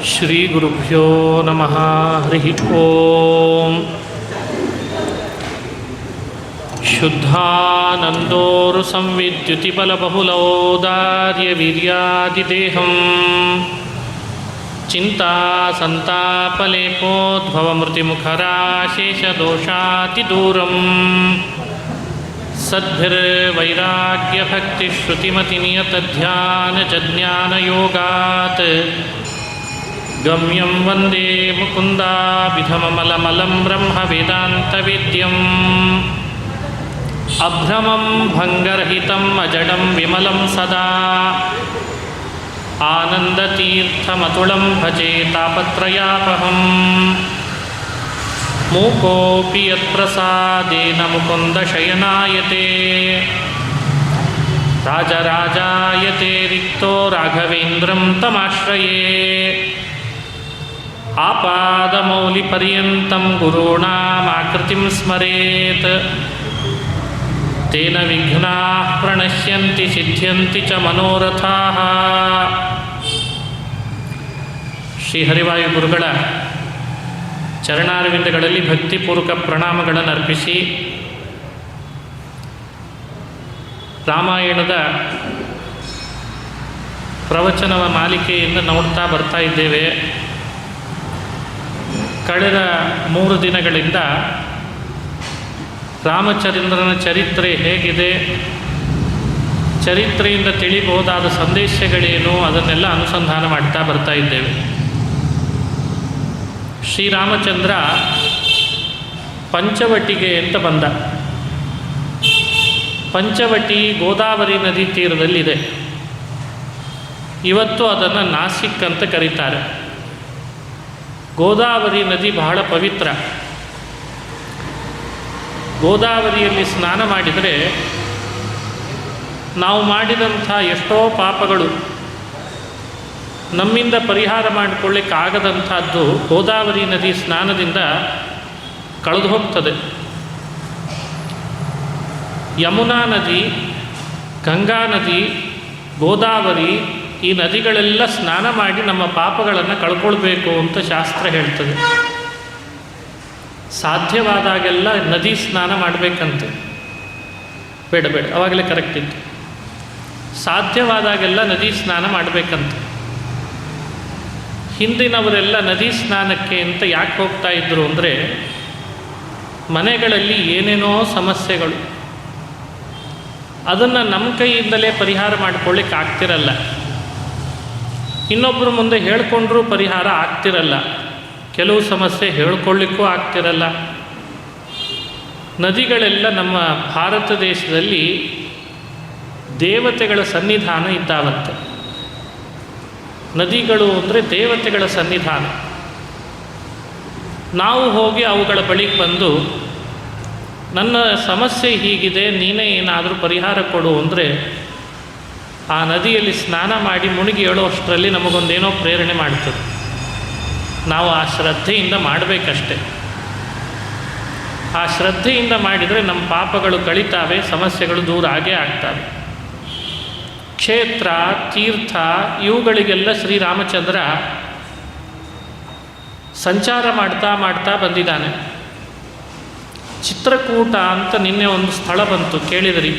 ಶ್ರೀಗುರುಭ್ಯೋ ನಮಃ. ಹರಿ ಓಂ. ಶುದ್ಧಾನಂದೋರು ಸಂವಿದ್ಯುತಿಬಲಬಹುಲೋದಾರ್ಯ ವೀರ್ಯಾದಿದೇಹಂ ಚಿಂತಾ ಸಂತಾಪಲೇಪೋದ್ಭವಮೃತಿಮುಖರಾಶೇಷದೋಷಾತಿದೂರಂ ಸದ್ಭಿರ್ವೈರಾಗ್ಯಭಕ್ತಿಶ್ರುತಿಮತಿನಿಯತಧ್ಯಾನಜ್ಞಾನಯೋಗಾತ್ ಗಮ್ಯಂ ವಂದೇ ಮುಕುಂದಾಭಿಧಮಮಲಮಲಂ ಬ್ರಹ್ಮವೇದಾಂತವೇದ್ಯಂ ಅಭ್ರಮಂ ಭಂಗರಹಿತಂ ಅಜಡಂ ವಿಮಲಂ ಸದಾ ಆನಂದತೀರ್ಥಮತುಳಂ ಭಜೆ ತಾಪತ್ರಯಾಪಹಂ ಮೂಕೋಪಿ ಯತ್ಪ್ರಸಾದೇನ ಮುಕುಂದಶಯನಾಯತೆ ರಾಜರಾಜಾಯತೆ ರಿಕ್ತೋ ರಾಘವೇಂದ್ರಂ ತಮಾಶ್ರಯೇ ಆಪಾದಮೌಲಿಪರ್ಯಂತಂ ಗುರುಣಾಮಾಕೃತಿಂ ಸ್ಮರೇತ್ ತೇನ ವಿಘ್ನಾಃ ಪ್ರಣಶ್ಯಂತಿ ಸಿದ್ಧ್ಯಂತಿ ಚ ಮನೋರಥಾಃ. ಶ್ರೀ ಹರಿವಾಯು ಗುರುಗಳ ಚರಣಾರವಿಂದಗಳಲ್ಲಿ ಭಕ್ತಿಪೂರ್ವಕ ಪ್ರಣಾಮಗಳನ್ನು ಅರ್ಪಿಸಿ ರಾಮಾಯಣದ ಪ್ರವಚನವ ಮಾಲಿಕೆಯನ್ನು ನೋಡ್ತಾ ಬರ್ತಾ ಇದ್ದೇವೆ. ಕಳೆದ 3 ದಿನಗಳಿಂದ ರಾಮಚಂದ್ರನ ಚರಿತ್ರೆ ಹೇಗಿದೆ, ಚರಿತ್ರೆಯಿಂದ ತಿಳಿಬಹುದಾದ ಸಂದೇಶಗಳೇನು, ಅದನ್ನೆಲ್ಲ ಅನುಸಂಧಾನ ಮಾಡ್ತಾ ಬರ್ತಾ ಇದ್ದೇವೆ. ಶ್ರೀರಾಮಚಂದ್ರ ಪಂಚವಟಿಗೆ ಅಂತ ಬಂದ. ಪಂಚವಟಿ ಗೋದಾವರಿ ನದಿ ತೀರದಲ್ಲಿದೆ. ಇವತ್ತು ಅದನ್ನು ನಾಸಿಕ್ ಅಂತ ಕರೀತಾರೆ. ಗೋದಾವರಿ ನದಿ ಬಹಳ ಪವಿತ್ರ. ಗೋದಾವರಿಯಲ್ಲಿ ಸ್ನಾನ ಮಾಡಿದರೆ ನಾವು ಮಾಡಿದಂಥ ಎಷ್ಟೋ ಪಾಪಗಳು ನಮ್ಮಿಂದ ಪರಿಹಾರ ಮಾಡಿಕೊಳ್ಳಿಕ್ಕಾಗದಂಥದ್ದು ಗೋದಾವರಿ ನದಿ ಸ್ನಾನದಿಂದ ಕಳೆದು ಹೋಗ್ತದೆ. ಯಮುನಾ ನದಿ, ಗಂಗಾ ನದಿ, ಗೋದಾವರಿ ಈ ನದಿಗಳೆಲ್ಲ ಸ್ನಾನ ಮಾಡಿ ನಮ್ಮ ಪಾಪಗಳನ್ನು ಕಳ್ಕೊಳ್ಬೇಕು ಅಂತ ಶಾಸ್ತ್ರ ಹೇಳ್ತದೆ. ಸಾಧ್ಯವಾದಾಗೆಲ್ಲ ನದಿ ಸ್ನಾನ ಮಾಡಬೇಕಂತೆ. ಬೇಡ ಅವಾಗಲೇ ಕರೆಕ್ಟ್ ಇತ್ತು. ಸಾಧ್ಯವಾದಾಗೆಲ್ಲ ನದಿ ಸ್ನಾನ ಮಾಡಬೇಕಂತೆ. ಹಿಂದಿನವರೆಲ್ಲ ನದಿ ಸ್ನಾನಕ್ಕೆ ಅಂತ ಯಾಕೆ ಹೋಗ್ತಾ ಇದ್ರು ಅಂದರೆ, ಮನೆಗಳಲ್ಲಿ ಏನೇನೋ ಸಮಸ್ಯೆಗಳು, ಅದನ್ನು ನಮ್ಮ ಕೈಯಿಂದಲೇ ಪರಿಹಾರ ಮಾಡಿಕೊಳ್ಳಿಕ್ಕೆ ಆಗ್ತಿರಲ್ಲ. ಇನ್ನೊಬ್ಬರು ಮುಂದೆ ಹೇಳಿಕೊಂಡ್ರೂ ಪರಿಹಾರ ಆಗ್ತಿರಲ್ಲ. ಕೆಲವು ಸಮಸ್ಯೆ ಹೇಳ್ಕೊಳ್ಳಿಕ್ಕೂ ಆಗ್ತಿರಲ್ಲ. ನದಿಗಳೆಲ್ಲ ನಮ್ಮ ಭಾರತ ದೇಶದಲ್ಲಿ ದೇವತೆಗಳ ಸನ್ನಿಧಾನ ಇದ್ದಾವಂತೆ. ನದಿಗಳು ಅಂದರೆ ದೇವತೆಗಳ ಸನ್ನಿಧಾನ. ನಾವು ಹೋಗಿ ಅವುಗಳ ಬಳಿಗೆ ಬಂದು, ನನ್ನ ಸಮಸ್ಯೆ ಹೀಗಿದೆ, ನೀನೇ ಏನಾದರೂ ಪರಿಹಾರ ಕೊಡು ಅಂದರೆ, ಆ ನದಿಯಲ್ಲಿ ಸ್ನಾನ ಮಾಡಿ ಮುಳುಗಿ ಹೇಳೋಷ್ಟರಲ್ಲಿ ನಮಗೊಂದೇನೋ ಪ್ರೇರಣೆ ಮಾಡ್ತದೆ. ನಾವು ಆ ಶ್ರದ್ಧೆಯಿಂದ ಮಾಡಬೇಕಷ್ಟೆ. ಆ ಶ್ರದ್ಧೆಯಿಂದ ಮಾಡಿದರೆ ನಮ್ಮ ಪಾಪಗಳು ಕಳೀತಾವೆ, ಸಮಸ್ಯೆಗಳು ದೂರ ಆಗೇ ಆಗ್ತವೆ. ಕ್ಷೇತ್ರ, ತೀರ್ಥ ಇವುಗಳಿಗೆಲ್ಲ ಶ್ರೀರಾಮಚಂದ್ರ ಸಂಚಾರ ಮಾಡ್ತಾ ಬಂದಿದ್ದಾನೆ. ಚಿತ್ರಕೂಟ ಅಂತ ನಿನ್ನೆ ಒಂದು ಸ್ಥಳ ಬಂತು, ಕೇಳಿದ್ರಿ.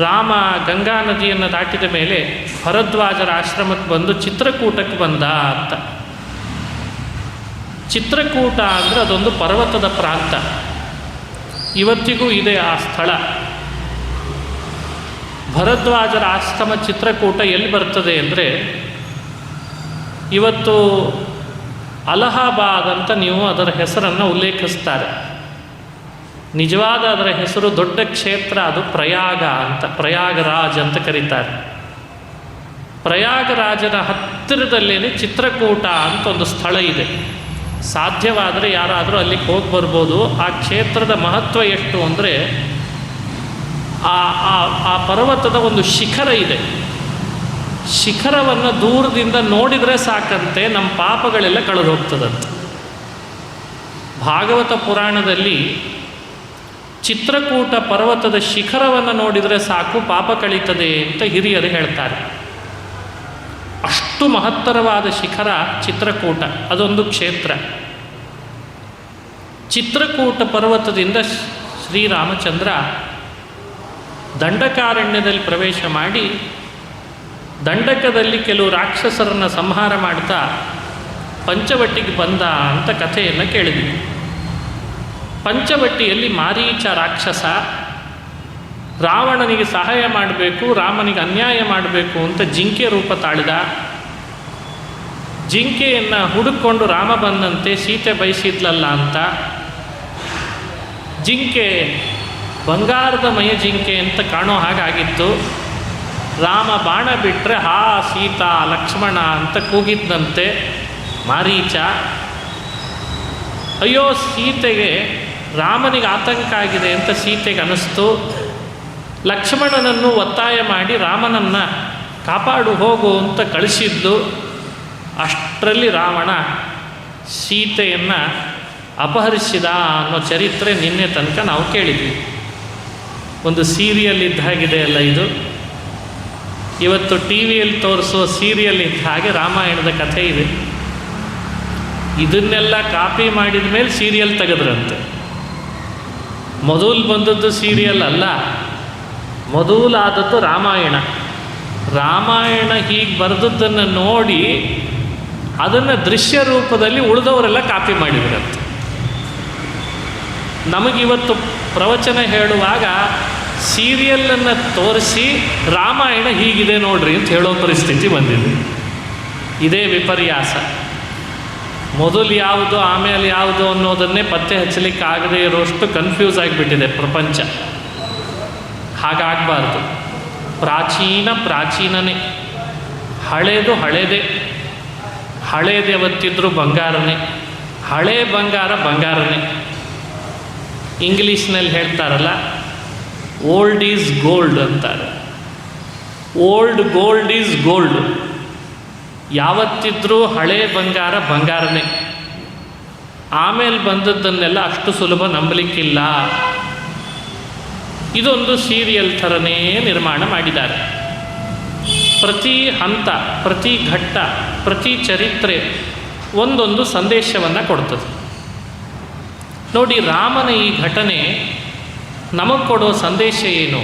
ರಾಮ ಗಂಗಾ ನದಿಯನ್ನು ದಾಟಿದ ಮೇಲೆ ಭರದ್ವಾಜರ ಆಶ್ರಮಕ್ಕೆ ಬಂದು ಚಿತ್ರಕೂಟಕ್ಕೆ ಬಂದ ಅಂತ. ಚಿತ್ರಕೂಟ ಅಂದರೆ ಅದೊಂದು ಪರ್ವತದ ಪ್ರಾಂತ. ಇವತ್ತಿಗೂ ಇದೆ ಆ ಸ್ಥಳ. ಭರದ್ವಾಜರ ಆಶ್ರಮ ಚಿತ್ರಕೂಟ ಎಲ್ಲಿ ಬರ್ತದೆ ಅಂದರೆ, ಇವತ್ತು ಅಲಹಾಬಾದ್ ಅಂತ ನೀವು ಅದರ ಹೆಸರನ್ನು ಉಲ್ಲೇಖಿಸ್ತಾರೆ. ನಿಜವಾದ ಅದರ ಹೆಸರು ದೊಡ್ಡ ಕ್ಷೇತ್ರ, ಅದು ಪ್ರಯಾಗ ಅಂತ, ಪ್ರಯಾಗರಾಜ್ ಅಂತ ಕರೀತಾರೆ. ಪ್ರಯಾಗರಾಜನ ಹತ್ತಿರದಲ್ಲೇ ಚಿತ್ರಕೂಟ ಅಂತ ಒಂದು ಸ್ಥಳ ಇದೆ. ಸಾಧ್ಯವಾದರೆ ಯಾರಾದರೂ ಅಲ್ಲಿಗೆ ಹೋಗಿ ಬರ್ಬೋದು. ಆ ಕ್ಷೇತ್ರದ ಮಹತ್ವ ಎಷ್ಟು ಅಂದರೆ, ಆ ಪರ್ವತದ ಒಂದು ಶಿಖರ ಇದೆ. ಶಿಖರವನ್ನು ದೂರದಿಂದ ನೋಡಿದರೆ ಸಾಕಂತೆ ನಮ್ಮ ಪಾಪಗಳೆಲ್ಲ ಕಳೆದು ಹೋಗ್ತದಂತೆ. ಭಾಗವತ ಪುರಾಣದಲ್ಲಿ ಚಿತ್ರಕೂಟ ಪರ್ವತದ ಶಿಖರವನ್ನು ನೋಡಿದರೆ ಸಾಕು ಪಾಪ ಕಳೀತದೆ ಅಂತ ಹಿರಿಯರು ಹೇಳ್ತಾರೆ. ಅಷ್ಟು ಅಷ್ಟು ಮಹತ್ತರವಾದ ಶಿಖರ ಚಿತ್ರಕೂಟ, ಅದೊಂದು ಕ್ಷೇತ್ರ. ಚಿತ್ರಕೂಟ ಪರ್ವತದಿಂದ ಶ್ರೀರಾಮಚಂದ್ರ ದಂಡಕಾರಣ್ಯದಲ್ಲಿ ಪ್ರವೇಶ ಮಾಡಿ ದಂಡಕದಲ್ಲಿ ಕೆಲವು ರಾಕ್ಷಸರನ್ನು ಸಂಹಾರ ಮಾಡ್ತಾ ಪಂಚವಟ್ಟಿಗೆ ಬಂದ ಅಂತ ಕಥೆಯನ್ನು ಕೇಳಿದ್ವಿ. ಪಂಚವಟ್ಟಿಯಲ್ಲಿ ಮಾರೀಚ ರಾಕ್ಷಸ ರಾವಣನಿಗೆ ಸಹಾಯ ಮಾಡಬೇಕು, ರಾಮನಿಗೆ ಅನ್ಯಾಯ ಮಾಡಬೇಕು ಅಂತ ಜಿಂಕೆ ರೂಪ ತಾಳಿದ. ಜಿಂಕೆಯನ್ನು ಹುಡುಕೊಂಡು ರಾಮ ಬಂದಂತೆ ಸೀತೆ ಬಯಸಿದ್ಲಲ್ಲ ಅಂತ. ಜಿಂಕೆ ಬಂಗಾರದ ಮಯ ಜಿಂಕೆ ಅಂತ ಕಾಣೋ ಹಾಗಾಗಿತ್ತು. ರಾಮ ಬಾಣ ಬಿಟ್ಟರೆ ಹಾ ಸೀತಾ ಲಕ್ಷ್ಮಣ ಅಂತ ಕೂಗಿದ್ದಂತೆ ಮಾರೀಚ. ಅಯ್ಯೋ ಸೀತೆಗೆ ರಾಮನಿಗೆ ಆತಂಕ ಆಗಿದೆ ಅಂತ ಸೀತೆಗೆ ಅನ್ನಿಸ್ತು. ಲಕ್ಷ್ಮಣನನ್ನು ಒತ್ತಾಯ ಮಾಡಿ ರಾಮನನ್ನು ಕಾಪಾಡು ಹೋಗು ಅಂತ ಕಳಿಸಿದ್ದು. ಅಷ್ಟರಲ್ಲಿ ರಾವಣ ಸೀತೆಯನ್ನು ಅಪಹರಿಸಿದ ಅನ್ನೋ ಚರಿತ್ರೆ ನಿನ್ನೆ ತನಕ ನಾವು ಕೇಳಿದ್ವಿ. ಒಂದು ಸೀರಿಯಲ್ ಇದ್ದ ಹಾಗಿದೆ ಅಲ್ಲ ಇದು. ಇವತ್ತು ಟಿ ವಿಯಲ್ಲಿ ತೋರಿಸುವ ಸೀರಿಯಲ್ ಇದ್ದ ಹಾಗೆ ರಾಮಾಯಣದ ಕಥೆ ಇದೆ. ಇದನ್ನೆಲ್ಲ ಕಾಪಿ ಮಾಡಿದ ಮೇಲೆ ಸೀರಿಯಲ್ ತೆಗೆದ್ರಂತೆ. ಮೊದಲು ಬಂದದ್ದು ಸೀರಿಯಲ್ ಅಲ್ಲ, ಮೊದಲಾದದ್ದು ರಾಮಾಯಣ. ರಾಮಾಯಣ ಹೀಗೆ ಬರೆದದ್ದನ್ನು ನೋಡಿ ಅದನ್ನು ದೃಶ್ಯ ರೂಪದಲ್ಲಿ ಉಳಿದವರೆಲ್ಲ ಕಾಪಿ ಮಾಡಿದ್ರಂತೆ. ನಮಗಿವತ್ತು ಪ್ರವಚನ ಹೇಳುವಾಗ ಸೀರಿಯಲನ್ನು ತೋರಿಸಿ ರಾಮಾಯಣ ಹೀಗಿದೆ ನೋಡ್ರಿ ಅಂತ ಹೇಳೋ ಪರಿಸ್ಥಿತಿ ಬಂದಿದೆ. ಇದೇ ವಿಪರ್ಯಾಸ. ಮೊದಲು ಯಾವುದು ಆಮೇಲೆ ಯಾವುದು ಅನ್ನೋದನ್ನೇ ಪತ್ತೆ ಹಚ್ಚಲಿಕ್ಕೆ ಆಗದೇ ಇರೋಷ್ಟು ಕನ್ಫ್ಯೂಸ್ ಆಗಿಬಿಟ್ಟಿದೆ ಪ್ರಪಂಚ. ಹಾಗಾಗಬಾರ್ದು. ಪ್ರಾಚೀನನೇ, ಹಳೇದು ಹಳೇದೇ. ಹಳೇದು ಯಾವತ್ತಿದ್ರೂ ಬಂಗಾರನೇ, ಹಳೇ ಬಂಗಾರನೇ. ಇಂಗ್ಲೀಷ್ನಲ್ಲಿ ಹೇಳ್ತಾರಲ್ಲ, ಓಲ್ಡ್ ಈಸ್ ಗೋಲ್ಡ್ ಅಂತಾರೆ. Old gold is gold. ಯಾವತ್ತಿದ್ರೂ ಹಳೇ ಬಂಗಾರನೇ. ಆಮೇಲೆ ಬಂದದ್ದನ್ನೆಲ್ಲ ಅಷ್ಟು ಸುಲಭ ನಂಬಲಿಕ್ಕಿಲ್ಲ. ಇದೊಂದು ಸೀರಿಯಲ್ ಥರನೇ ನಿರ್ಮಾಣ ಮಾಡಿದ್ದಾರೆ. ಪ್ರತಿ ಹಂತ, ಪ್ರತಿ ಘಟ್ಟ, ಪ್ರತಿ ಚರಿತ್ರೆ ಒಂದೊಂದು ಸಂದೇಶವನ್ನು ಕೊಡ್ತದೆ. ನೋಡಿ, ರಾಮನ ಈ ಘಟನೆ ನಮಗೆ ಕೊಡೋ ಸಂದೇಶ ಏನು?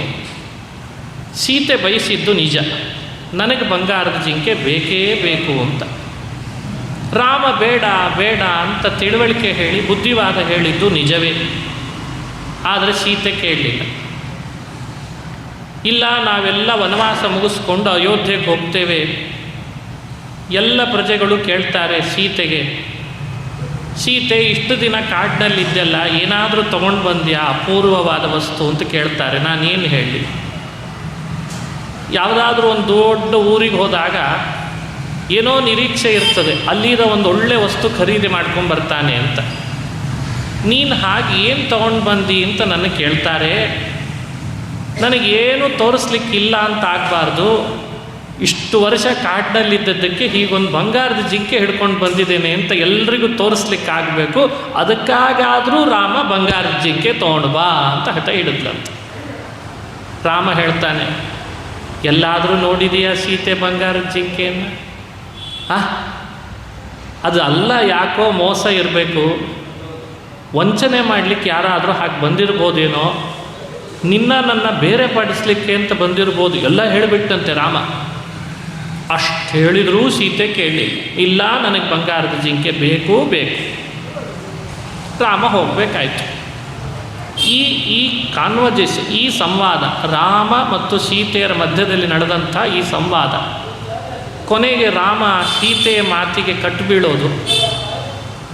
ಸೀತೆ ಬಯಸಿದ್ದು ನಿಜ, ನನಗೆ ಬಂಗಾರದ ಜಿಂಕೆ ಬೇಕೇ ಬೇಕು ಅಂತ. ರಾಮ ಬೇಡ ಅಂತ ತಿಳುವಳಿಕೆ ಹೇಳಿ ಬುದ್ಧಿವಾದ ಹೇಳಿದ್ದು ನಿಜವೇ. ಆದರೆ ಸೀತೆ ಕೇಳಲಿಲ್ಲ. ಇಲ್ಲ, ನಾವೆಲ್ಲ ವನವಾಸ ಮುಗಿಸ್ಕೊಂಡು ಅಯೋಧ್ಯೆಗೆ ಹೋಗ್ತೇವೆ. ಎಲ್ಲ ಪ್ರಜೆಗಳು ಕೇಳ್ತಾರೆ ಸೀತೆಗೆ, ಸೀತೆ ಇಷ್ಟು ದಿನ ಕಾಡಿನಲ್ಲಿದ್ದೆಲ್ಲ ಏನಾದರೂ ತೊಗೊಂಡು ಬಂದ್ಯಾ ಅಪೂರ್ವವಾದ ವಸ್ತು ಅಂತ ಕೇಳ್ತಾರೆ. ನಾನೇನು ಹೇಳಿ? ಯಾವುದಾದ್ರೂ ಒಂದು ದೊಡ್ಡ ಊರಿಗೆ ಹೋದಾಗ ಏನೋ ನಿರೀಕ್ಷೆ ಇರ್ತದೆ, ಅಲ್ಲಿರೋ ಒಂದು ಒಳ್ಳೆ ವಸ್ತು ಖರೀದಿ ಮಾಡ್ಕೊಂಬರ್ತಾನೆ ಅಂತ. ನೀನು ಹಾಗೆ ಏನು ತೊಗೊಂಡು ಬಂದಿ ಅಂತ ನನಗೆ ಕೇಳ್ತಾರೆ. ನನಗೇನು ತೋರಿಸ್ಲಿಕ್ಕಿಲ್ಲ ಅಂತ ಆಗಬಾರ್ದು. ಇಷ್ಟು ವರ್ಷ ಕಾಡಿನಲ್ಲಿದ್ದದ್ದಕ್ಕೆ ಹೀಗೊಂದು ಬಂಗಾರದ ಜಿಂಕೆ ಹಿಡ್ಕೊಂಡು ಬಂದಿದ್ದೇನೆ ಅಂತ ಎಲ್ರಿಗೂ ತೋರಿಸ್ಲಿಕ್ಕಾಗಬೇಕು. ಅದಕ್ಕಾಗಾದರೂ ರಾಮ ಬಂಗಾರದ ಜಿಂಕೆ ತೊಗೊಂಡು ಬಾ ಅಂತ ಹಠ ಹಿಡಿದ್ಲಂತ. ರಾಮ ಹೇಳ್ತಾನೆ, ಎಲ್ಲಾದರೂ ನೋಡಿದೆಯಾ ಸೀತೆ ಬಂಗಾರದ ಜಿಂಕೆಯನ್ನು? ಅದು ಅಲ್ಲ, ಯಾಕೋ ಮೋಸ ಇರಬೇಕು, ವಂಚನೆ ಮಾಡಲಿಕ್ಕೆ ಯಾರಾದರೂ ಹಾಗೆ ಬಂದಿರ್ಬೋದೇನೋ, ನನ್ನ ಬೇರೆ ಪಡಿಸ್ಲಿಕ್ಕೆ ಅಂತ ಬಂದಿರ್ಬೋದು, ಎಲ್ಲ ಹೇಳಿಬಿಟ್ಟಂತೆ ರಾಮ. ಅಷ್ಟು ಹೇಳಿದರೂ ಸೀತೆ ಕೇಳಿ, ಇಲ್ಲ ನನಗೆ ಬಂಗಾರದ ಜಿಂಕೆ ಬೇಕು. ರಾಮ ಹೋಗಬೇಕಾಯ್ತು. ಈ ಕಾನ್ವರ್ಸೇಷನ್, ಈ ಸಂವಾದ, ರಾಮ ಮತ್ತು ಸೀತೆಯರ ಮಧ್ಯದಲ್ಲಿ ನಡೆದಂಥ ಈ ಸಂವಾದ, ಕೊನೆಗೆ ರಾಮ ಸೀತೆಯ ಮಾತಿಗೆ ಕಟ್ಟು ಬೀಳೋದು,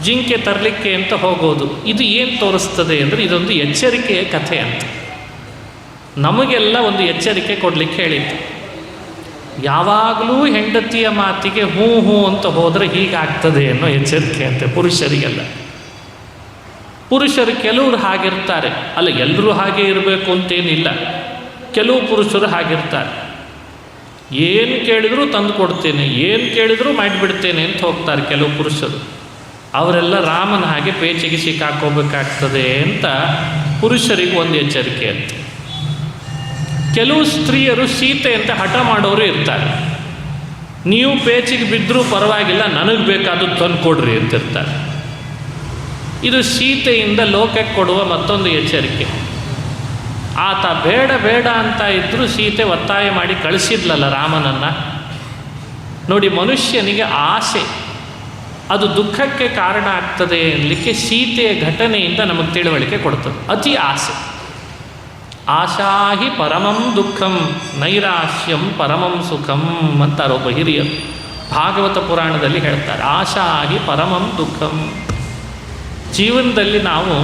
ಜಿಂಕೆ ತರಲಿಕ್ಕೆ ಅಂತ ಹೋಗೋದು, ಇದು ಏನು ತೋರಿಸ್ತದೆ ಅಂದರೆ ಇದೊಂದು ಎಚ್ಚರಿಕೆಯ ಕಥೆ ಅಂತ. ನಮಗೆಲ್ಲ ಒಂದು ಎಚ್ಚರಿಕೆ ಕೊಡಲಿಕ್ಕೆ ಹೇಳಿತ್ತು. ಯಾವಾಗಲೂ ಹೆಂಡತಿಯ ಮಾತಿಗೆ ಹ್ಞೂ ಅಂತ ಹೋದರೆ ಹೀಗಾಗ್ತದೆ ಅನ್ನೋ ಎಚ್ಚರಿಕೆ ಅಂತೆ ಪುರುಷರಿಗೆಲ್ಲ. ಪುರುಷರು ಕೆಲವರು ಹಾಗಿರ್ತಾರೆ, ಅಲ್ಲ ಎಲ್ಲರೂ ಹಾಗೆ ಇರಬೇಕು ಅಂತೇನಿಲ್ಲ. ಕೆಲವು ಪುರುಷರು ಹಾಗಿರ್ತಾರೆ, ಏನು ಕೇಳಿದರೂ ತಂದು ಕೊಡ್ತೇನೆ, ಏನು ಕೇಳಿದರೂ ಮಾಡಿಬಿಡ್ತೇನೆ ಅಂತ ಹೋಗ್ತಾರೆ ಕೆಲವು ಪುರುಷರು. ಅವರೆಲ್ಲ ರಾಮನ ಹಾಗೆ ಪೇಚಿಗೆ ಸಿಕ್ಕಾಕೋಬೇಕಾಗ್ತದೆ ಅಂತ ಪುರುಷರಿಗೆ ಒಂದು ಎಚ್ಚರಿಕೆ ಅಂತ. ಕೆಲವು ಸ್ತ್ರೀಯರು ಸೀತೆ ಅಂತ ಹಠ ಮಾಡೋರು ಇರ್ತಾರೆ. ನೀವು ಪೇಚಿಗೆ ಬಿದ್ದರೂ ಪರವಾಗಿಲ್ಲ, ನನಗೆ ಬೇಕಾದ್ದು ತಂದು ಕೊಡ್ರಿ ಅಂತಿರ್ತಾರೆ. ಇದು ಸೀತೆಯಿಂದ ಲೋಕಕ್ಕೆ ಕೊಡುವ ಮತ್ತೊಂದು ಎಚ್ಚರಿಕೆ. ಆತ ಬೇಡ ಬೇಡ ಅಂತ ಇದ್ದರೂ ಸೀತೆ ಒತ್ತಾಯ ಮಾಡಿ ಕಳಿಸಿದ್ಲಲ್ಲ ರಾಮನನ್ನು. ನೋಡಿ, ಮನುಷ್ಯನಿಗೆ ಆಸೆ ಅದು ದುಃಖಕ್ಕೆ ಕಾರಣ ಆಗ್ತದೆ ಅನ್ನಲಿಕ್ಕೆ ಸೀತೆಯ ಘಟನೆಯಿಂದ ನಮಗೆ ತಿಳುವಳಿಕೆ ಕೊಡ್ತದೆ. ಅತಿ ಆಸೆ. ಆಶಾಹಿ ಪರಮಂ ದುಃಖಂ ನೈರಾಶ್ಯಂ ಪರಮಂ ಸುಖಂ ಅಂತಾರೊಬ್ಬ ಹಿರಿಯರು ಭಾಗವತ ಪುರಾಣದಲ್ಲಿ ಹೇಳ್ತಾರೆ. ಆಶಾಹಿ ಪರಮಂ ದುಃಖಂ. ಜೀವನದಲ್ಲಿ ನಾವು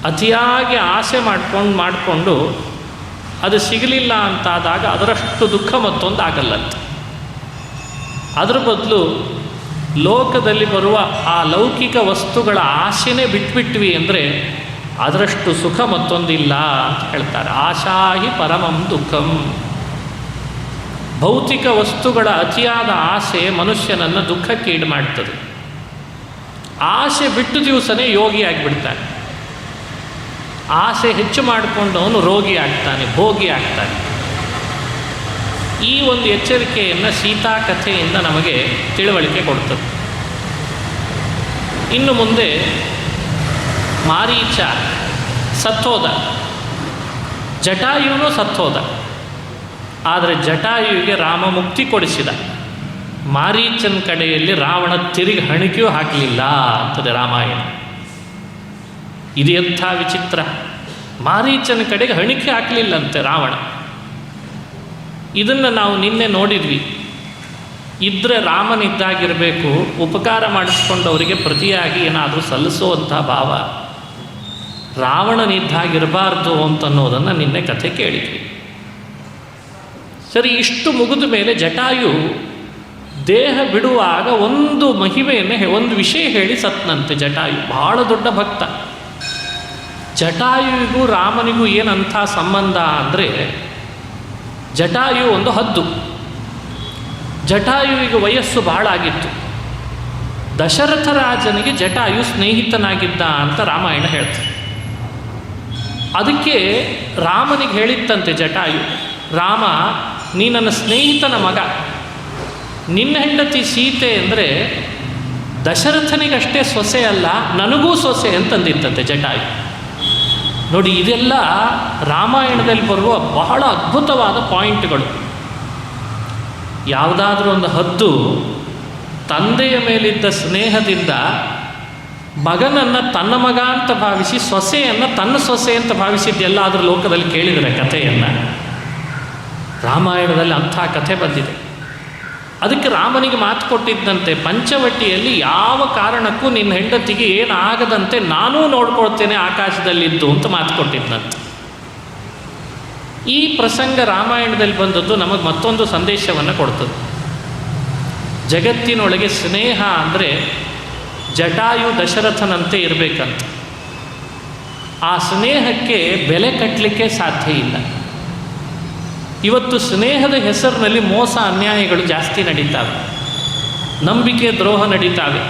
ಅತಿಯಾಗಿ ಆಸೆ ಮಾಡಿಕೊಂಡು ಅದು ಸಿಗಲಿಲ್ಲ ಅಂತಾದಾಗ ಅದರಷ್ಟು ದುಃಖ ಮತ್ತೊಂದು ಆಗಲ್ಲಂತ. ಅದರ ಬದಲು ಲೋಕದಲ್ಲಿ ಬರುವ ಆ ಲೌಕಿಕ ವಸ್ತುಗಳ ಆಸೆನೇ ಬಿಟ್ಬಿಟ್ವಿ ಅಂದರೆ ಅದರಷ್ಟು ಸುಖ ಮತ್ತೊಂದಿಲ್ಲ ಅಂತ ಹೇಳ್ತಾರೆ. ಆಶಾಹಿ ಪರಮಂ ದುಃಖಂ. ಭೌತಿಕ ವಸ್ತುಗಳ ಅತಿಯಾದ ಆಸೆ ಮನುಷ್ಯನನ್ನು ದುಃಖಕ್ಕೆ ಈಡು ಮಾಡ್ತದೆ. ಆಸೆ ಬಿಟ್ಟು ದಿವಸನೇ ಯೋಗಿ ಆಗಿಬಿಡ್ತಾನೆ. ಆಸೆ ಹೆಚ್ಚು ಮಾಡಿಕೊಂಡು ಅವನು ರೋಗಿ ಆಗ್ತಾನೆ, ಭೋಗಿ ಆಗ್ತಾನೆ. ಈ ಒಂದು ಎಚ್ಚರಿಕೆಯನ್ನು ಸೀತಾ ಕಥೆಯಿಂದ ನಮಗೆ ತಿಳುವಳಿಕೆ ಕೊಡ್ತದೆ. ಇನ್ನು ಮುಂದೆ ಮಾರೀಚ ಸತ್ತೋದ, ಜಟಾಯುನೂ ಸತ್ತೋದ. ಆದರೆ ಜಟಾಯುವಿಗೆ ರಾಮ ಮುಕ್ತಿ ಕೊಡಿಸಿದ. ಮಾರೀಚನ ಕಡೆಯಲ್ಲಿ ರಾವಣ ತಿರುಗಿ ಹಣಿಕೆಯೂ ಹಾಕಲಿಲ್ಲ ಅಂತದೆ ರಾಮಾಯಣ. ಇದು ಎಂಥ ವಿಚಿತ್ರ! ಮಾರೀಚನ ಕಡೆಗೆ ಹಣಿಕೆ ಹಾಕಲಿಲ್ಲಂತೆ ರಾವಣ. ಇದನ್ನು ನಾವು ನಿನ್ನೆ ನೋಡಿದ್ವಿ. ಇದ್ದರೆ ರಾಮನಿದ್ದಾಗಿರಬೇಕು, ಉಪಕಾರ ಮಾಡಿಸ್ಕೊಂಡವರಿಗೆ ಪ್ರತಿಯಾಗಿ ಏನಾದರೂ ಸಲ್ಲಿಸುವಂಥ ಭಾವ. ರಾವಣನಿದ್ದಾಗಿರಬಾರ್ದು ಅಂತನ್ನೋದನ್ನು ನಿನ್ನೆ ಕಥೆ ಕೇಳಿದ್ವಿ. ಸರಿ, ಇಷ್ಟು ಮುಗಿದ ಮೇಲೆ ಜಟಾಯು ದೇಹ ಬಿಡುವಾಗ ಒಂದು ಮಹಿಮೆಯನ್ನೇ, ಒಂದು ವಿಷಯ ಹೇಳಿ ಸತ್ನಂತೆ. ಜಟಾಯು ಬಹಳ ದೊಡ್ಡ ಭಕ್ತ. ಜಟಾಯುವಿಗೂ ರಾಮನಿಗೂ ಏನಂಥ ಸಂಬಂಧ ಅಂದರೆ, ಜಟಾಯು ಒಂದು ಹದ್ದು. ಜಟಾಯುವಿಗೆ ವಯಸ್ಸು ಬಹಳ ಆಗಿತ್ತು. ದಶರಥ ರಾಜನಿಗೆ ಜಟಾಯು ಸ್ನೇಹಿತನಾಗಿದ್ದ ಅಂತ ರಾಮಾಯಣ ಹೇಳ್ತಾರೆ. ಅದಕ್ಕೆ ರಾಮನಿಗೆ ಹೇಳಿತ್ತಂತೆ ಜಟಾಯು, ರಾಮ, ನೀ ನನ್ನ ಸ್ನೇಹಿತನ ಮಗ, ನಿನ್ನ ಹೆಂಡತಿ ಸೀತೆ ಅಂದರೆ ದಶರಥನಿಗಷ್ಟೇ ಸೊಸೆ ಅಲ್ಲ, ನನಗೂ ಸೊಸೆ ಅಂತಂದಿತ್ತಂತೆ ಜಟಾಯು. ನೋಡಿ, ಇದೆಲ್ಲ ರಾಮಾಯಣದಲ್ಲಿ ಬರುವ ಬಹಳ ಅದ್ಭುತವಾದ ಪಾಯಿಂಟ್ಗಳು. ಯಾವುದಾದ್ರೂ ಒಂದು ಹದ್ದು ತಂದೆಯ ಮೇಲಿದ್ದ ಸ್ನೇಹದಿಂದ ಮಗನನ್ನು ತನ್ನ ಮಗ ಅಂತ ಭಾವಿಸಿ ಸೊಸೆಯನ್ನು ತನ್ನ ಸೊಸೆ ಅಂತ ಭಾವಿಸಿದ್ದೆಲ್ಲಾದರೂ ಲೋಕದಲ್ಲಿ ಕೇಳಿದರೆ ಕಥೆಯನ್ನು? ರಾಮಾಯಣದಲ್ಲಿ ಅಂಥ ಕಥೆ ಬಂದಿದೆ. ಅದಕ್ಕೆ ರಾಮನಿಗೆ ಮಾತು ಕೊಟ್ಟಿದ್ದಂತೆ, ಪಂಚವಟಿಯಲ್ಲಿ ಯಾವ ಕಾರಣಕ್ಕೂ ನಿನ್ನ ಹೆಂಡತಿಗೆ ಏನಾಗದಂತೆ ನಾನೂ ನೋಡ್ಕೊಳ್ತೇನೆ ಆಕಾಶದಲ್ಲಿದ್ದು ಅಂತ ಮಾತು ಕೊಟ್ಟಿದ್ದಂತೆ. ಈ ಪ್ರಸಂಗ ರಾಮಾಯಣದಲ್ಲಿ ಬಂದದ್ದು ನಮಗೆ ಮತ್ತೊಂದು ಸಂದೇಶವನ್ನು ಕೊಡ್ತದೆ. ಜಗತ್ತಿನೊಳಗೆ ಸ್ನೇಹ ಅಂದರೆ ಜಟಾಯು ದಶರಥನಂತೆ ಇರಬೇಕಂತ. ಆ ಸ್ನೇಹಕ್ಕೆ ಬೆಲೆ ಕಟ್ಟಲಿಕ್ಕೆ ಸಾಧ್ಯ ಇಲ್ಲ. ಇವತ್ತು ಸ್ನೇಹದ ಹೆಸರಿನಲ್ಲಿ ಮೋಸ ಅನ್ಯಾಯಗಳು ಜಾಸ್ತಿ ನಡೀತಾವೆ, ನಂಬಿಕೆ ದ್ರೋಹ ನಡೀತಾವೆ.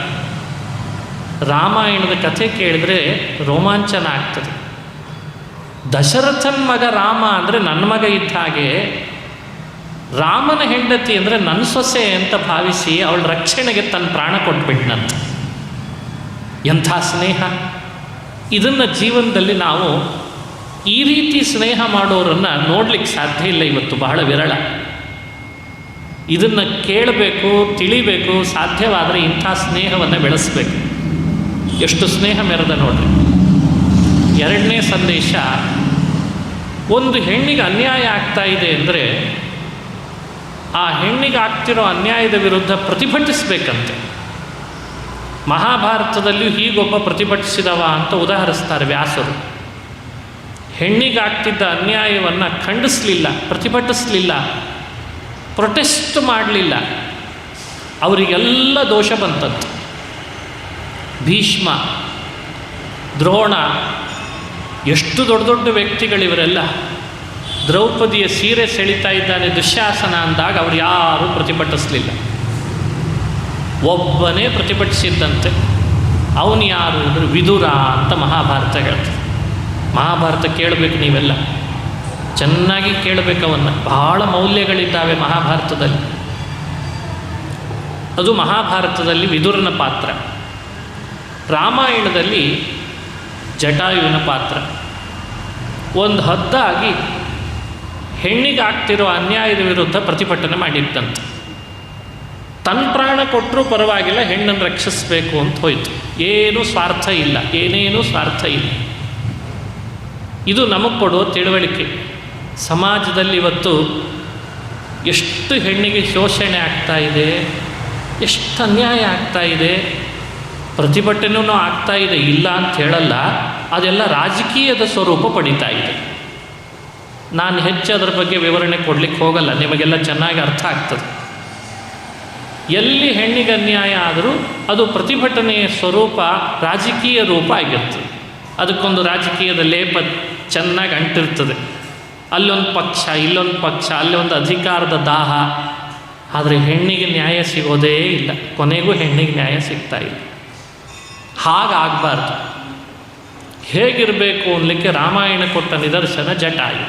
ರಾಮಾಯಣದ ಕಥೆ ಕೇಳಿದ್ರೆ ರೋಮಾಂಚನ ಆಗ್ತದೆ. ದಶರಥನ ಮಗ ರಾಮ ಅಂದರೆ ನನ್ನ ಮಗ ಇದ್ದ ಹಾಗೆ, ರಾಮನ ಹೆಂಡತಿ ಅಂದರೆ ನನ್ನ ಸೊಸೆ ಅಂತ ಭಾವಿಸಿ ಅವಳ ರಕ್ಷಣೆಗೆ ತನ್ನ ಪ್ರಾಣ ಕೊಟ್ಬಿಟ್ನಂತ. ಎಂಥ ಸ್ನೇಹ! ಇದನ್ನು ಜೀವನದಲ್ಲಿ ನಾವು ಈ ರೀತಿ ಸ್ನೇಹ ಮಾಡೋರನ್ನು ನೋಡಲಿಕ್ಕೆ ಸಾಧ್ಯ ಇಲ್ಲ. ಇವತ್ತು ಬಹಳ ವಿರಳ. ಇದನ್ನು ಕೇಳಬೇಕು, ತಿಳಿಬೇಕು. ಸಾಧ್ಯವಾದರೆ ಇಂಥ ಸ್ನೇಹವನ್ನು ಬೆಳೆಸಬೇಕು. ಎಷ್ಟು ಸ್ನೇಹ ಮೆರೆದ ನೋಡ್ರಿ. ಎರಡನೇ ಸಂದೇಶ, ಒಂದು ಹೆಣ್ಣಿಗೆ ಅನ್ಯಾಯ ಆಗ್ತಾ ಇದೆ ಅಂದರೆ ಆ ಹೆಣ್ಣಿಗೆ ಆಗ್ತಿರೋ ಅನ್ಯಾಯದ ವಿರುದ್ಧ ಪ್ರತಿಭಟಿಸಬೇಕಂತೆ. ಮಹಾಭಾರತದಲ್ಲಿಯೂ ಹೀಗೊಬ್ಬ ಪ್ರತಿಭಟಿಸಿದವ ಅಂತ ಉದಾಹರಿಸ್ತಾರೆ ವ್ಯಾಸರು. ಹೆಣ್ಣಿಗಾಗ್ತಿದ್ದ ಅನ್ಯಾಯವನ್ನು ಖಂಡಿಸಲಿಲ್ಲ, ಪ್ರತಿಭಟಿಸಲಿಲ್ಲ, ಪ್ರೊಟೆಸ್ಟ್ ಮಾಡಲಿಲ್ಲ. ಅವರಿಗೆಲ್ಲ ದೋಷ ಬಂತಂತೆ. ಭೀಷ್ಮ, ದ್ರೋಣ, ಎಷ್ಟು ದೊಡ್ಡ ದೊಡ್ಡ ವ್ಯಕ್ತಿಗಳಿವರೆಲ್ಲ. ದ್ರೌಪದಿಯ ಸೀರೆ ಸೆಳೀತಾ ಇದ್ದಾನೆ ದುಶ್ಯಾಸನ ಅಂದಾಗ ಅವ್ರು ಯಾರೂ ಪ್ರತಿಭಟಿಸಲಿಲ್ಲ. ಒಬ್ಬನೇ ಪ್ರತಿಭಟಿಸಿದ್ದಂತೆ. ಅವನು ಯಾರು ಅಂದರೆ ವಿದುರ ಅಂತ ಮಹಾಭಾರತ ಹೇಳ್ತದೆ. ಮಹಾಭಾರತ ಕೇಳಬೇಕು, ನೀವೆಲ್ಲ ಚೆನ್ನಾಗಿ ಕೇಳಬೇಕು. ಅವನ್ನು ಬಹಳ ಮೌಲ್ಯಗಳಿದ್ದಾವೆ ಮಹಾಭಾರತದಲ್ಲಿ. ಅದು ಮಹಾಭಾರತದಲ್ಲಿ ವಿದುರನ ಪಾತ್ರ, ರಾಮಾಯಣದಲ್ಲಿ ಜಟಾಯುವಿನ ಪಾತ್ರ. ಒಂದು ಹದ್ದಾಗಿ ಹೆಣ್ಣಿಗಾಗ್ತಿರೋ ಅನ್ಯಾಯದ ವಿರುದ್ಧ ಪ್ರತಿಭಟನೆ ಮಾಡಿದ್ದಂತೆ. ತನ್ನ ಪ್ರಾಣ ಕೊಟ್ಟರೂ ಪರವಾಗಿಲ್ಲ, ಹೆಣ್ಣನ್ನು ರಕ್ಷಿಸಬೇಕು ಅಂತ ಹೋಯಿತು. ಏನೂ ಸ್ವಾರ್ಥ ಇಲ್ಲ, ಏನೇನೂ ಸ್ವಾರ್ಥ ಇಲ್ಲ. ಇದು ನಮಗೆ ಕೊಡುವ ತಿಳುವಳಿಕೆ. ಸಮಾಜದಲ್ಲಿ ಇವತ್ತು ಎಷ್ಟು ಹೆಣ್ಣಿಗೆ ಶೋಷಣೆ ಆಗ್ತಾ ಇದೆ, ಎಷ್ಟು ಅನ್ಯಾಯ ಆಗ್ತಾ ಇದೆ, ಪ್ರತಿಭಟನೆಯೂ ಆಗ್ತಾ ಇದೆ, ಇಲ್ಲ ಅಂತ ಹೇಳಲ್ಲ. ಅದೆಲ್ಲ ರಾಜಕೀಯದ ಸ್ವರೂಪ ಪಡೀತಾ ಇದೆ. ನಾನು ಹೆಚ್ಚು ಅದರ ಬಗ್ಗೆ ವಿವರಣೆ ಕೊಡಲಿಕ್ಕೆ ಹೋಗಲ್ಲ, ನಿಮಗೆಲ್ಲ ಚೆನ್ನಾಗಿ ಅರ್ಥ ಆಗ್ತದೆ. ಎಲ್ಲಿ ಹೆಣ್ಣಿಗೆ ಅನ್ಯಾಯ ಆದರೂ ಅದು ಪ್ರತಿಭಟನೆಯ ಸ್ವರೂಪ, ರಾಜಕೀಯ ರೂಪ ಆಗಿರ್ತದೆ. ಅದಕ್ಕೊಂದು ರಾಜಕೀಯದ ಲೇಪ ಚೆನ್ನಾಗಿ ಅಂಟಿರ್ತದೆ. ಅಲ್ಲೊಂದು ಪಕ್ಷ, ಇಲ್ಲೊಂದು ಪಕ್ಷ, ಅಲ್ಲೊಂದು ಅಧಿಕಾರದ ದಾಹ. ಆದರೆ ಹೆಣ್ಣಿಗೆ ನ್ಯಾಯ ಸಿಗೋದೇ ಇಲ್ಲ, ಕೊನೆಗೂ ಹೆಣ್ಣಿಗೆ ನ್ಯಾಯ ಸಿಗ್ತಾ ಇಲ್ಲ. ಹಾಗಾಗಬಾರ್ದು. ಹೇಗಿರಬೇಕು ಅನ್ನಲಿಕ್ಕೆ ರಾಮಾಯಣ ಕೊಟ್ಟ ನಿದರ್ಶನ ಜಟಾಯು.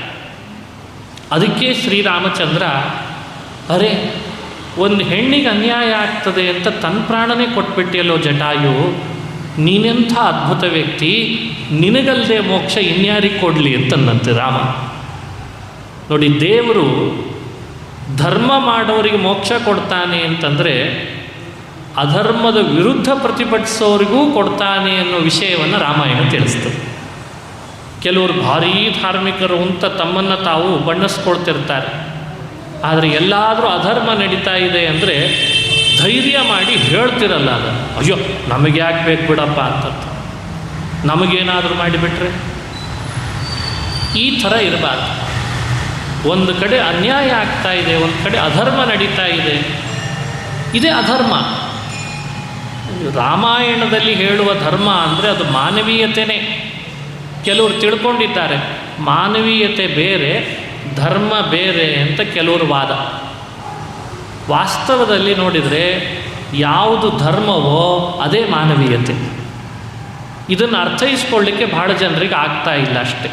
ಅದಕ್ಕೆ ಶ್ರೀರಾಮಚಂದ್ರ, ಅರೆ ಒಂದು ಹೆಣ್ಣಿಗೆ ಅನ್ಯಾಯ ಆಗ್ತದೆ ಅಂತ ತನ್ನ ಪ್ರಾಣನೇ ಕೊಟ್ಬಿಟ್ಟಿಯಲ್ಲೋ ಜಟಾಯು, ನೀನೆಂಥ ಅದ್ಭುತ ವ್ಯಕ್ತಿ, ನಿನಗಲ್ಲದೆ ಮೋಕ್ಷ ಇನ್ಯಾರಿಗೆ ಕೊಡಲಿ ಅಂತಂದಂತೆ ರಾಮ. ನೋಡಿ, ದೇವರು ಧರ್ಮ ಮಾಡೋರಿಗೆ ಮೋಕ್ಷ ಕೊಡ್ತಾನೆ ಅಂತಂದರೆ ಅಧರ್ಮದ ವಿರುದ್ಧ ಪ್ರತಿಭಟಿಸೋರಿಗೂ ಕೊಡ್ತಾನೆ ಅನ್ನೋ ವಿಷಯವನ್ನು ರಾಮಾಯಣ ತಿಳಿಸ್ತದೆ. ಕೆಲವರು ಭಾರೀ ಧಾರ್ಮಿಕರು ಅಂತ ತಮ್ಮನ್ನು ತಾವು ಬಣ್ಣಿಸ್ಕೊಳ್ತಿರ್ತಾರೆ. ಆದರೆ ಎಲ್ಲಾದರೂ ಅಧರ್ಮ ನಡೀತಾ ಇದೆ ಅಂದರೆ ಧೈರ್ಯ ಮಾಡಿ ಹೇಳ್ತಿರಲ್ಲ. ಅದು ಅಯ್ಯೋ ನಮಗೆ ಯಾಕೆ ಬೇಕು ಬಿಡಪ್ಪ ಅಂತ, ನಮಗೇನಾದರೂ ಮಾಡಿಬಿಟ್ರೆ. ಈ ಥರ ಇರಬಾರ್ದು. ಒಂದು ಕಡೆ ಅನ್ಯಾಯ ಆಗ್ತಾ ಇದೆ, ಒಂದು ಕಡೆ ಅಧರ್ಮ ನಡೀತಾ ಇದೆ, ಇದೇ ಅಧರ್ಮ. ರಾಮಾಯಣದಲ್ಲಿ ಹೇಳುವ ಧರ್ಮ ಅಂದರೆ ಅದು ಮಾನವೀಯತೆಯೇ. ಕೆಲವರು ತಿಳ್ಕೊಂಡಿದ್ದಾರೆ ಮಾನವೀಯತೆ ಬೇರೆ, ಧರ್ಮ ಬೇರೆ ಅಂತ ಕೆಲವರು ವಾದ. ವಾಸ್ತವದಲ್ಲಿ ನೋಡಿದರೆ ಯಾವುದು ಧರ್ಮವೋ ಅದೇ ಮಾನವೀಯತೆ. ಇದನ್ನು ಅರ್ಥೈಸ್ಕೊಳ್ಳಿಕ್ಕೆ ಭಾಳ ಜನರಿಗೆ ಆಗ್ತಾ ಇಲ್ಲ ಅಷ್ಟೆ.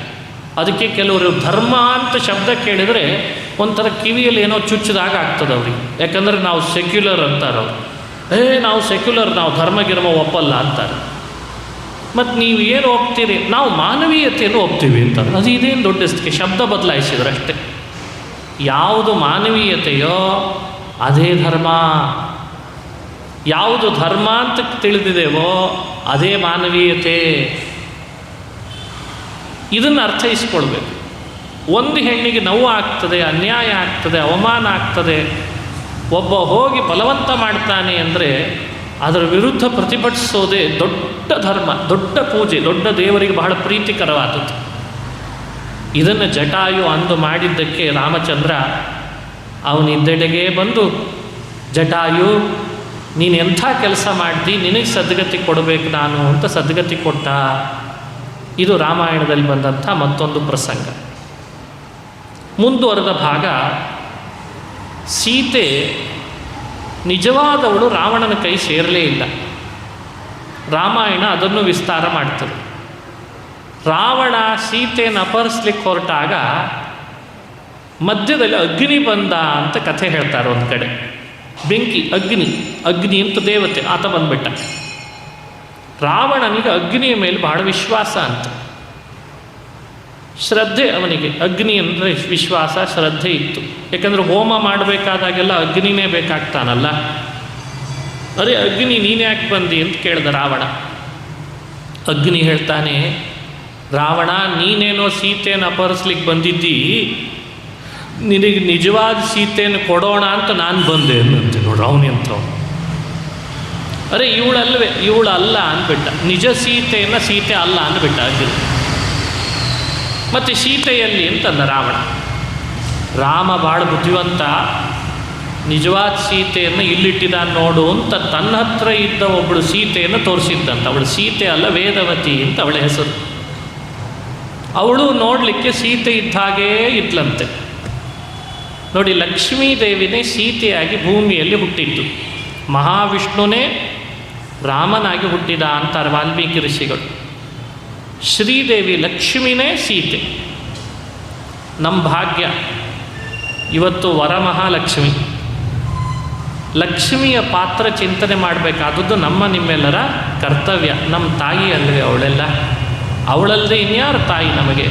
ಅದಕ್ಕೆ ಕೆಲವರು ಧರ್ಮ ಅಂತ ಶಬ್ದ ಕೇಳಿದರೆ ಒಂಥರ ಕಿವಿಯಲ್ಲಿ ಏನೋ ಚುಚ್ಚಿದಾಗ ಆಗ್ತದೆ ಅವ್ರಿಗೆ. ಯಾಕಂದರೆ ನಾವು ಸೆಕ್ಯುಲರ್ ಅಂತಾರೆ ಅವರು. ನಾವು ಸೆಕ್ಯುಲರ್, ನಾವು ಧರ್ಮ ಗಿರ್ಮ ಒಪ್ಪಲ್ಲ ಅಂತಾರೆ. ಮತ್ತು ನೀವು ಏನು ಒಪ್ತೀರಿ? ನಾವು ಮಾನವೀಯತೆಯನ್ನು ಒಪ್ತೀವಿ ಅಂತಾರೆ. ಅದು ಇದೇನು ದೊಡ್ಡಷ್ಟಕ್ಕೆ ಶಬ್ದ ಬದಲಾಯಿಸಿದ್ರೆ ಅಷ್ಟೇ. ಯಾವುದು ಮಾನವೀಯತೆಯೋ ಅದೇ ಧರ್ಮ, ಯಾವುದು ಧರ್ಮ ಅಂತ ತಿಳಿದಿದೆವೋ ಅದೇ ಮಾನವೀಯತೆ. ಇದನ್ನು ಅರ್ಥೈಸ್ಕೊಳ್ಬೇಕು. ಒಂದು ಹೆಣ್ಣಿಗೆ ನೋವು ಆಗ್ತದೆ, ಅನ್ಯಾಯ ಆಗ್ತದೆ, ಅವಮಾನ ಆಗ್ತದೆ, ಒಬ್ಬ ಹೋಗಿ ಬಲವಂತ ಮಾಡ್ತಾನೆ ಅಂದರೆ ಅದರ ವಿರುದ್ಧ ಪ್ರತಿಭಟಿಸೋದೇ ದೊಡ್ಡ ಧರ್ಮ, ದೊಡ್ಡ ಪೂಜೆ, ದೊಡ್ಡ ದೇವರಿಗೆ ಬಹಳ ಪ್ರೀತಿಕರವಾದದ್ದು. ಇದನ್ನು ಜಟಾಯು ಅಂದು ಮಾಡಿದ್ದಕ್ಕೆ ರಾಮಚಂದ್ರ ಅವನಿದ್ದೆಡೆಗೆ ಬಂದು, ಜಟಾಯು ನೀನು ಎಂಥ ಕೆಲಸ ಮಾಡ್ದಿ, ನಿನಗೆ ಸದ್ಗತಿ ಕೊಡಬೇಕು ನಾನು ಅಂತ ಸದ್ಗತಿ ಕೊಟ್ಟ. ಇದು ರಾಮಾಯಣದಲ್ಲಿ ಬಂದಂಥ ಮತ್ತೊಂದು ಪ್ರಸಂಗ. ಮುಂದುವರೆದ ಭಾಗ, ಸೀತೆ ನಿಜವಾದವಳು ರಾವಣನ ಕೈ ಸೇರಲೇ ಇಲ್ಲ. ರಾಮಾಯಣ ಅದನ್ನು ವಿಸ್ತಾರ ಮಾಡ್ತದೆ. ರಾವಣ ಸೀತೆಯನ್ನು ಅಪಹರಿಸ್ಲಿಕ್ಕೆ ಹೊರಟಾಗ ಮಧ್ಯದಲ್ಲಿ ಅಗ್ನಿ ಬಂದ ಅಂತ ಕಥೆ ಹೇಳ್ತಾರೆ. ಒಂದು ಕಡೆ ಬೆಂಕಿ, ಅಗ್ನಿ ಅಂತ ದೇವತೆ, ಆತ ಬಂದ್ಬಿಟ್ಟ. ರಾವಣನಿಗೆ ಅಗ್ನಿಯ ಮೇಲೆ ಬಹಳ ವಿಶ್ವಾಸ ಅಂತ, ಶ್ರದ್ಧೆ ಅವನಿಗೆ. ಅಗ್ನಿ ಅಂದರೆ ವಿಶ್ವಾಸ, ಶ್ರದ್ಧೆ ಇತ್ತು. ಯಾಕಂದರೆ ಹೋಮ ಮಾಡಬೇಕಾದಾಗೆಲ್ಲ ಅಗ್ನಿನೇ ಬೇಕಾಗ್ತಾನಲ್ಲ. ಅರೆ ಅಗ್ನಿ ನೀನು ಯಾಕೆ ಬಂದಿ ಅಂತ ಕೇಳಿದ ರಾವಣ. ಅಗ್ನಿ ಹೇಳ್ತಾನೆ, ರಾವಣ ನೀನೇನೋ ಸೀತೆಯನ್ನು ಅಪಹರಿಸ್ಲಿಕ್ಕೆ ಬಂದಿದ್ದಿ, ನಿನಗೆ ನಿಜವಾದ ಸೀತೆಯನ್ನು ಕೊಡೋಣ ಅಂತ ನಾನು ಬಂದೆ ಅನ್ನಂತೆ. ನೋಡ್ರಿ ಅವನೆಂಥವ್ನು. ಅರೆ ಇವಳಲ್ವೇ, ಇವಳಲ್ಲ ಅಂದ್ಬಿಟ್ಟ. ನಿಜ ಸೀತೆಯನ್ನು ಸೀತೆ ಅಲ್ಲ ಅಂದ್ಬಿಟ್ಟ ಅಗ್ನಿ. ಮತ್ತು ಸೀತೆಯಲ್ಲಿ ಅಂತಂದ ರಾವಣ. ರಾಮ ಭಾಳ ಬುದ್ಧಿವಂತ, ನಿಜವಾದ ಸೀತೆಯನ್ನು ಇಲ್ಲಿಟ್ಟಿದ ನೋಡು ಅಂತ ತನ್ನ ಹತ್ರ ಇದ್ದ ಒಬ್ಬಳು ಸೀತೆಯನ್ನು ತೋರಿಸಿದ್ದಂತ. ಅವಳು ಸೀತೆ ಅಲ್ಲ, ವೇದವತಿ ಅಂತ ಅವಳ ಹೆಸರು. ಅವಳು ನೋಡಲಿಕ್ಕೆ ಸೀತೆ ಇದ್ದ ಹಾಗೇ ಇದ್ಲಂತೆ. ನೋಡಿ, ಲಕ್ಷ್ಮೀದೇವಿನೇ ಸೀತೆಯಾಗಿ ಭೂಮಿಯಲ್ಲಿ ಹುಟ್ಟಿದ್ದು, ಮಹಾವಿಷ್ಣುನೇ ರಾಮನಾಗಿ ಹುಟ್ಟಿದ ಅಂತಾರೆ ವಾಲ್ಮೀಕಿ ಋಷಿಗಳು. ಶ್ರೀದೇವಿ ಲಕ್ಷ್ಮಿನೇ ಸೀತೆ. ನಮ್ಮ ಭಾಗ್ಯ ಇವತ್ತು ವರಮಹಾಲಕ್ಷ್ಮಿ. ಲಕ್ಷ್ಮಿಯ ಪಾತ್ರ ಚಿಂತನೆ ಮಾಡಬೇಕಾದದ್ದು ನಮ್ಮ ನಿಮ್ಮೆಲ್ಲರ ಕರ್ತವ್ಯ. ನಮ್ಮ ತಾಯಿ ಅಲ್ವೇ ಅವಳೆಲ್ಲ, ಅವಳಲ್ಲದೆ ಇನ್ಯಾರು ತಾಯಿ ನಮಗೆ?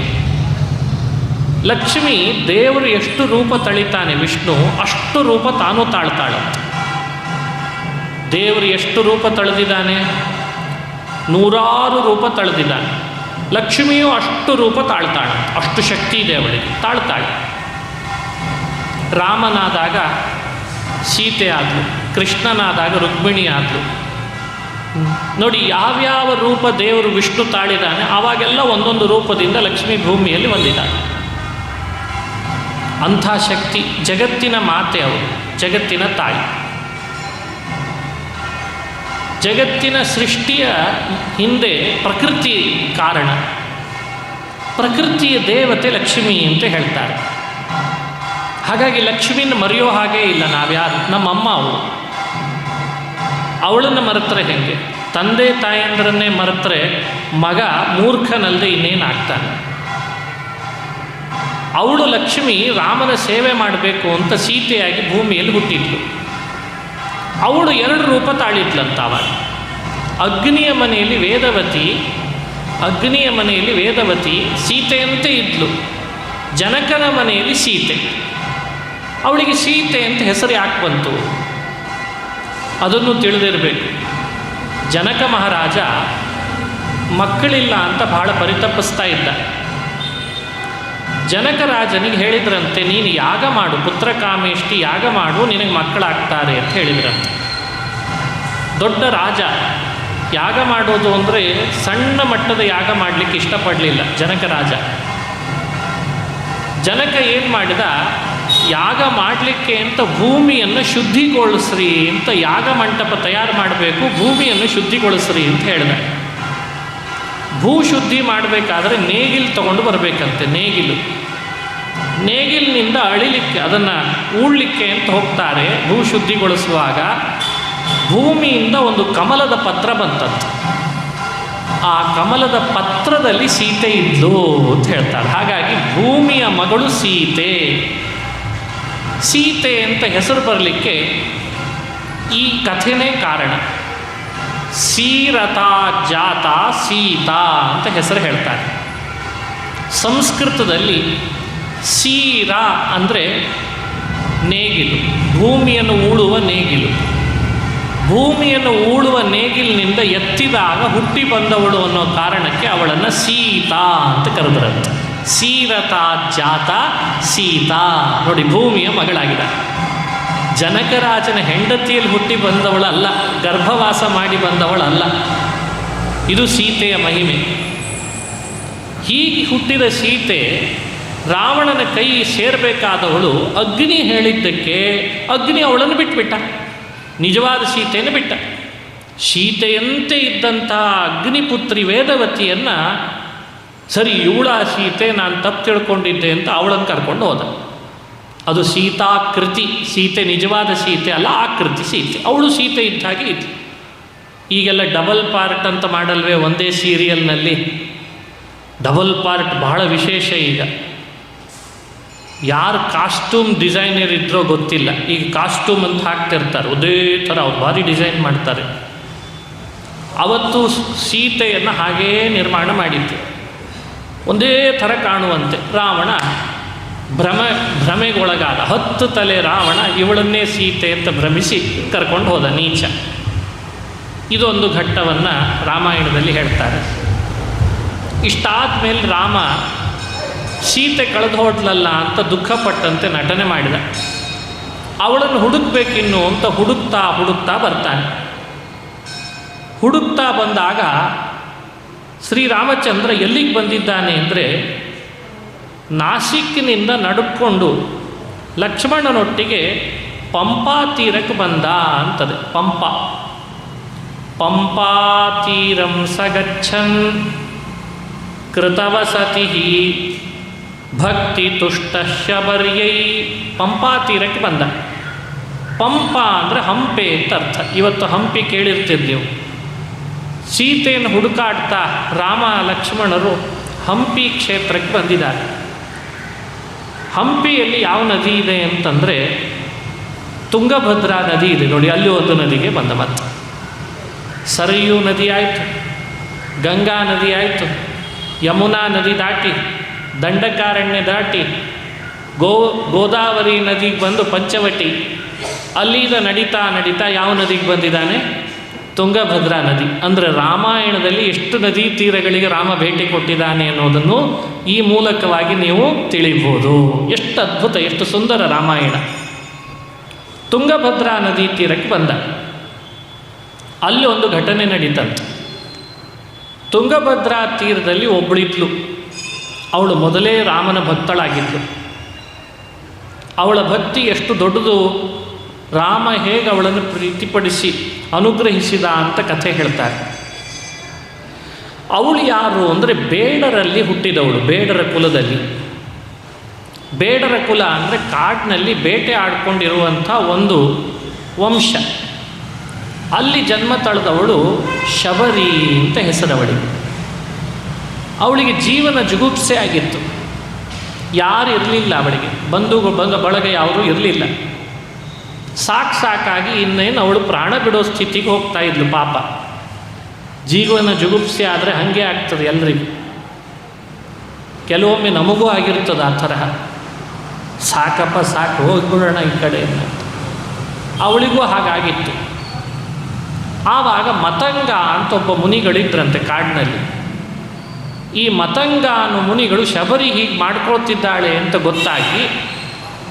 ಲಕ್ಷ್ಮಿ ದೇವರು ಎಷ್ಟು ರೂಪ ತಳಿತಾನೆ ವಿಷ್ಣು, ಅಷ್ಟು ರೂಪ ತಾನು ತಾಳ್ತಾಳಂತೆ. ದೇವರು ಎಷ್ಟು ರೂಪ ತಳೆದಿದ್ದಾನೆ? 100 ರೂಪ ತಳೆದಿದ್ದಾನೆ. ಲಕ್ಷ್ಮಿಯು ಅಷ್ಟು ರೂಪ ತಾಳ್ತಾಳೆ, ಅಷ್ಟು ಶಕ್ತಿ ಇದೆ ಅವಳಿಗೆ, ತಾಳ್ತಾಳೆ. ರಾಮನಾದಾಗ ಸೀತೆ ಆದಳು, ಕೃಷ್ಣನಾದಾಗ ರುಕ್ಮಿಣಿ ಆದಳು. ನೋಡಿ, ಯಾವ್ಯಾವ ರೂಪ ದೇವರು ವಿಷ್ಣು ತಾಳಿದಾನೆ ಆವಾಗೆಲ್ಲ ಒಂದೊಂದು ರೂಪದಿಂದ ಲಕ್ಷ್ಮೀ ಭೂಮಿಯಲ್ಲಿ ಬಂದಿದ್ದಾನೆ. ಅಂಥ ಶಕ್ತಿ, ಜಗತ್ತಿನ ಮಾತೆ ಅವಳು, ಜಗತ್ತಿನ ತಾಯಿ. ಜಗತ್ತಿನ ಸೃಷ್ಟಿಯ ಹಿಂದೆ ಪ್ರಕೃತಿ ಕಾರಣ, ಪ್ರಕೃತಿಯ ದೇವತೆ ಲಕ್ಷ್ಮಿ ಅಂತ ಹೇಳ್ತಾರೆ. ಹಾಗಾಗಿ ಲಕ್ಷ್ಮಿನ ಮರೆಯೋ ಹಾಗೇ ಇಲ್ಲ ನಾವ್ಯಾರು. ನಮ್ಮಮ್ಮ ಅವಳನ್ನು ಮರೆತರೆ ಹೇಗೆ? ತಂದೆ ತಾಯಂದ್ರನ್ನೇ ಮರೆತರೆ ಮಗ ಮೂರ್ಖನಲ್ಲದೆ ಇನ್ನೇನಾಗ್ತಾನೆ? ಅವಳು ಲಕ್ಷ್ಮಿ ರಾಮನ ಸೇವೆ ಮಾಡಬೇಕು ಅಂತ ಸೀತೆಯಾಗಿ ಭೂಮಿಯಲ್ಲಿ ಹುಟ್ಟಿದ್ಲು. ಅವಳು 2 ರೂಪ ತಾಳಿದ್ಲಂತ. ಅವಾಗ ಅಗ್ನಿಯ ಮನೆಯಲ್ಲಿ ವೇದವತಿ ಸೀತೆಯಂತೆ ಇದ್ಲು. ಜನಕನ ಮನೆಯಲ್ಲಿ ಸೀತೆ. ಅವಳಿಗೆ ಸೀತೆ ಅಂತ ಹೆಸರು ಯಾಕೆ ಬಂತು ಅದನ್ನು ತಿಳಿದಿರಬೇಕು. ಜನಕ ಮಹಾರಾಜ ಮಕ್ಕಳಿಲ್ಲ ಅಂತ ಬಹಳ ಪರಿತಪಿಸ್ತಾ ಇದ್ದ. ಜನಕರಾಜನಿಗೆ ಹೇಳಿದ್ರಂತೆ, ನೀನು ಯಾಗ ಮಾಡು, ಪುತ್ರಕಾಮೇಷ್ಟಿ ಯಾಗ ಮಾಡು, ನಿನಗೆ ಮಕ್ಕಳಾಗ್ತಾರೆ ಅಂತ ಹೇಳಿದ್ರಂತೆ. ದೊಡ್ಡ ರಾಜ ಯಾಗ ಮಾಡೋದು ಅಂದರೆ ಸಣ್ಣ ಮಟ್ಟದ ಯಾಗ ಮಾಡಲಿಕ್ಕೆ ಇಷ್ಟಪಡಲಿಲ್ಲ ಜನಕರಾಜ. ಜನಕ ಏನು ಮಾಡಿದ, ಯಾಗ ಮಾಡಲಿಕ್ಕೆ ಅಂತ ಭೂಮಿಯನ್ನು ಶುದ್ಧಿಗೊಳಿಸ್ರಿ ಅಂತ, ಯಾಗ ಮಂಟಪ ತಯಾರು ಮಾಡಬೇಕು, ಭೂಮಿಯನ್ನು ಶುದ್ಧಿಗೊಳಿಸ್ರಿ ಅಂತ ಹೇಳಿದ. ಭೂಶುದ್ಧಿ ಮಾಡಬೇಕಾದ್ರೆ ನೇಗಿಲು ತಗೊಂಡು ಬರಬೇಕಂತೆ. ನೇಗಿಲಿನಿಂದ ಅಳಿಲಿಕ್ಕೆ, ಅದನ್ನು ಊಳಲಿಕ್ಕೆ ಅಂತ ಹೋಗ್ತಾರೆ. ಭೂಶುದ್ಧಿಗೊಳಿಸುವಾಗ ಭೂಮಿಯಿಂದ ಒಂದು ಕಮಲದ ಪತ್ರ ಬಂತಂತೆ. ಆ ಕಮಲದ ಪತ್ರದಲ್ಲಿ ಸೀತೆ ಇದ್ಲು ಅಂತ ಹೇಳ್ತಾರೆ. ಹಾಗಾಗಿ ಭೂಮಿಯ ಮಗಳು ಸೀತೆ ಅಂತ ಹೆಸರು ಬರಲಿಕ್ಕೆ ಈ ಕಥೆನೇ ಕಾರಣ. ಸೀರತಾ ಜಾತ ಸೀತಾ ಅಂತ ಹೆಸರು ಹೇಳ್ತಾರೆ. ಸಂಸ್ಕೃತದಲ್ಲಿ ಸೀರ ಅಂದರೆ ನೇಗಿಲು, ಭೂಮಿಯನ್ನು ಊಳುವ ನೇಗಿಲು. ಭೂಮಿಯನ್ನು ಊಳುವ ನೇಗಿಲಿನಿಂದ ಎತ್ತಿದಾಗ ಹುಟ್ಟಿ ಬಂದವಳು ಅನ್ನೋ ಕಾರಣಕ್ಕೆ ಅವಳನ್ನು ಸೀತಾ ಅಂತ ಕರೆದರಂತೆ. ಸೀರತಾ ಜಾತ ಸೀತಾ. ನೋಡಿ, ಭೂಮಿಯ ಮಗಳಾಗಿದ್ದ. ಜನಕರಾಜನ ಹೆಂಡತಿಯಲ್ಲಿ ಹುಟ್ಟಿ ಬಂದವಳಲ್ಲ, ಗರ್ಭವಾಸ ಮಾಡಿ ಬಂದವಳಲ್ಲ. ಇದು ಸೀತೆಯ ಮಹಿಮೆ. ಹೀಗೆ ಹುಟ್ಟಿದ ಸೀತೆ ರಾವಣನ ಕೈ ಸೇರಬೇಕಾದವಳು ಅಗ್ನಿ ಹೇಳಿದ್ದಕ್ಕೆ ಅಗ್ನಿ ಅವಳನ್ನು ಬಿಟ್ಬಿಟ್ಟ, ನಿಜವಾದ ಸೀತೆಯನ್ನು ಬಿಟ್ಟ. ಸೀತೆಯಂತೆ ಇದ್ದಂಥ ಅಗ್ನಿಪುತ್ರಿ ವೇದವತಿಯನ್ನು, ಸರಿ ಇವಳ ಸೀತೆ, ನಾನು ತಪ್ಪು ತಿಳ್ಕೊಂಡಿದ್ದೆ ಅಂತ ಅವಳನ್ನು ಕರ್ಕೊಂಡು ಹೋದ. ಅದು ಸೀತಾಕೃತಿ, ಸೀತೆ ನಿಜವಾದ ಸೀತೆ ಅಲ್ಲ, ಆಕೃತಿ ಸೀತೆ. ಅವಳು ಸೀತೆ ಇದ್ದ ಹಾಗೆ ಇತ್ತು. ಈಗೆಲ್ಲ ಡಬಲ್ ಪಾರ್ಟ್ ಅಂತ ಮಾಡಲ್ವೇ ಒಂದೇ ಸೀರಿಯಲ್ನಲ್ಲಿ? ಡಬಲ್ ಪಾರ್ಟ್ ಬಹಳ ವಿಶೇಷ. ಈಗ ಯಾರು ಕಾಸ್ಟ್ಯೂಮ್ ಡಿಸೈನರ್ ಇದ್ರೋ ಗೊತ್ತಿಲ್ಲ, ಈಗ ಕಾಸ್ಟ್ಯೂಮ್ ಅಂತ ಹಾಕ್ತಿರ್ತಾರೆ, ಒಂದೇ ಥರ ಅವ್ರು ಭಾರಿ ಡಿಸೈನ್ ಮಾಡ್ತಾರೆ. ಅವತ್ತು ಸೀತೆಯನ್ನು ಹಾಗೇ ನಿರ್ಮಾಣ ಮಾಡಿತ್ತು, ಒಂದೇ ಥರ ಕಾಣುವಂತೆ. ರಾವಣ ಭ್ರಮೆಗೊಳಗಾದ. 10 ತಲೆ ರಾವಣ ಇವಳನ್ನೇ ಸೀತೆ ಅಂತ ಭ್ರಮಿಸಿ ಕರ್ಕೊಂಡು ಹೋದ, ನೀಚ. ಇದೊಂದು ಘಟ್ಟವನ್ನು ರಾಮಾಯಣದಲ್ಲಿ ಹೇಳ್ತಾರೆ. ಇಷ್ಟಾದ ಮೇಲೆ ರಾಮ ಸೀತೆ ಕಳೆದು ಹೋದ್ಲಲ್ಲ ಅಂತ ದುಃಖಪಟ್ಟಂತೆ ನಟನೆ ಮಾಡಿದ. ಅವಳನ್ನು ಹುಡುಕ್ಬೇಕಿನ್ನು ಅಂತ ಹುಡುಕ್ತಾ ಬರ್ತಾನೆ. ಹುಡುಕ್ತಾ ಬಂದಾಗ ಶ್ರೀರಾಮಚಂದ್ರ ಎಲ್ಲಿಗೆ ಬಂದಿದ್ದಾನೆ ಅಂದರೆ, ನಾಸಿಕ್ನಿಂದ ನಡ್ಕೊಂಡು ಲಕ್ಷ್ಮಣನೊಟ್ಟಿಗೆ ಪಂಪಾ ತೀರಕ್ಕೆ ಬಂದ ಅಂತದೆ. ಪಂಪಾ ತೀರಂ ಸಗಚ್ಚನ್ ಕೃತವಸತಿ ಭಕ್ತಿ ತುಷ್ಟಶಬರ್ಯೈ. ಪಂಪಾ ತೀರಕ್ಕೆ ಬಂದ. ಪಂಪ ಅಂದರೆ ಹಂಪೆ ಅಂತ ಅರ್ಥ. ಇವತ್ತು ಹಂಪಿ ಕೇಳಿರ್ತಿದ್ದೆವು. ಸೀತೆಯನ್ನು ಹುಡುಕಾಡ್ತಾ ರಾಮ ಲಕ್ಷ್ಮಣರು ಹಂಪಿ ಕ್ಷೇತ್ರಕ್ಕೆ ಬಂದಿದ್ದಾರೆ. ಹಂಪಿಯಲ್ಲಿ ಯಾವ ನದಿ ಇದೆ ಅಂತಂದರೆ ತುಂಗಭದ್ರಾ ನದಿ ಇದೆ ನೋಡಿ, ಅಲ್ಲಿ ಒಂದು ನದಿಗೆ ಬಂದ. ಮತ್ತೆ ಸರಯೂ ನದಿ ಆಯಿತು, ಗಂಗಾ ನದಿ ಆಯಿತು, ಯಮುನಾ ನದಿ ದಾಟಿ, ದಂಡಕಾರಣ್ಯ ದಾಟಿ, ಗೋದಾವರಿ ನದಿಗೆ ಬಂದು ಪಂಚವಟಿ, ಅಲ್ಲಿಂದ ನಡೀತಾ ನಡೀತಾ ಯಾವ ನದಿಗೆ ಬಂದಿದ್ದಾನೆ? ತುಂಗಭದ್ರಾ ನದಿ. ಅಂದರೆ ರಾಮಾಯಣದಲ್ಲಿ ಎಷ್ಟು ನದಿ ತೀರಗಳಿಗೆ ರಾಮ ಭೇಟಿ ಕೊಟ್ಟಿದ್ದಾನೆ ಅನ್ನೋದನ್ನು ಈ ಮೂಲಕವಾಗಿ ನೀವು ತಿಳಿಬೋದು. ಎಷ್ಟು ಅದ್ಭುತ, ಎಷ್ಟು ಸುಂದರ ರಾಮಾಯಣ. ತುಂಗಭದ್ರಾ ನದಿ ತೀರಕ್ಕೆ ಬಂದ. ಅಲ್ಲಿ ಒಂದು ಘಟನೆ ನಡೀತಂತೆ. ತುಂಗಭದ್ರಾ ತೀರದಲ್ಲಿ ಒಬ್ಬಳಿದ್ಲು, ಅವಳು ಮೊದಲೇ ರಾಮನ ಭಕ್ತಳಾಗಿದ್ಲು. ಅವಳ ಭಕ್ತಿ ಎಷ್ಟು ದೊಡ್ಡದು, ರಾಮ ಹೇಗೆ ಅವಳನ್ನು ಪ್ರೀತಿಪಡಿಸಿ ಅನುಗ್ರಹಿಸಿದ ಅಂತ ಕಥೆ ಹೇಳ್ತಾರೆ. ಅವಳು ಯಾರು ಅಂದರೆ ಬೇಡರಲ್ಲಿ ಹುಟ್ಟಿದವಳು, ಬೇಡರ ಕುಲದಲ್ಲಿ. ಬೇಡರ ಕುಲ ಅಂದರೆ ಕಾಡಿನಲ್ಲಿ ಬೇಟೆ ಆಡ್ಕೊಂಡಿರುವಂಥ ಒಂದು ವಂಶ. ಅಲ್ಲಿ ಜನ್ಮ ತಳೆದವಳು ಶಬರಿ ಅಂತ ಹೆಸರವಳಿಗೆ. ಅವಳಿಗೆ ಜೀವನ ಜುಗುಪ್ಸೆ ಆಗಿತ್ತು. ಯಾರು ಇರಲಿಲ್ಲ ಅವಳಿಗೆ, ಬಳಗ ಯಾರೂ ಇರಲಿಲ್ಲ. ಸಾಕಾಗಿ ಇನ್ನೇನು ಅವಳು ಪ್ರಾಣ ಬಿಡೋ ಸ್ಥಿತಿಗೆ ಹೋಗ್ತಾ ಇದ್ಲು ಪಾಪ. ಜೀವನ ಜುಗುಪ್ಸೆ ಆದರೆ ಹಾಗೆ ಆಗ್ತದೆ ಎಲ್ರಿಗೂ. ಕೆಲವೊಮ್ಮೆ ನಮಗೂ ಆಗಿರ್ತದೆ ಆ ತರಹ, ಸಾಕಪ್ಪ ಸಾಕು ಹೋಗ್ಬಿಡೋಣ ಈ ಕಡೆಯಿಂದ. ಅವಳಿಗೂ ಹಾಗಾಗಿತ್ತು. ಆವಾಗ ಮತಂಗ ಅಂತ ಒಬ್ಬ ಮುನಿಗಳಿದ್ರಂತೆ ಕಾಡಿನಲ್ಲಿ. ಈ ಮತಂಗ ಅನ್ನೋ ಮುನಿಗಳು ಶಬರಿ ಹೀಗೆ ಮಾಡ್ಕೊಳ್ತಿದ್ದಾಳೆ ಅಂತ ಗೊತ್ತಾಗಿ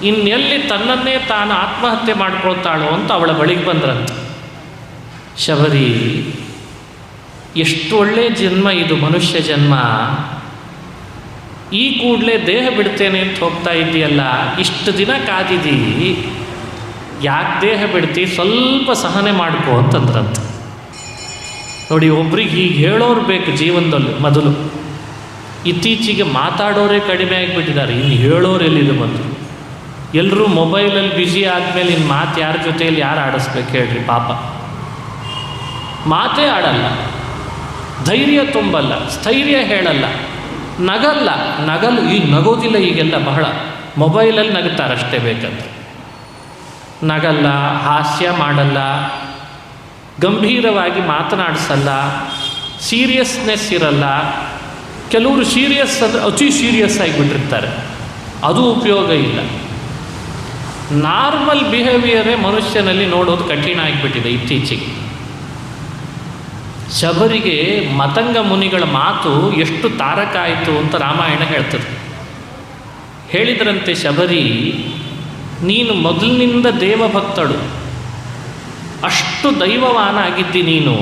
ಇನ್ನೆಲ್ಲಿ ತನ್ನನ್ನೇ ತಾನು ಆತ್ಮಹತ್ಯೆ ಮಾಡ್ಕೊಳ್ತಾಳೋ ಅಂತ ಅವಳ ಬಳಿಗೆ ಬಂದ್ರಂತೆ. ಶಬರಿ, ಎಷ್ಟು ಒಳ್ಳೆಯ ಜನ್ಮ ಇದು, ಮನುಷ್ಯ ಜನ್ಮ. ಈ ಕೂಡಲೇ ದೇಹ ಬಿಡ್ತೇನೆ ಅಂತ ಹೋಗ್ತಾ ಇದ್ದೀಯಲ್ಲ, ಇಷ್ಟು ದಿನ ಕಾದಿದ್ದೀ, ಯಾಕೆ ದೇಹ ಬಿಡ್ತಿ, ಸ್ವಲ್ಪ ಸಹನೆ ಮಾಡ್ಕೋ ಅಂತಂದ್ರಂತೆ. ನೋಡಿ, ಒಬ್ರಿಗೆ ಹೀಗೆ ಹೇಳೋರು ಬೇಕು ಜೀವನದಲ್ಲಿ ಮೊದಲು. ಇತ್ತೀಚೆಗೆ ಮಾತಾಡೋರೇ ಕಡಿಮೆ ಆಗಿಬಿಟ್ಟಿದ್ದಾರೆ, ಇನ್ನು ಹೇಳೋರು ಎಲ್ಲಿದೆ ಬಂದರು. ಎಲ್ಲರೂ ಮೊಬೈಲಲ್ಲಿ ಬ್ಯುಸಿ ಆದಮೇಲೆ ಇನ್ನು ಮಾತು ಯಾರ ಜೊತೆಯಲ್ಲಿ ಯಾರು ಆಡಿಸ್ಬೇಕು ಹೇಳ್ರಿ ಪಾಪ. ಮಾತೇ ಆಡಲ್ಲ, ಧೈರ್ಯ ತುಂಬಲ್ಲ, ಸ್ಥೈರ್ಯ ಹೇಳಲ್ಲ, ನಗಲು ಈಗ ನಗೋದಿಲ್ಲ. ಈಗೆಲ್ಲ ಬಹಳ ಮೊಬೈಲಲ್ಲಿ ನಗುತ್ತಾರಷ್ಟೇ ಬೇಕಂತ. ನಗಲ್ಲ, ಹಾಸ್ಯ ಮಾಡಲ್ಲ, ಗಂಭೀರವಾಗಿ ಮಾತನಾಡಿಸಲ್ಲ, ಸೀರಿಯಸ್ನೆಸ್ ಇರಲ್ಲ. ಕೆಲವರು ಸೀರಿಯಸ್ ಅಂದರೆ ಅತಿ ಸೀರಿಯಸ್ ಆಗಿಬಿಟ್ಟಿರ್ತಾರೆ, ಅದು ಉಪಯೋಗ ಇಲ್ಲ. ನಾರ್ಮಲ್ ಬಿಹೇವಿಯರೇ ಮನುಷ್ಯನಲ್ಲಿ ನೋಡೋದು ಕಠಿಣ ಆಗಿಬಿಟ್ಟಿದೆ ಇತ್ತೀಚೆಗೆ. ಶಬರಿಗೆ ಮತಂಗ ಮುನಿಗಳ ಮಾತು ಎಷ್ಟು ತಾರಕ ಆಯಿತು ಅಂತ ರಾಮಾಯಣ ಹೇಳ್ತದೆ. ಹೇಳಿದ್ರಂತೆ, ಶಬರಿ, ನೀನು ಮೊದಲಿನಿಂದ ದೇವಭಕ್ತಳು, ಅಷ್ಟು ದೈವವಾನ ಆಗಿದ್ದಿ ನೀನು,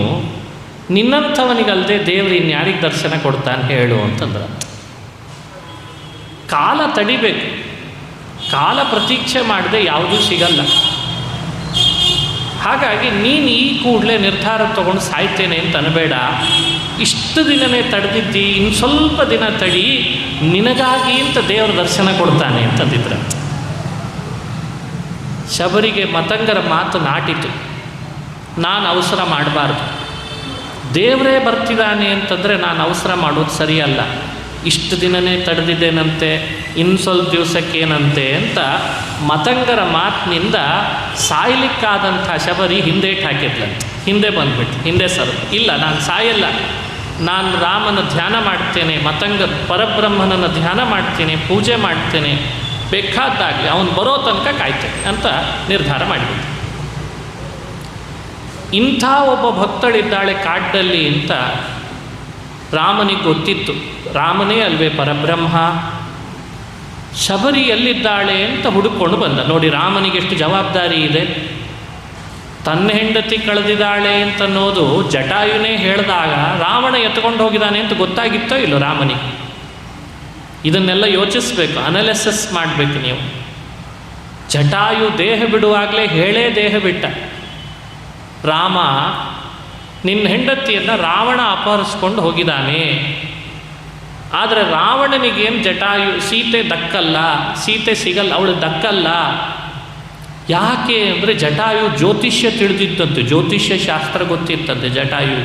ನಿನ್ನಂಥವನಿಗಲ್ಲದೆ ದೇವರು ಇನ್ಯಾರಿಗೆ ದರ್ಶನ ಕೊಡ್ತಾನೆ ಹೇಳು ಅಂತಂದ್ರೆ. ಕಾಲ ತಡಿಬೇಕು, ಕಾಲ ಪ್ರತೀಕ್ಷೆ ಮಾಡದೆ ಯಾವುದೂ ಸಿಗಲ್ಲ. ಹಾಗಾಗಿ ನೀನು ಈ ಕೂಡಲೇ ನಿರ್ಧಾರ ತಗೊಂಡು ಸಾಯ್ತೇನೆ ಅಂತ ಅನಬೇಡ. ಇಷ್ಟು ದಿನವೇ ತಡೆದಿದ್ದಿ, ಇನ್ನು ಸ್ವಲ್ಪ ದಿನ ತಡಿ, ನಿನಗಾಗಿ ಅಂತ ದೇವರ ದರ್ಶನ ಕೊಡ್ತಾನೆ ಅಂತಂದಿದ್ರು. ಶಬರಿಗೆ ಮತಂಗರ ಮಾತು ನಾಟಿತು. ನಾನು ಅವಸರ ಮಾಡಬಾರ್ದು, ದೇವರೇ ಬರ್ತಿದ್ದಾನೆ ಅಂತಂದರೆ ನಾನು ಅವಸರ ಮಾಡೋದು ಸರಿಯಲ್ಲ. ಇಷ್ಟು ದಿನವೇ ತಡೆದಿದ್ದೇನಂತೆ, ಇನ್ನು ಸ್ವಲ್ಪ ದಿವಸಕ್ಕೇನಂತೆ ಅಂತ ಮತಂಗರ ಮಾತಿನಿಂದ ಸಾಯಲಿಕ್ಕಾದಂಥ ಶಬರಿ ಹಿಂದೇಟು ಹಾಕಿದ್ಲಂತೆ. ಹಿಂದೆ ಬಂದ್ಬಿಟ್ಟು ಹಿಂದೆ ಸರ್, ಇಲ್ಲ ನಾನು ಸಾಯಲ್ಲ, ನಾನು ರಾಮನ ಧ್ಯಾನ ಮಾಡ್ತೇನೆ, ಮತಂಗ ಪರಬ್ರಹ್ಮನನ್ನು ಧ್ಯಾನ ಮಾಡ್ತೇನೆ, ಪೂಜೆ ಮಾಡ್ತೇನೆ, ಬೇಕಾದಾಗಲಿ ಅವನು ಬರೋ ತನಕ ಕಾಯ್ತೇನೆ ಅಂತ ನಿರ್ಧಾರ ಮಾಡಿಬಿಟ್ಟು. ಇಂಥ ಒಬ್ಬ ಭಕ್ತಳಿದ್ದಾಳೆ ಕಾಡ್ನಲ್ಲಿ ಅಂತ ರಾಮನಿಗೆ ಗೊತ್ತಿತ್ತು. ರಾಮನೇ ಅಲ್ವೇ ಪರಬ್ರಹ್ಮ, ಶಬರಿ ಎಲ್ಲಿದ್ದಾಳೆ ಅಂತ ಹುಡುಕೊಂಡು ಬಂದ. ನೋಡಿ, ರಾಮನಿಗೆ ಎಷ್ಟು ಜವಾಬ್ದಾರಿ ಇದೆ. ತನ್ನ ಹೆಂಡತಿ ಕಳೆದಿದ್ದಾಳೆ ಅಂತನ್ನೋದು ಜಟಾಯುನೇ ಹೇಳಿದಾಗ ರಾವಣ ಎತ್ಕೊಂಡು ಹೋಗಿದ್ದಾನೆ ಅಂತ ಗೊತ್ತಾಗಿತ್ತೋ ಇಲ್ಲೋ ರಾಮನಿಗೆ? ಇದನ್ನೆಲ್ಲ ಯೋಚಿಸಬೇಕು, ಅನಾಲಿಸಿಸ್ ಮಾಡಬೇಕು ನೀವು. ಜಟಾಯು ದೇಹ ಬಿಡುವಾಗಲೇ ಹೇಳೇ ದೇಹ ಬಿಟ್ಟ. ರಾಮ, ನಿನ್ನ ಹೆಂಡತಿಯನ್ನು ರಾವಣ ಅಪಹರಿಸ್ಕೊಂಡು ಹೋಗಿದ್ದಾನೆ. ಆದರೆ ರಾವಣನಿಗೇನು ಜಟಾಯು ಸೀತೆ ದಕ್ಕಲ್ಲ, ಸೀತೆ ಸಿಗಲ್ಲ, ಅವಳು ದಕ್ಕಲ್ಲ. ಯಾಕೆ ಅಂದರೆ ಜಟಾಯು ಜ್ಯೋತಿಷ್ಯ ತಿಳಿದಿತ್ತಂತೆ, ಜ್ಯೋತಿಷ್ಯ ಶಾಸ್ತ್ರ ಗೊತ್ತಿತ್ತಂತೆ ಜಟಾಯು.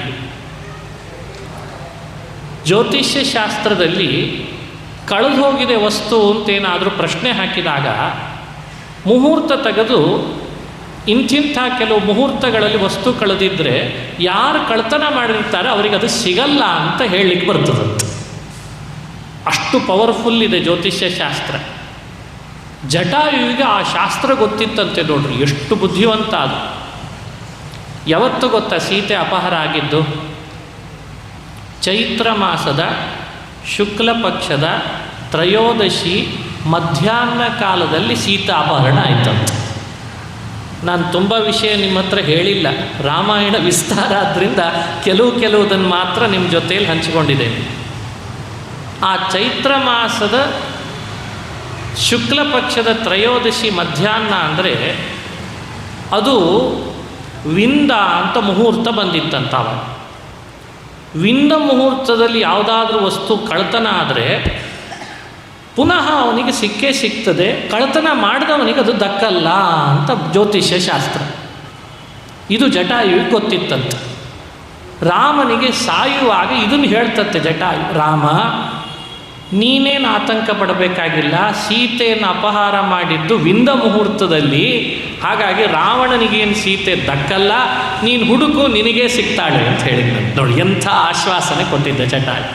ಜ್ಯೋತಿಷ್ಯ ಶಾಸ್ತ್ರದಲ್ಲಿ ಕಳೆದು ಹೋಗಿದೆ ವಸ್ತು ಅಂತೇನಾದರೂ ಪ್ರಶ್ನೆ ಹಾಕಿದಾಗ ಮುಹೂರ್ತ ತೆಗೆದು ಇಂತಿಂಥ ಕೆಲವು ಮುಹೂರ್ತಗಳಲ್ಲಿ ವಸ್ತು ಕಳೆದಿದ್ದರೆ ಯಾರು ಕಳ್ತನ ಮಾಡಿರ್ತಾರೆ ಅವರಿಗೆ ಅದು ಸಿಗಲ್ಲ ಅಂತ ಹೇಳಲಿಕ್ಕೆ ಬರ್ತದಂತೆ. ಅಷ್ಟು ಪವರ್ಫುಲ್ ಇದೆ ಜ್ಯೋತಿಷ್ಯ ಶಾಸ್ತ್ರ. ಜಟಾಯುವಿಗೆ ಆ ಶಾಸ್ತ್ರ ಗೊತ್ತಿತ್ತಂತೆ. ನೋಡ್ರಿ ಎಷ್ಟು ಬುದ್ಧಿವಂತ ಅದು. ಯಾವತ್ತು ಗೊತ್ತಾ ಸೀತೆ ಅಪಹರ ಆಗಿದ್ದು? ಚೈತ್ರ ಮಾಸದ ಶುಕ್ಲ ಪಕ್ಷದ ತ್ರಯೋದಶಿ ಮಧ್ಯಾಹ್ನ ಕಾಲದಲ್ಲಿ ಸೀತಾ ಅಪಹರಣ ಆಯ್ತಂತೆ. ನಾನು ತುಂಬ ವಿಷಯ ನಿಮ್ಮ ಹತ್ರ ಹೇಳಿಲ್ಲ, ರಾಮಾಯಣ ವಿಸ್ತಾರ ಆದ್ದರಿಂದ ಕೆಲವುದನ್ನು ಮಾತ್ರ ನಿಮ್ಮ ಜೊತೆಯಲ್ಲಿ ಹಂಚಿಕೊಂಡಿದ್ದೇನೆ. ಆ ಚೈತ್ರ ಮಾಸದ ಶುಕ್ಲ ಪಕ್ಷದ ತ್ರಯೋದಶಿ ಮಧ್ಯಾಹ್ನ ಅಂದರೆ ಅದು ವಿಂದ ಅಂತ ಮುಹೂರ್ತ ಬಂದಿತ್ತಂತ. ಅವಾಗ ವಿಂದ ಮುಹೂರ್ತದಲ್ಲಿ ಯಾವುದಾದ್ರೂ ವಸ್ತು ಕಳ್ತನ ಆದರೆ ಪುನಃ ಅವನಿಗೆ ಸಿಕ್ಕೇ ಸಿಗ್ತದೆ, ಕಳ್ತನ ಮಾಡಿದವನಿಗೆ ಅದು ದಕ್ಕಲ್ಲ ಅಂತ ಜ್ಯೋತಿಷ್ಯ ಶಾಸ್ತ್ರ. ಇದು ಜಟಾಯುವಿಗೆ ಗೊತ್ತಿತ್ತಂತೆ. ರಾಮನಿಗೆ ಸಾಯುವಾಗ ಇದನ್ನು ಹೇಳ್ತತ್ತೆ ಜಟಾಯು, ರಾಮ ನೀನೇನು ಆತಂಕ ಪಡಬೇಕಾಗಿಲ್ಲ, ಸೀತೆಯನ್ನು ಅಪಹಾರ ಮಾಡಿದ್ದು ವಿಂದ ಮುಹೂರ್ತದಲ್ಲಿ, ಹಾಗಾಗಿ ರಾವಣನಿಗೇನು ಸೀತೆ ದಕ್ಕಲ್ಲ, ನೀನು ಹುಡುಕು ನಿನಗೇ ಸಿಗ್ತಾಳೆ ಅಂತ ಹೇಳಿದ್ದ. ನೋಡಿ ಎಂಥ ಆಶ್ವಾಸನೆ ಕೊಟ್ಟಿದ್ದ ಜಟಾಯು.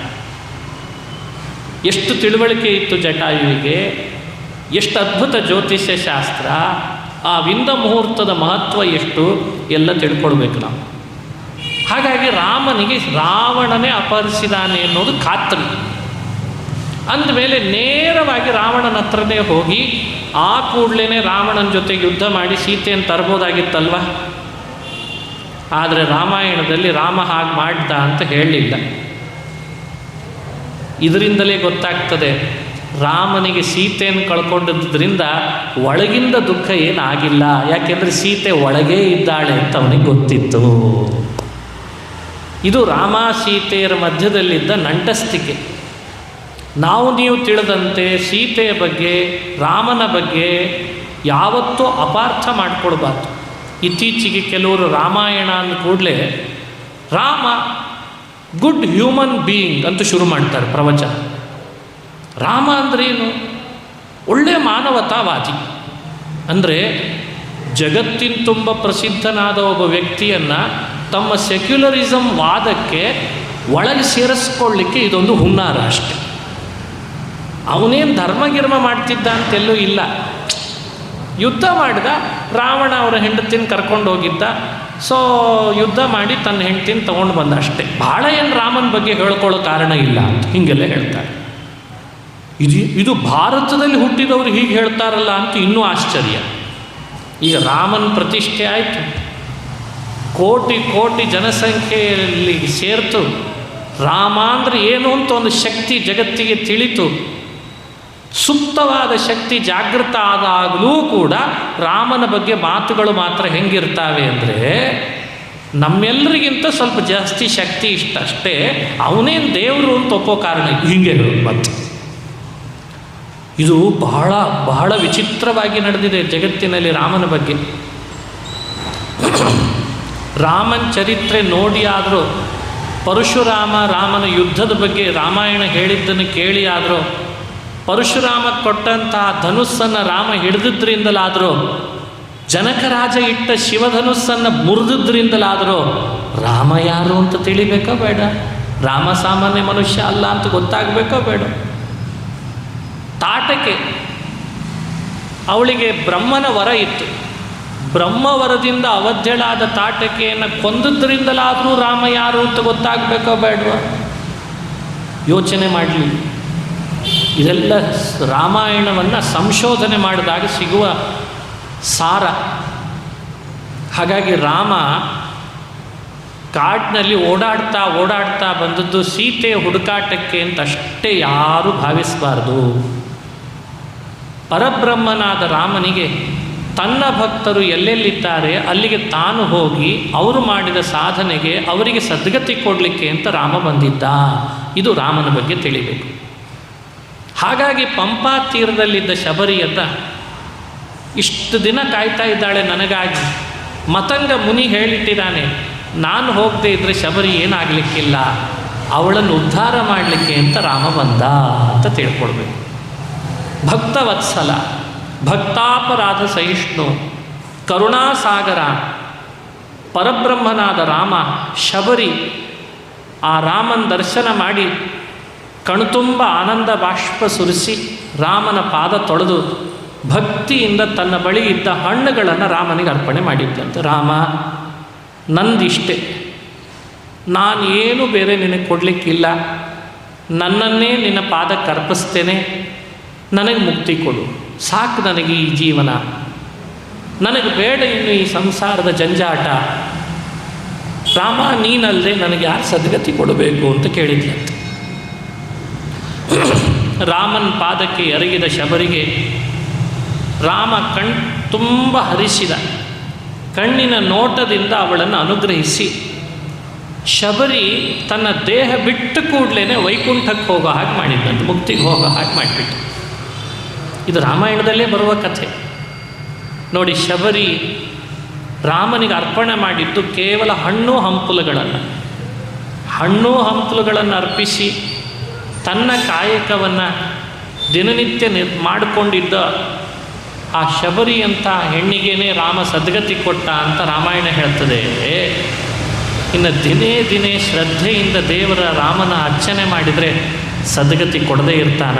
ಎಷ್ಟು ತಿಳುವಳಿಕೆ ಇತ್ತು ಜಟಾಯುವಿಗೆ, ಎಷ್ಟು ಅದ್ಭುತ ಜ್ಯೋತಿಷ್ಯ ಶಾಸ್ತ್ರ. ಆ ವಿಂದ ಮುಹೂರ್ತದ ಮಹತ್ವ ಎಷ್ಟು ಎಲ್ಲ ತಿಳ್ಕೊಳ್ಬೇಕು ನಾವು. ಹಾಗಾಗಿ ರಾಮನಿಗೆ ರಾವಣನೇ ಅಪಹರಿಸಿದಾನೆ ಅನ್ನೋದು ಖಾತ್ರಿ. ಅಂದಮೇಲೆ ನೇರವಾಗಿ ರಾವಣನ ಹತ್ರನೇ ಹೋಗಿ ಆ ಕೂಡಲೇ ರಾವಣನ ಜೊತೆಗೆ ಯುದ್ಧ ಮಾಡಿ ಸೀತೆಯನ್ನು ತರ್ಬೋದಾಗಿತ್ತಲ್ವ. ಆದರೆ ರಾಮಾಯಣದಲ್ಲಿ ರಾಮ ಹಾಗೆ ಮಾಡ್ದ ಅಂತ ಹೇಳಲಿಲ್ಲ. ಇದರಿಂದಲೇ ಗೊತ್ತಾಗ್ತದೆ ರಾಮನಿಗೆ ಸೀತೆಯನ್ನು ಕಳ್ಕೊಂಡಿದ್ದರಿಂದ ಒಳಗಿಂದ ದುಃಖ ಏನಾಗಿಲ್ಲ. ಯಾಕೆಂದರೆ ಸೀತೆ ಒಳಗೇ ಇದ್ದಾಳೆ ಅಂತ ಅವನಿಗೆ ಗೊತ್ತಿತ್ತು. ಇದು ರಾಮ ಸೀತೆಯರ ಮಧ್ಯದಲ್ಲಿದ್ದ ನಂಟಸ್ತಿಕೆ. ನಾವು ನೀವು ತಿಳಿದಂತೆ ಸೀತೆಯ ಬಗ್ಗೆ ರಾಮನ ಬಗ್ಗೆ ಯಾವತ್ತೂ ಅಪಾರ್ಥ ಮಾಡಿಕೊಳ್ಬಾರ್ದು. ಇತ್ತೀಚೆಗೆ ಕೆಲವರು ರಾಮಾಯಣ ಅಂದ ಕೂಡಲೇ ರಾಮ ಗುಡ್ ಹ್ಯೂಮನ್ ಬೀಯಿಂಗ್ ಅಂತ ಶುರು ಮಾಡ್ತಾರೆ ಪ್ರವಚನ. ರಾಮ ಅಂದ್ರೇನು? ಒಳ್ಳೆಯ ಮಾನವತಾವಾದಿ. ಅಂದರೆ ಜಗತ್ತಿನ ತುಂಬ ಪ್ರಸಿದ್ಧನಾದ ಒಬ್ಬ ವ್ಯಕ್ತಿಯನ್ನು ತಮ್ಮ ಸೆಕ್ಯುಲರಿಸಮ್ ವಾದಕ್ಕೆ ಒಳಗೆ ಸೇರಿಸ್ಕೊಳ್ಳಿಕ್ಕೆ ಇದೊಂದು ಹುನ್ನಾರ ಅಷ್ಟೆ. ಅವನೇನು ಧರ್ಮಗಿರ್ಮ ಮಾಡ್ತಿದ್ದ ಅಂತೆಲ್ಲೂ ಇಲ್ಲ. ಯುದ್ಧ ಮಾಡಿದ, ರಾವಣ ಅವರ ಹೆಂಡತಿನ ಕರ್ಕೊಂಡು ಹೋಗಿದ್ದ, ಸೊ ಯುದ್ಧ ಮಾಡಿ ತನ್ನ ಹೆಂಡತಿನ ತೊಗೊಂಡು ಬಂದ ಅಷ್ಟೇ. ಭಾಳ ಏನು ರಾಮನ ಬಗ್ಗೆ ಹೇಳ್ಕೊಳ್ಳೋ ಕಾರಣ ಇಲ್ಲ ಅಂತ ಹೀಗೆಲ್ಲ ಹೇಳ್ತಾರೆ. ಇದು ಭಾರತದಲ್ಲಿ ಹುಟ್ಟಿದವರು ಹೀಗೆ ಹೇಳ್ತಾರಲ್ಲ ಅಂತ ಇನ್ನೂ ಆಶ್ಚರ್ಯ. ಈಗ ರಾಮನ ಪ್ರತಿಷ್ಠೆ ಆಯಿತು, ಕೋಟಿ ಕೋಟಿ ಜನಸಂಖ್ಯೆಯಲ್ಲಿ ಸೇರ್ತು, ರಾಮ ಅಂದರೆ ಏನು ಅಂತ ಒಂದು ಶಕ್ತಿ ಜಗತ್ತಿಗೆ ತಿಳಿತು. ಸುಪ್ತವಾದ ಶಕ್ತಿ ಜಾಗೃತ ಆದಾಗಲೂ ಕೂಡ ರಾಮನ ಬಗ್ಗೆ ಮಾತುಗಳು ಮಾತ್ರ ಹೆಂಗಿರ್ತಾವೆ ಅಂದರೆ ನಮ್ಮೆಲ್ಲರಿಗಿಂತ ಸ್ವಲ್ಪ ಜಾಸ್ತಿ ಶಕ್ತಿ ಇಷ್ಟ ಅಷ್ಟೇ, ಅವನೇನು ದೇವರು ಅಂತ ಒಪ್ಪೋ ಕಾರಣ ಹೀಗೆ ಹೇಳೋದು. ಮತ್ತು ಇದು ಬಹಳ ಬಹಳ ವಿಚಿತ್ರವಾಗಿ ನಡೆದಿದೆ ಜಗತ್ತಿನಲ್ಲಿ ರಾಮನ ಬಗ್ಗೆ. ರಾಮನ ಚರಿತ್ರೆ ನೋಡಿ ಆದರೂ, ಪರಶುರಾಮ ರಾಮನ ಯುದ್ಧದ ಬಗ್ಗೆ ರಾಮಾಯಣ ಹೇಳಿದ್ದನ್ನು ಕೇಳಿ ಆದರೂ, ಪರಶುರಾಮ ಕೊಟ್ಟಂತಹ ಧನುಸ್ಸನ್ನು ರಾಮ ಹಿಡಿದಿದ್ದರಿಂದಲಾದರೂ, ಜನಕರಾಜ ಇಟ್ಟ ಶಿವಧನುಸ್ಸನ್ನು ಮುರಿದಿದ್ದರಿಂದಲಾದರೂ ರಾಮ ಯಾರು ಅಂತ ತಿಳಿಬೇಕೋ ಬೇಡ? ರಾಮ ಸಾಮಾನ್ಯ ಮನುಷ್ಯ ಅಲ್ಲ ಅಂತ ಗೊತ್ತಾಗಬೇಕೋ ಬೇಡ? ತಾಟಕೆ ಅವಳಿಗೆ ಬ್ರಹ್ಮನ ವರ ಇತ್ತು. ಬ್ರಹ್ಮವರದಿಂದ ಅವಧ್ಯಳಾದ ತಾಟಕೆಯನ್ನು ಕೊಂದದ್ರಿಂದಲಾದರೂ ರಾಮ ಯಾರು ಅಂತ ಗೊತ್ತಾಗಬೇಕೋ ಬೇಡವಾ? ಯೋಚನೆ ಮಾಡಲಿ. ಇದೆಲ್ಲ ರಾಮಾಯಣವನ್ನು ಸಂಶೋಧನೆ ಮಾಡಿದಾಗ ಸಿಗುವ ಸಾರ. ಹಾಗಾಗಿ ರಾಮ ಕಾಡಿನಲ್ಲಿ ಓಡಾಡ್ತಾ ಓಡಾಡ್ತಾ ಬಂದದ್ದು ಸೀತೆಯ ಹುಡುಕಾಟಕ್ಕೆ ಅಂತ ಅಷ್ಟೇ ಯಾರೂ ಭಾವಿಸಬಾರ್ದು. ಪರಬ್ರಹ್ಮನಾದ ರಾಮನಿಗೆ ತನ್ನ ಭಕ್ತರು ಎಲ್ಲೆಲ್ಲಿದ್ದಾರೆ ಅಲ್ಲಿಗೆ ತಾನು ಹೋಗಿ ಅವರು ಮಾಡಿದ ಸಾಧನೆಗೆ ಅವರಿಗೆ ಸದ್ಗತಿ ಕೊಡಲಿಕ್ಕೆ ಅಂತ ರಾಮ ಬಂದಿದ್ದ. ಇದು ರಾಮನ ಬಗ್ಗೆ ತಿಳಿಬೇಕು. ಹಾಗಾಗಿ ಪಂಪಾ ತೀರದಲ್ಲಿದ್ದ ಶಬರಿಯತ್ತ ಇಷ್ಟು ದಿನ ಕಾಯ್ತಾ ಇದ್ದಾಳೆ ನನಗಾಗಿ. ಮತಂಗ ಮುನಿ ಹೇಳಿಟ್ಟಿದ್ದಾನೆ, ನಾನು ಹೋಗದೆ ಇದ್ದರೆ ಶಬರಿ ಏನಾಗಲಿಕ್ಕಿಲ್ಲ, ಅವಳನ್ನು ಉದ್ಧಾರ ಮಾಡಲಿಕ್ಕೆ ಅಂತ ರಾಮ ಬಂದ ಅಂತ ತಿಳ್ಕೊಳ್ಬೇಕು. ಭಕ್ತವತ್ಸಲ, ಭಕ್ತಾಪರಾಧ ಸಹಿಷ್ಣು, ಕರುಣಾಸಾಗರ ಪರಬ್ರಹ್ಮನಾದ ರಾಮ ಶಬರಿ ಆ ರಾಮನ ದರ್ಶನ ಮಾಡಿ ಕಣ್ತುಂಬ ಆನಂದ ಬಾಷ್ಪ ಸುರಿಸಿ ರಾಮನ ಪಾದ ತೊಳೆದು ಭಕ್ತಿಯಿಂದ ತನ್ನ ಬಳಿ ಇದ್ದ ಹಣ್ಣುಗಳನ್ನು ರಾಮನಿಗೆ ಅರ್ಪಣೆ ಮಾಡಿದ್ದಂತೆ. ರಾಮ, ನಂದಿಷ್ಟೇ, ನಾನು ಏನು ಬೇರೆ ನಿನಗೆ ಕೊಡಲಿಕ್ಕಿಲ್ಲ, ನನ್ನನ್ನೇ ನಿನ್ನ ಪಾದಕ್ಕೆ ಅರ್ಪಿಸ್ತೇನೆ, ನನಗೆ ಮುಕ್ತಿ ಕೊಡು, ಸಾಕು ನನಗೆ ಈ ಜೀವನ, ನನಗೆ ಬೇಡ ಇನ್ನು ಈ ಸಂಸಾರದ ಜಂಜಾಟ, ರಾಮ ನೀನಲ್ಲದೆ ನನಗೆ ಯಾರು ಸದ್ಗತಿ ಕೊಡಬೇಕು ಅಂತ ಕೇಳಿದ್ಲಂತೆ. ರಾಮನ ಪಾದಕ್ಕೆ ಎರಗಿದ ಶಬರಿಗೆ ರಾಮ ತುಂಬ ಹರಿಸಿದ. ಕಣ್ಣಿನ ನೋಟದಿಂದ ಅವಳನ್ನು ಅನುಗ್ರಹಿಸಿ ಶಬರಿ ತನ್ನ ದೇಹ ಬಿಟ್ಟ ಕೂಡಲೇ ವೈಕುಂಠಕ್ಕೆ ಹೋಗೋ ಹಾಗೆ ಮಾಡಿದ್ದಂತೆ, ಮುಕ್ತಿಗೆ ಹೋಗೋ ಹಾಗೆ ಮಾಡಿಬಿಟ್ಟು. ಇದು ರಾಮಾಯಣದಲ್ಲೇ ಬರುವ ಕಥೆ ನೋಡಿ. ಶಬರಿ ರಾಮನಿಗೆ ಅರ್ಪಣೆ ಮಾಡಿದ್ದು ಕೇವಲ ಹಣ್ಣು ಹಂಪಲುಗಳನ್ನು ಅರ್ಪಿಸಿ ತನ್ನ ಕಾಯಕವನ್ನು ದಿನನಿತ್ಯ ಮಾಡಿಕೊಂಡಿದ್ದ ಆ ಶಬರಿ ಅಂತ ಹೆಣ್ಣಿಗೇನೆ ರಾಮ ಸದ್ಗತಿ ಕೊಟ್ಟ ಅಂತ ರಾಮಾಯಣ ಹೇಳ್ತದೆ. ಇನ್ನು ದಿನೇ ಶ್ರದ್ಧೆಯಿಂದ ದೇವರ ರಾಮನ ಅರ್ಚನೆ ಮಾಡಿದರೆ ಸದ್ಗತಿ ಕೊಡದೇ ಇರ್ತಾನ?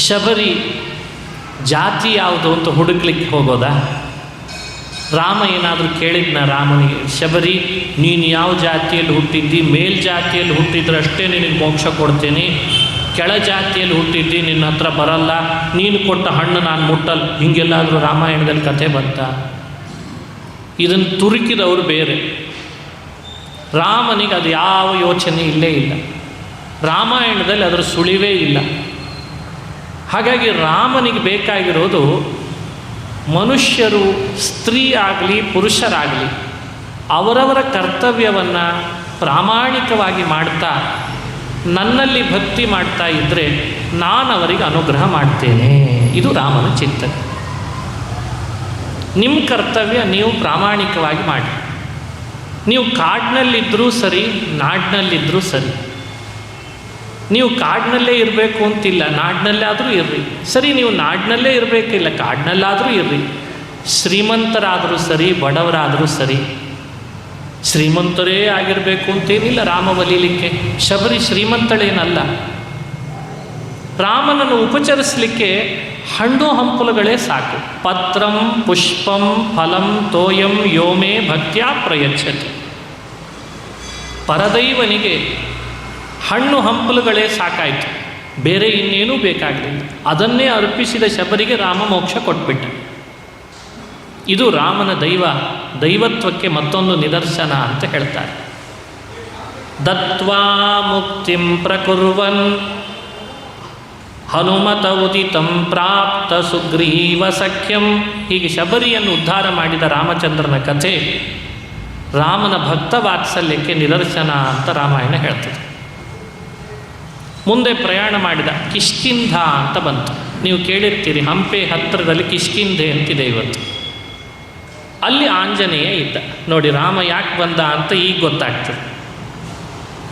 ಶಬರಿ ಜಾತಿ ಯಾವುದು ಅಂತ ಹುಡುಕ್ಲಿಕ್ಕೆ ಹೋಗೋದಾ? ರಾಮ ಏನಾದರೂ ಕೇಳಿದ್ನ ರಾಮನಿಗೆ, ಶಬರಿ ನೀನು ಯಾವ ಜಾತಿಯಲ್ಲಿ ಹುಟ್ಟಿದ್ದಿ, ಮೇಲ್ಜಾತಿಯಲ್ಲಿ ಹುಟ್ಟಿದ್ರೆ ಅಷ್ಟೇ ನಿನಗೆ ಮೋಕ್ಷ ಕೊಡ್ತೀನಿ, ಕೆಳ ಜಾತಿಯಲ್ಲಿ ಹುಟ್ಟಿದ್ದಿ ನಿನ್ನ ಹತ್ರ ಬರಲ್ಲ, ನೀನು ಕೊಟ್ಟ ಹಣ್ಣು ನಾನು ಮುಟ್ಟಲ್ಲ, ಹೀಗೆಲ್ಲಾದರೂ ರಾಮಾಯಣದಲ್ಲಿ ಕಥೆ ಬಂತ? ಇದನ್ನು ತುರುಕಿದವರು ಬೇರೆ. ರಾಮನಿಗೆ ಅದು ಯಾವ ಯೋಚನೆ ಇಲ್ಲೇ ಇಲ್ಲ, ರಾಮಾಯಣದಲ್ಲಿ ಅದರ ಸುಳಿವೇ ಇಲ್ಲ. ಹಾಗಾಗಿ ರಾಮನಿಗೆ ಬೇಕಾಗಿರೋದು ಮನುಷ್ಯರು, ಸ್ತ್ರೀ ಆಗಲಿ ಪುರುಷರಾಗಲಿ, ಅವರವರ ಕರ್ತವ್ಯವನ್ನು ಪ್ರಾಮಾಣಿಕವಾಗಿ ಮಾಡ್ತಾ ನನ್ನಲ್ಲಿ ಭಕ್ತಿ ಮಾಡ್ತಾ ಇದ್ದರೆ ನಾನು ಅವರಿಗೆ ಅನುಗ್ರಹ ಮಾಡ್ತೇನೆ. ಇದು ರಾಮನ ಚಿಂತನೆ. ನಿಮ್ಮ ಕರ್ತವ್ಯ ನೀವು ಪ್ರಾಮಾಣಿಕವಾಗಿ ಮಾಡಿ. ನೀವು ಕಾಡಿನಲ್ಲಿದ್ದರೂ ಸರಿ, ನಾಡಿನಲ್ಲಿದ್ದರೂ ಸರಿ. ನೀವು ಕಾಡಿನಲ್ಲೇ ಇರಬೇಕು ಅಂತಿಲ್ಲ, ನಾಡಿನಲ್ಲಾದರೂ ಇರ್ರಿ. ಸರಿ, ನೀವು ನಾಡಿನಲ್ಲೇ ಇರಬೇಕಿಲ್ಲ, ಕಾಡಿನಲ್ಲಾದರೂ ಇರ್ರಿ. ಶ್ರೀಮಂತರಾದರೂ ಸರಿ, ಬಡವರಾದರೂ ಸರಿ. ಶ್ರೀಮಂತರೇ ಆಗಿರಬೇಕು ಅಂತೇನಿಲ್ಲ ರಾಮ ಒಲಿಲಿಕ್ಕೆ. ಶಬರಿ ಶ್ರೀಮಂತಳೇನಲ್ಲ. ರಾಮನನ್ನು ಉಪಚರಿಸಲಿಕ್ಕೆ ಹಣ್ಣು ಹಂಪಲುಗಳೇ ಸಾಕು. ಪತ್ರಂ ಪುಷ್ಪಂ ಫಲಂ ತೋಯಂ ಯೋಮೇ ಭಕ್ತ್ಯಾ ಪ್ರಯಚ್ಛತಿ. ಪರದೈವನಿಗೆ ಹಣ್ಣು ಹಂಪಲುಗಳೇ ಸಾಕಾಯಿತು, ಬೇರೆ ಇನ್ನೇನೂ ಬೇಕಾಗಲಿಲ್ಲ. ಅದನ್ನೇ ಅರ್ಪಿಸಿದ ಶಬರಿಗೆ ರಾಮ ಮೋಕ್ಷ ಕೊಟ್ಬಿಟ್ಟ. ಇದು ರಾಮನ ದೈವತ್ವಕ್ಕೆ ಮತ್ತೊಂದು ನಿದರ್ಶನ ಅಂತ ಹೇಳ್ತಾರೆ. ದತ್ವಾ ಮುಕ್ತಿಂ ಪ್ರಕುರ್ವನ್ ಹನುಮತ ಉದಿತಂ ಪ್ರಾಪ್ತ ಸುಗ್ರೀವ ಸಖ್ಯಂ. ಹೀಗೆ ಶಬರಿಯನ್ನು ಉದ್ಧಾರ ಮಾಡಿದ ರಾಮಚಂದ್ರನ ಕಥೆ ರಾಮನ ಭಕ್ತ ವಾತ್ಸಲ್ಯಕ್ಕೆ ನಿದರ್ಶನ ಅಂತ ರಾಮಾಯಣ ಹೇಳ್ತದೆ. ಮುಂದೆ ಪ್ರಯಾಣ ಮಾಡಿದ ಕಿಷ್ಕಿಂಧ ಅಂತ ಬಂತು. ನೀವು ಕೇಳಿರ್ತೀರಿ, ಹಂಪೆ ಹತ್ತಿರದಲ್ಲಿ ಕಿಷ್ಕಿಂಧೆ ಅಂತಿದೆ ಇವತ್ತು. ಅಲ್ಲಿ ಆಂಜನೇಯ ಇದ್ದ. ನೋಡಿ, ರಾಮ ಯಾಕೆ ಬಂದ ಅಂತ ಈಗ ಗೊತ್ತಾಗ್ತದೆ.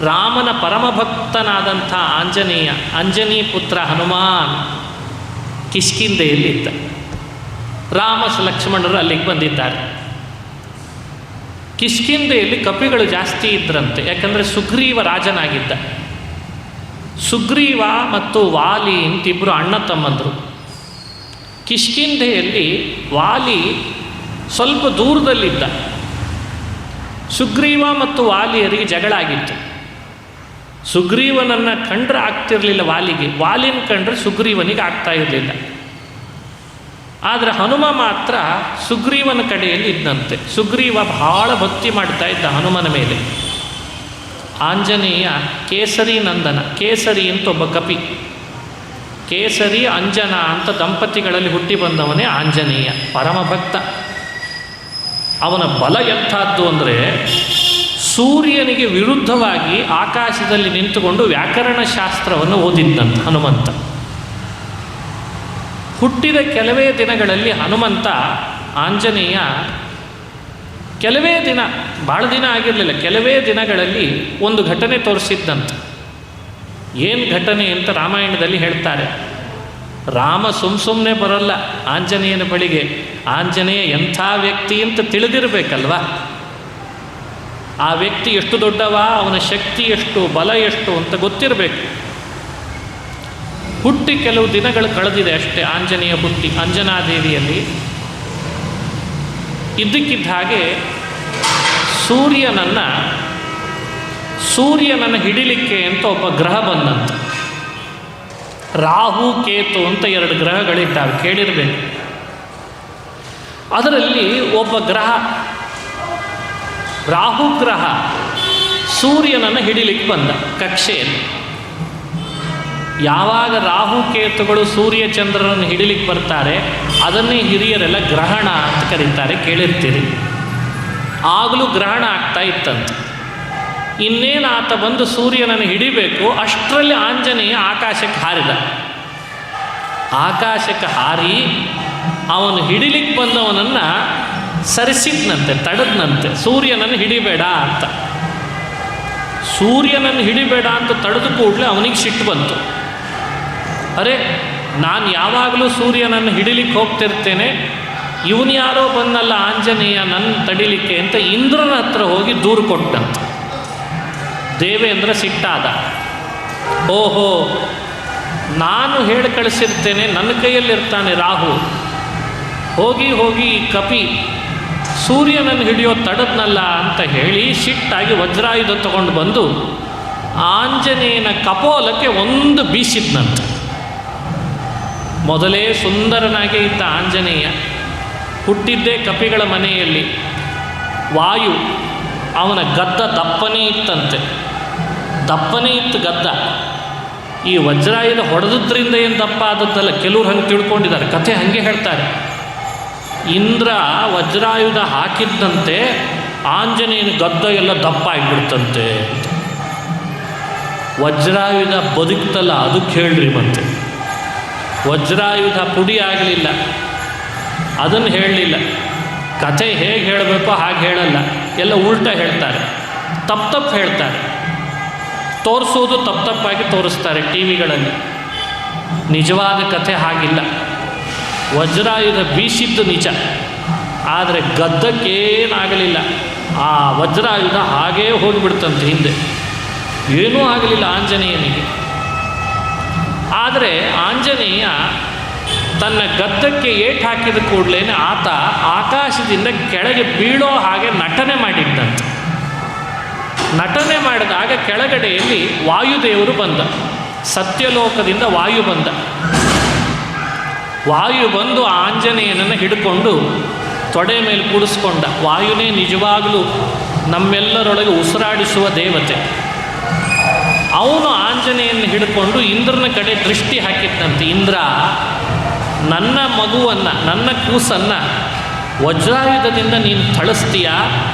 ರಾಮನ ಪರಮಭಕ್ತನಾದಂಥ ಆಂಜನೇಯ, ಅಂಜನಿ ಪುತ್ರ ಹನುಮಾನ್ ಕಿಷ್ಕಿಂಧೆಯಲ್ಲಿ ಇದ್ದ. ರಾಮ ಲಕ್ಷ್ಮಣರು ಅಲ್ಲಿಗೆ ಬಂದಿದ್ದಾರೆ. ಕಿಷ್ಕಿಂಧೆಯಲ್ಲಿ ಕಪಿಗಳು ಜಾಸ್ತಿ ಇದ್ರಂತೆ, ಯಾಕಂದರೆ ಸುಗ್ರೀವ ರಾಜನಾಗಿದ್ದ. ಸುಗ್ರೀವ ಮತ್ತು ವಾಲಿ ಇಂತಿಬ್ಬರು ಅಣ್ಣ ತಮ್ಮಂದರು. ಕಿಷ್ಕಿಂಧೆಯಲ್ಲಿ ವಾಲಿ ಸ್ವಲ್ಪ ದೂರದಲ್ಲಿದ್ದ. ಸುಗ್ರೀವ ಮತ್ತು ವಾಲಿಯರಿಗೆ ಜಗಳ ಆಗಿತ್ತು. ಸುಗ್ರೀವನನ್ನು ಕಂಡ್ರೆ ಆಗ್ತಿರಲಿಲ್ಲ ವಾಲಿಗೆ, ವಾಲಿನ ಕಂಡ್ರೆ ಸುಗ್ರೀವನಿಗೆ ಆಗ್ತಾ ಇರಲಿಲ್ಲ. ಆದರೆ ಹನುಮ ಮಾತ್ರ ಸುಗ್ರೀವನ ಕಡೆಯಲ್ಲಿ ಇದ್ದಂತೆ. ಸುಗ್ರೀವ ಬಹಳ ಭಕ್ತಿ ಮಾಡ್ತಾ ಇದ್ದ ಹನುಮನ ಮೇಲೆ. ಆಂಜನೇಯ ಕೇಸರಿ ನಂದನ, ಕೇಸರಿ ಅಂತ ಒಬ್ಬ ಕಪಿ, ಕೇಸರಿ ಅಂಜನ ಅಂತ ದಂಪತಿಗಳಲ್ಲಿ ಹುಟ್ಟಿ ಬಂದವನೇ ಆಂಜನೇಯ, ಪರಮಭಕ್ತ. ಅವನ ಬಲ ಎಂಥದ್ದು ಅಂದರೆ, ಸೂರ್ಯನಿಗೆ ವಿರುದ್ಧವಾಗಿ ಆಕಾಶದಲ್ಲಿ ನಿಂತುಕೊಂಡು ವ್ಯಾಕರಣ ಶಾಸ್ತ್ರವನ್ನು ಓದಿದ್ದಂತ ಹನುಮಂತ. ಹುಟ್ಟಿದ ಕೆಲವೇ ದಿನಗಳಲ್ಲಿ ಹನುಮಂತ ಆಂಜನೇಯ ಕೆಲವೇ ದಿನ, ಭಾಳ ದಿನ ಆಗಿರಲಿಲ್ಲ, ಕೆಲವೇ ದಿನಗಳಲ್ಲಿ ಒಂದು ಘಟನೆ ತೋರಿಸಿದ್ದಂತೆ. ಏನು ಘಟನೆ ಅಂತ ರಾಮಾಯಣದಲ್ಲಿ ಹೇಳ್ತಾರೆ. ರಾಮ ಸುಮ್ಮನೆ ಬರಲ್ಲ ಆಂಜನೇಯನ ಬಳಿಗೆ. ಆಂಜನೇಯ ಎಂಥ ವ್ಯಕ್ತಿ ಅಂತ ತಿಳಿದಿರಬೇಕಲ್ವ. ಆ ವ್ಯಕ್ತಿ ಎಷ್ಟು ದೊಡ್ಡವ, ಅವನ ಶಕ್ತಿ ಎಷ್ಟು, ಬಲ ಎಷ್ಟು ಅಂತ ಗೊತ್ತಿರಬೇಕು. ಹುಟ್ಟಿ ಕೆಲವು ದಿನಗಳು ಕಳೆದಿದೆ ಅಷ್ಟೇ ಆಂಜನೇಯ ಹುಟ್ಟಿ. ಅಂಜನಾದೇವಿಯಲ್ಲಿ ಇದ್ದಕ್ಕಿದ್ದ ಹಾಗೆ ಸೂರ್ಯನನ್ನು ಹಿಡಿಲಿಕ್ಕೆ ಅಂತ ಒಬ್ಬ ಗ್ರಹ ಬಂದಂತೆ. ರಾಹು ಕೇತು ಅಂತ 2 ಗ್ರಹಗಳಿದ್ದಾವೆ, ಕೇಳಿರಬೇಕು. ಅದರಲ್ಲಿ ಒಬ್ಬ ಗ್ರಹ, ರಾಹು ಗ್ರಹ, ಸೂರ್ಯನನ್ನು ಹಿಡಿಲಿಕ್ಕೆ ಬಂದ ಕಕ್ಷೆಯಲ್ಲಿ. ಯಾವಾಗ ರಾಹು ಕೇತುಗಳು ಸೂರ್ಯ ಚಂದ್ರನನ್ನು ಹಿಡಿಲಿಕ್ಕೆ ಬರ್ತಾರೆ ಅದನ್ನೇ ಹಿರಿಯರೆಲ್ಲ ಗ್ರಹಣ ಅಂತ ಕರೀತಾರೆ, ಕೇಳಿರ್ತೀರಿ. ಆಗಲೂ ಗ್ರಹಣ ಆಗ್ತಾ ಇತ್ತಂತೆ. ಇನ್ನೇನು ಆತ ಬಂದು ಸೂರ್ಯನನ್ನು ಹಿಡಿಬೇಕು, ಅಷ್ಟರಲ್ಲಿ ಆಂಜನೇಯ ಆಕಾಶಕ್ಕೆ ಹಾರಿದ. ಆಕಾಶಕ್ಕೆ ಹಾರಿ ಅವನು ಹಿಡಿಲಿಕ್ಕೆ ಬಂದವನನ್ನು ಸರಿಸಿದ್ನಂತೆ, ತಡೆದ್ನಂತೆ, ಸೂರ್ಯನನ್ನು ಹಿಡಿಬೇಡ ಅಂತ. ಸೂರ್ಯನನ್ನು ಹಿಡಿಬೇಡ ಅಂತ ತಡೆದು ಕೂಡಲೇ ಅವನಿಗೆ ಸಿಟ್ಟು ಬಂತು. ಅರೆ, ನಾನು ಯಾವಾಗಲೂ ಸೂರ್ಯನನ್ನು ಹಿಡಿಲಿಕ್ಕೆ ಹೋಗ್ತಿರ್ತೇನೆ, ಇವನು ಯಾರೋ ಬಂದಲ್ಲ ಆಂಜನೇಯ ನನ್ನ ತಡಿಲಿಕ್ಕೆ ಅಂತ ಇಂದ್ರನ ಹತ್ರ ಹೋಗಿ ದೂರು ಕೊಟ್ಟಂತ. ದೇವೇಂದ್ರ ಸಿಟ್ಟಾದ. ಓಹೋ, ನಾನು ಹೇಳಿ ಕಳಿಸಿರ್ತೇನೆ, ನನ್ನ ಕೈಯಲ್ಲಿರ್ತಾನೆ ರಾಹು, ಹೋಗಿ ಈ ಕಪಿ ಸೂರ್ಯನನ್ನು ಹಿಡಿಯೋ ತಡದ್ನಲ್ಲ ಅಂತ ಹೇಳಿ ಸಿಟ್ಟಾಗಿ ವಜ್ರಾಯುಧ ತಗೊಂಡು ಬಂದು ಆಂಜನೇಯನ ಕಪೋಲಕ್ಕೆ ಒಂದು ಬೀಸಿದ್ನಂತೆ. ಮೊದಲೇ ಸುಂದರನಾಗೇ ಇದ್ದ ಆಂಜನೇಯ, ಹುಟ್ಟಿದ್ದೇ ಕಪಿಗಳ ಮನೆಯಲ್ಲಿ. ವಾಯು ಅವನ ಗದ್ದ ದಪ್ಪನೇ ಇತ್ತಂತೆ, ದಪ್ಪನೇ ಇತ್ತು ಗದ್ದ. ಈ ವಜ್ರಾಯುಧ ಹೊಡೆದ್ರಿಂದ ಏನು ದಪ್ಪ ಆದದ್ದಲ್ಲ, ಕೆಲವ್ರು ಹಂಗೆ ತಿಳ್ಕೊಂಡಿದ್ದಾರೆ, ಕಥೆ ಹಾಗೆ ಹೇಳ್ತಾರೆ. ಇಂದ್ರ ವಜ್ರಾಯುಧ ಹಾಕಿದ್ದಂತೆ ಆಂಜನೇಯನ ಗದ್ದ ಎಲ್ಲ ದಪ್ಪ ಆಗಿಬಿಡ್ತಂತೆ. ವಜ್ರಾಯುಧ ಬದುಕ್ತಲ್ಲ ಅದಕ್ಕೆ ಹೇಳ್ರಿ. ಮತ್ತೆ ವಜ್ರಾಯುಧ ಪುಡಿ ಆಗಲಿಲ್ಲ, ಅದನ್ನು ಹೇಳಲಿಲ್ಲ. ಕಥೆ ಹೇಗೆ ಹೇಳಬೇಕೋ ಹಾಗೆ ಹೇಳಲ್ಲ, ಎಲ್ಲ ಉಲ್ಟಾ ಹೇಳ್ತಾರೆ, ತಪ್ಪು ಹೇಳ್ತಾರೆ. ತೋರಿಸೋದು ತಪ್ಪಾಗಿ ತೋರಿಸ್ತಾರೆ ಟಿ ವಿಗಳಲ್ಲಿ. ನಿಜವಾದ ಕಥೆ ಹಾಗಿಲ್ಲ. ವಜ್ರಾಯುಧ ಬೀಸಿದ್ದು ನಿಜ, ಆದರೆ ಗದ್ದಕ್ಕೇನಾಗಲಿಲ್ಲ. ಆ ವಜ್ರಾಯುಧ ಹಾಗೇ ಹೋಗಿಬಿಡ್ತಂತೆ ಹಿಂದೆ, ಏನೂ ಆಗಲಿಲ್ಲ ಆಂಜನೇಯನಿಗೆ. ಆದರೆ ಆಂಜನೇಯ ತನ್ನ ಗದ್ದಕ್ಕೆ ಏಟು ಹಾಕಿದ ಕೂಡಲೇ ಆತ ಆಕಾಶದಿಂದ ಕೆಳಗೆ ಬೀಳೋ ಹಾಗೆ ನಟನೆ ಮಾಡಿದ್ದಂತೆ. ನಟನೆ ಮಾಡಿದಾಗ ಕೆಳಗಡೆಯಲ್ಲಿ ವಾಯುದೇವರು ಬಂದ, ಸತ್ಯಲೋಕದಿಂದ ವಾಯು ಬಂದ. ವಾಯು ಬಂದು ಆಂಜನೇಯನನ್ನು ಹಿಡ್ಕೊಂಡು ತೊಡೆ ಮೇಲೆ ಕೂಡಿಸ್ಕೊಂಡ. ವಾಯುನೇ ನಿಜವಾಗಲೂ ನಮ್ಮೆಲ್ಲರೊಳಗೆ ಉಸಿರಾಡಿಸುವ ದೇವತೆ. ಅವನು ಆಂಜನೇಯನ ಹಿಡ್ಕೊಂಡು ಇಂದ್ರನ ಕಡೆ ದೃಷ್ಟಿ ಹಾಕಿದ್ದಂತೆ. ಇಂದ್ರ, ನನ್ನ ಮಗುವನ್ನು, ನನ್ನ ಕೂಸನ್ನು ವಜ್ರಾಯುಧದಿಂದ ನೀನು ಥಳಿಸ್ತೀಯಾ,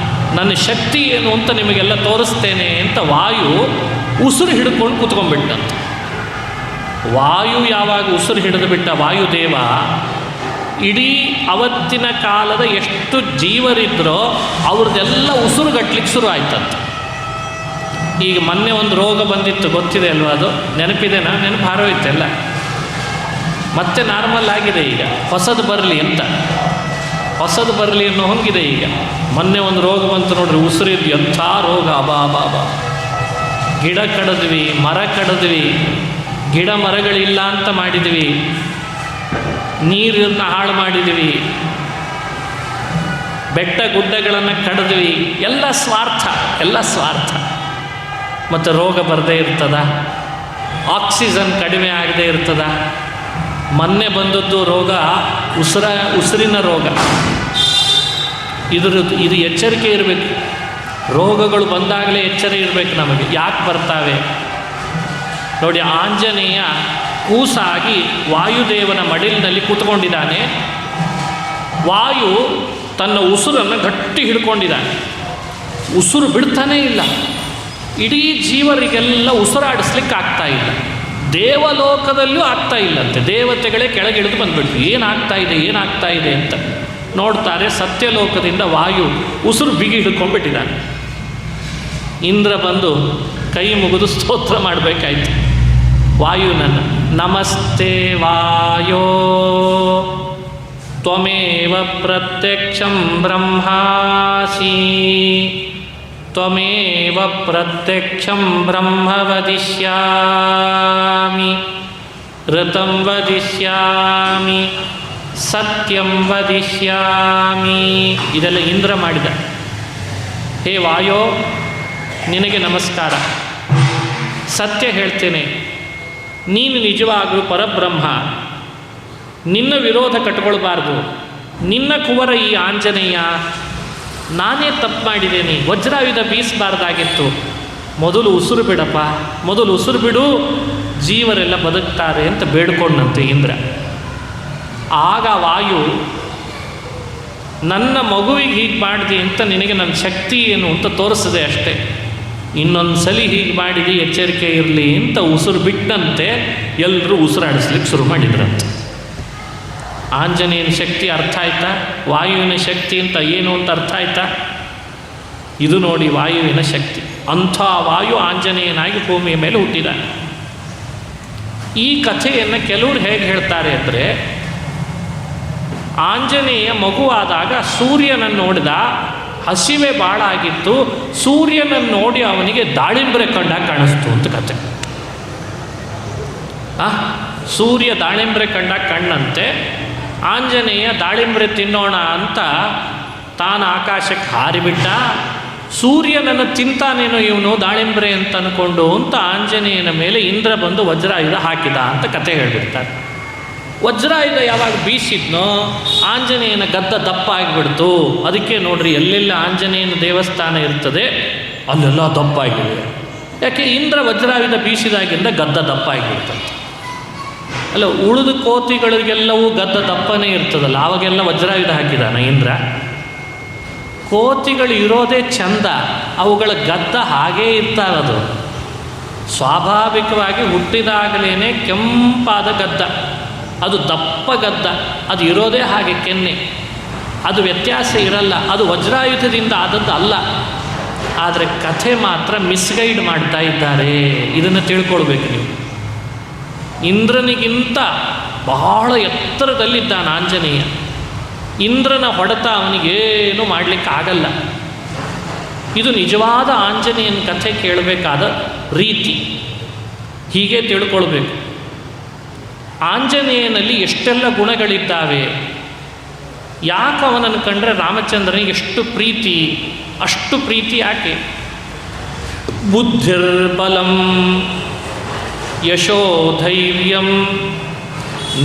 ನನ್ನ ಶಕ್ತಿ ಏನು ಅಂತ ನಿಮಗೆಲ್ಲ ತೋರಿಸ್ತೇನೆ ಅಂತ ವಾಯು ಉಸಿರು ಹಿಡ್ಕೊಂಡು ಕೂತ್ಕೊಂಡ್ಬಿಟ್ಟಂತೆ. ವಾಯು ಯಾವಾಗ ಉಸಿರು ಹಿಡಿದು ಬಿಟ್ಟ ವಾಯುದೇವ, ಇಡೀ ಅವತ್ತಿನ ಕಾಲದ ಎಷ್ಟು ಜೀವರಿದ್ರೋ ಅವ್ರದ್ದೆಲ್ಲ ಉಸಿರು ಗಟ್ಲಿಕ್ಕೆ ಶುರು ಆಯ್ತಂತೆ. ಈಗ ಮೊನ್ನೆ ಒಂದು ರೋಗ ಬಂದಿತ್ತು, ಗೊತ್ತಿದೆ ಅಲ್ವ? ಅದು ನೆನಪಿದೆನಾ? ನೆನಪು ಹಾರೋಯ್ತೆಲ್ಲ, ಮತ್ತೆ ನಾರ್ಮಲ್ ಆಗಿದೆ. ಈಗ ಹೊಸದು ಬರಲಿ ಅಂತ, ಹೊಸದು ಬರಲಿ ಅನ್ನೋ ಹಂಗಿದೆ ಈಗ. ಮೊನ್ನೆ ಒಂದು ರೋಗ ಬಂತು ನೋಡ್ರಿ, ಉಸಿರಿದ್ದು ಎಂಥ ರೋಗ! ಅಬಾ ಗಿಡ ಕಡಿದ್ವಿ, ಮರ ಕಡಿದ್ವಿ, ಗಿಡ ಮರಗಳಿಲ್ಲ ಅಂತ ಮಾಡಿದ್ವಿ, ನೀರನ್ನು ಹಾಳು ಮಾಡಿದ್ವಿ, ಬೆಟ್ಟ ಗುಡ್ಡಗಳನ್ನು ಕಡಿದ್ವಿ. ಎಲ್ಲ ಸ್ವಾರ್ಥ. ಮತ್ತು ರೋಗ ಬರದೇ ಇರ್ತದ? ಆಕ್ಸಿಜನ್ ಕಡಿಮೆ ಆಗದೇ ಇರ್ತದ? ಮೊನ್ನೆ ಬಂದದ್ದು ರೋಗ ಉಸಿರಿನ ರೋಗ. ಇದು ಎಚ್ಚರಿಕೆ ಇರಬೇಕು. ರೋಗಗಳು ಬಂದಾಗಲೇ ಎಚ್ಚರ ಇರಬೇಕು ನಮಗೆ. ಯಾಕೆ ಬರ್ತಾವೆ ನೋಡಿ. ಆಂಜನೇಯ ಕೂಸಾಗಿ ವಾಯುದೇವನ ಮಡಿಲಿನಲ್ಲಿ ಕೂತ್ಕೊಂಡಿದ್ದಾನೆ. ವಾಯು ತನ್ನ ಉಸಿರನ್ನು ಗಟ್ಟಿ ಹಿಡ್ಕೊಂಡಿದ್ದಾನೆ, ಉಸಿರು ಬಿಡ್ತಾನೇ ಇಲ್ಲ. ಇಡೀ ಜೀವರಿಗೆಲ್ಲ ಉಸಿರಾಡಿಸ್ಲಿಕ್ಕೆ ಆಗ್ತಾ ಇಲ್ಲ. ದೇವಲೋಕದಲ್ಲೂ ಆಗ್ತಾ ಇಲ್ಲಂತೆ. ದೇವತೆಗಳೇ ಕೆಳಗಿಳಿದು ಬಂದುಬಿಟ್ರು, ಏನಾಗ್ತಾ ಇದೆ ಅಂತ ನೋಡ್ತಾರೆ. ಸತ್ಯಲೋಕದಿಂದ ವಾಯು ಉಸಿರು ಬಿಗಿ ಹಿಡ್ಕೊಂಡ್ಬಿಟ್ಟಿದ್ದಾನೆ. ಇಂದ್ರ ಬಂದು ಕೈ ಮುಗಿದು ಸ್ತೋತ್ರ ಮಾಡಬೇಕಾಯ್ತು. ವಾಯುನನ್ನು. ನಮಸ್ತೆ ವಾಯೋ ತ್ವಮೇವ ಪ್ರತ್ಯಕ್ಷಂ ಬ್ರಹ್ಮಾಸಿ ತ್ವಮೇವ ಪ್ರತ್ಯಕ್ಷಂ ಬ್ರಹ್ಮ ವದಿಷ್ಯಾಮಿ ಋತಂ ವದಿಷ್ಯಾಮಿ ಸತ್ಯಂ ವದಿಷ್ಯಾಮಿ. ಇದೆಲ್ಲ ಇಂದ್ರ ಮಾಡಿದ. ಹೇ ವಾಯೋ, ನಿನಗೆ ನಮಸ್ಕಾರ. ಸತ್ಯ ಹೇಳ್ತೇನೆ, ನೀನು ನಿಜವಾಗಲೂ ಪರಬ್ರಹ್ಮ. ನಿನ್ನ ವಿರೋಧ ಕಟ್ಕೊಳ್ಬಾರ್ದು. ನಿನ್ನ ಕುವರ ಈ ಆಂಜನೇಯ. ನಾನೇ ತಪ್ಪು ಮಾಡಿದ್ದೇನೆ, ವಜ್ರಾಯುಧ ಬೀಸಬಾರ್ದಾಗಿತ್ತು. ಮೊದಲು ಉಸಿರು ಬಿಡಪ್ಪ, ಮೊದಲು ಉಸಿರು ಬಿಡು, ಜೀವರೆಲ್ಲ ಬದುಕ್ತಾರೆ ಅಂತ ಬೇಡ್ಕೊಂಡಂತೆ ಇಂದ್ರ. ಆಗ ವಾಯು, ನನ್ನ ಮಗುವಿಗೆ ಹೀಗೆ ಮಾಡಿದೆ ಅಂತ ನಿನಗೆ ನನ್ನ ಶಕ್ತಿ ಏನು ಅಂತ ತೋರಿಸಿದೆ ಅಷ್ಟೇ. ಇನ್ನೊಂದು ಸಲ ಹೀಗೆ ಮಾಡಿದೆ, ಎಚ್ಚರಿಕೆ ಇರಲಿ ಅಂತ ಉಸಿರು ಬಿಟ್ಟಂತೆ ಎಲ್ಲರೂ ಉಸಿರಾಡಿಸ್ಲಿಕ್ಕೆ ಶುರು ಮಾಡಿದ್ರಂತೆ. ಆಂಜನೇಯನ ಶಕ್ತಿ ಅರ್ಥ ಆಯ್ತಾ? ವಾಯುವಿನ ಶಕ್ತಿ ಅಂತ ಏನು ಅಂತ ಅರ್ಥ ಆಯ್ತಾ? ಇದು ನೋಡಿ ವಾಯುವಿನ ಶಕ್ತಿ. ಅಂಥ ವಾಯು ಆಂಜನೇಯನಾಗಿ ಭೂಮಿಯ ಮೇಲೆ ಹುಟ್ಟಿದ. ಈ ಕಥೆಯನ್ನು ಕೆಲವರು ಹೇಗೆ ಹೇಳ್ತಾರೆ ಅಂದರೆ, ಆಂಜನೇಯ ಮಗುವಾದಾಗ ಸೂರ್ಯನನ್ನು ನೋಡಿದ, ಹಸಿವೆ ಭಾಳ ಆಗಿತ್ತು, ಸೂರ್ಯನನ್ನು ನೋಡಿ ಅವನಿಗೆ ದಾಳಿಂಬ್ರೆ ಕಂಡಾಗ ಕಾಣಿಸ್ತು ಅಂತ ಕಥೆ. ಸೂರ್ಯ ದಾಳಿಂಬ್ರೆ ಕಂಡಾಗ ಕಣ್ಣಂತೆ ಆಂಜನೇಯ ದಾಳಿಂಬ್ರೆ ತಿನ್ನೋಣ ಅಂತ ತಾನು ಆಕಾಶಕ್ಕೆ ಹಾರಿಬಿಟ್ಟ. ಸೂರ್ಯನನ್ನು ತಿಂತಾನೇನೋ ಇವನು ದಾಳಿಂಬ್ರೆ ಅಂತ ಅಂದ್ಕೊಂಡು ಅಂತ ಆಂಜನೇಯನ ಮೇಲೆ ಇಂದ್ರ ಬಂದು ವಜ್ರಾಯುಧ ಹಾಕಿದ ಅಂತ ಕತೆ ಹೇಳಿಬಿಡ್ತಾರೆ. ವಜ್ರಾಯುಧ ಯಾವಾಗ ಬೀಸಿದ್ನೋ ಆಂಜನೇಯನ ಗದ್ದ ದಪ್ಪ ಆಗಿಬಿಡ್ತು. ಅದಕ್ಕೆ ನೋಡ್ರಿ, ಎಲ್ಲೆಲ್ಲ ಆಂಜನೇಯನ ದೇವಸ್ಥಾನ ಇರ್ತದೆ ಅಲ್ಲೆಲ್ಲ ದಪ್ಪ ಆಗಿದೆ. ಯಾಕೆ? ಇಂದ್ರ ವಜ್ರಾಯುಧ ಬೀಸಿದಾಗಿಂದ ಗದ್ದ ದಪ್ಪ ಆಗಿಬಿಡ್ತಂತೆ. ಅಲ್ಲ, ಉಳಿದ ಕೋತಿಗಳಿಗೆಲ್ಲವೂ ಗದ್ದ ದಪ್ಪನೇ ಇರ್ತದಲ್ಲ, ಅವಾಗೆಲ್ಲ ವಜ್ರಾಯುಧ ಹಾಕಿದಾನ ಇಂದ್ರ? ಕೋತಿಗಳು ಇರೋದೇ ಚಂದ, ಅವುಗಳ ಗದ್ದ ಹಾಗೇ ಇರ್ತಾರದು. ಸ್ವಾಭಾವಿಕವಾಗಿ ಹುಟ್ಟಿದಾಗಲೇ ಕೆಂಪಾದ ಗದ್ದ, ಅದು ದಪ್ಪ ಗದ್ದ, ಅದು ಇರೋದೇ ಹಾಗೆ ಕೆನ್ನೆ, ಅದು ವ್ಯತ್ಯಾಸ ಇರಲ್ಲ. ಅದು ವಜ್ರಾಯುಧದಿಂದ ಆದದ್ದು ಅಲ್ಲ. ಆದರೆ ಕಥೆ ಮಾತ್ರ ಮಿಸ್ಗೈಡ್ ಮಾಡ್ತಾ ಇದ್ದಾರೆ. ಇದನ್ನು ತಿಳ್ಕೊಳ್ಬೇಕು ನೀವು. ಇಂದ್ರನಿಗಿಂತ ಬಹಳ ಎತ್ತರದಲ್ಲಿದ್ದಾನೆ ಆಂಜನೇಯ. ಇಂದ್ರನ ಹೊಡೆತ ಅವನಿಗೇನು ಮಾಡಲಿಕ್ಕಾಗಲ್ಲ. ಇದು ನಿಜವಾದ ಆಂಜನೇಯನ ಕಥೆ ಕೇಳಬೇಕಾದ ರೀತಿ. ಹೀಗೆ ತಿಳ್ಕೊಳ್ಬೇಕು. ಆಂಜನೇಯನಲ್ಲಿ ಎಷ್ಟೆಲ್ಲ ಗುಣಗಳಿದ್ದಾವೆ. ಯಾಕೆ ಅವನನ್ನು ಕಂಡ್ರೆ ರಾಮಚಂದ್ರನಿಗೆ ಎಷ್ಟು ಪ್ರೀತಿ? ಅಷ್ಟು ಪ್ರೀತಿ ಯಾಕೆ? ಬುದ್ಧಿರ್ಬಲಂ ಯಶೋಧೈರ್ಯಂ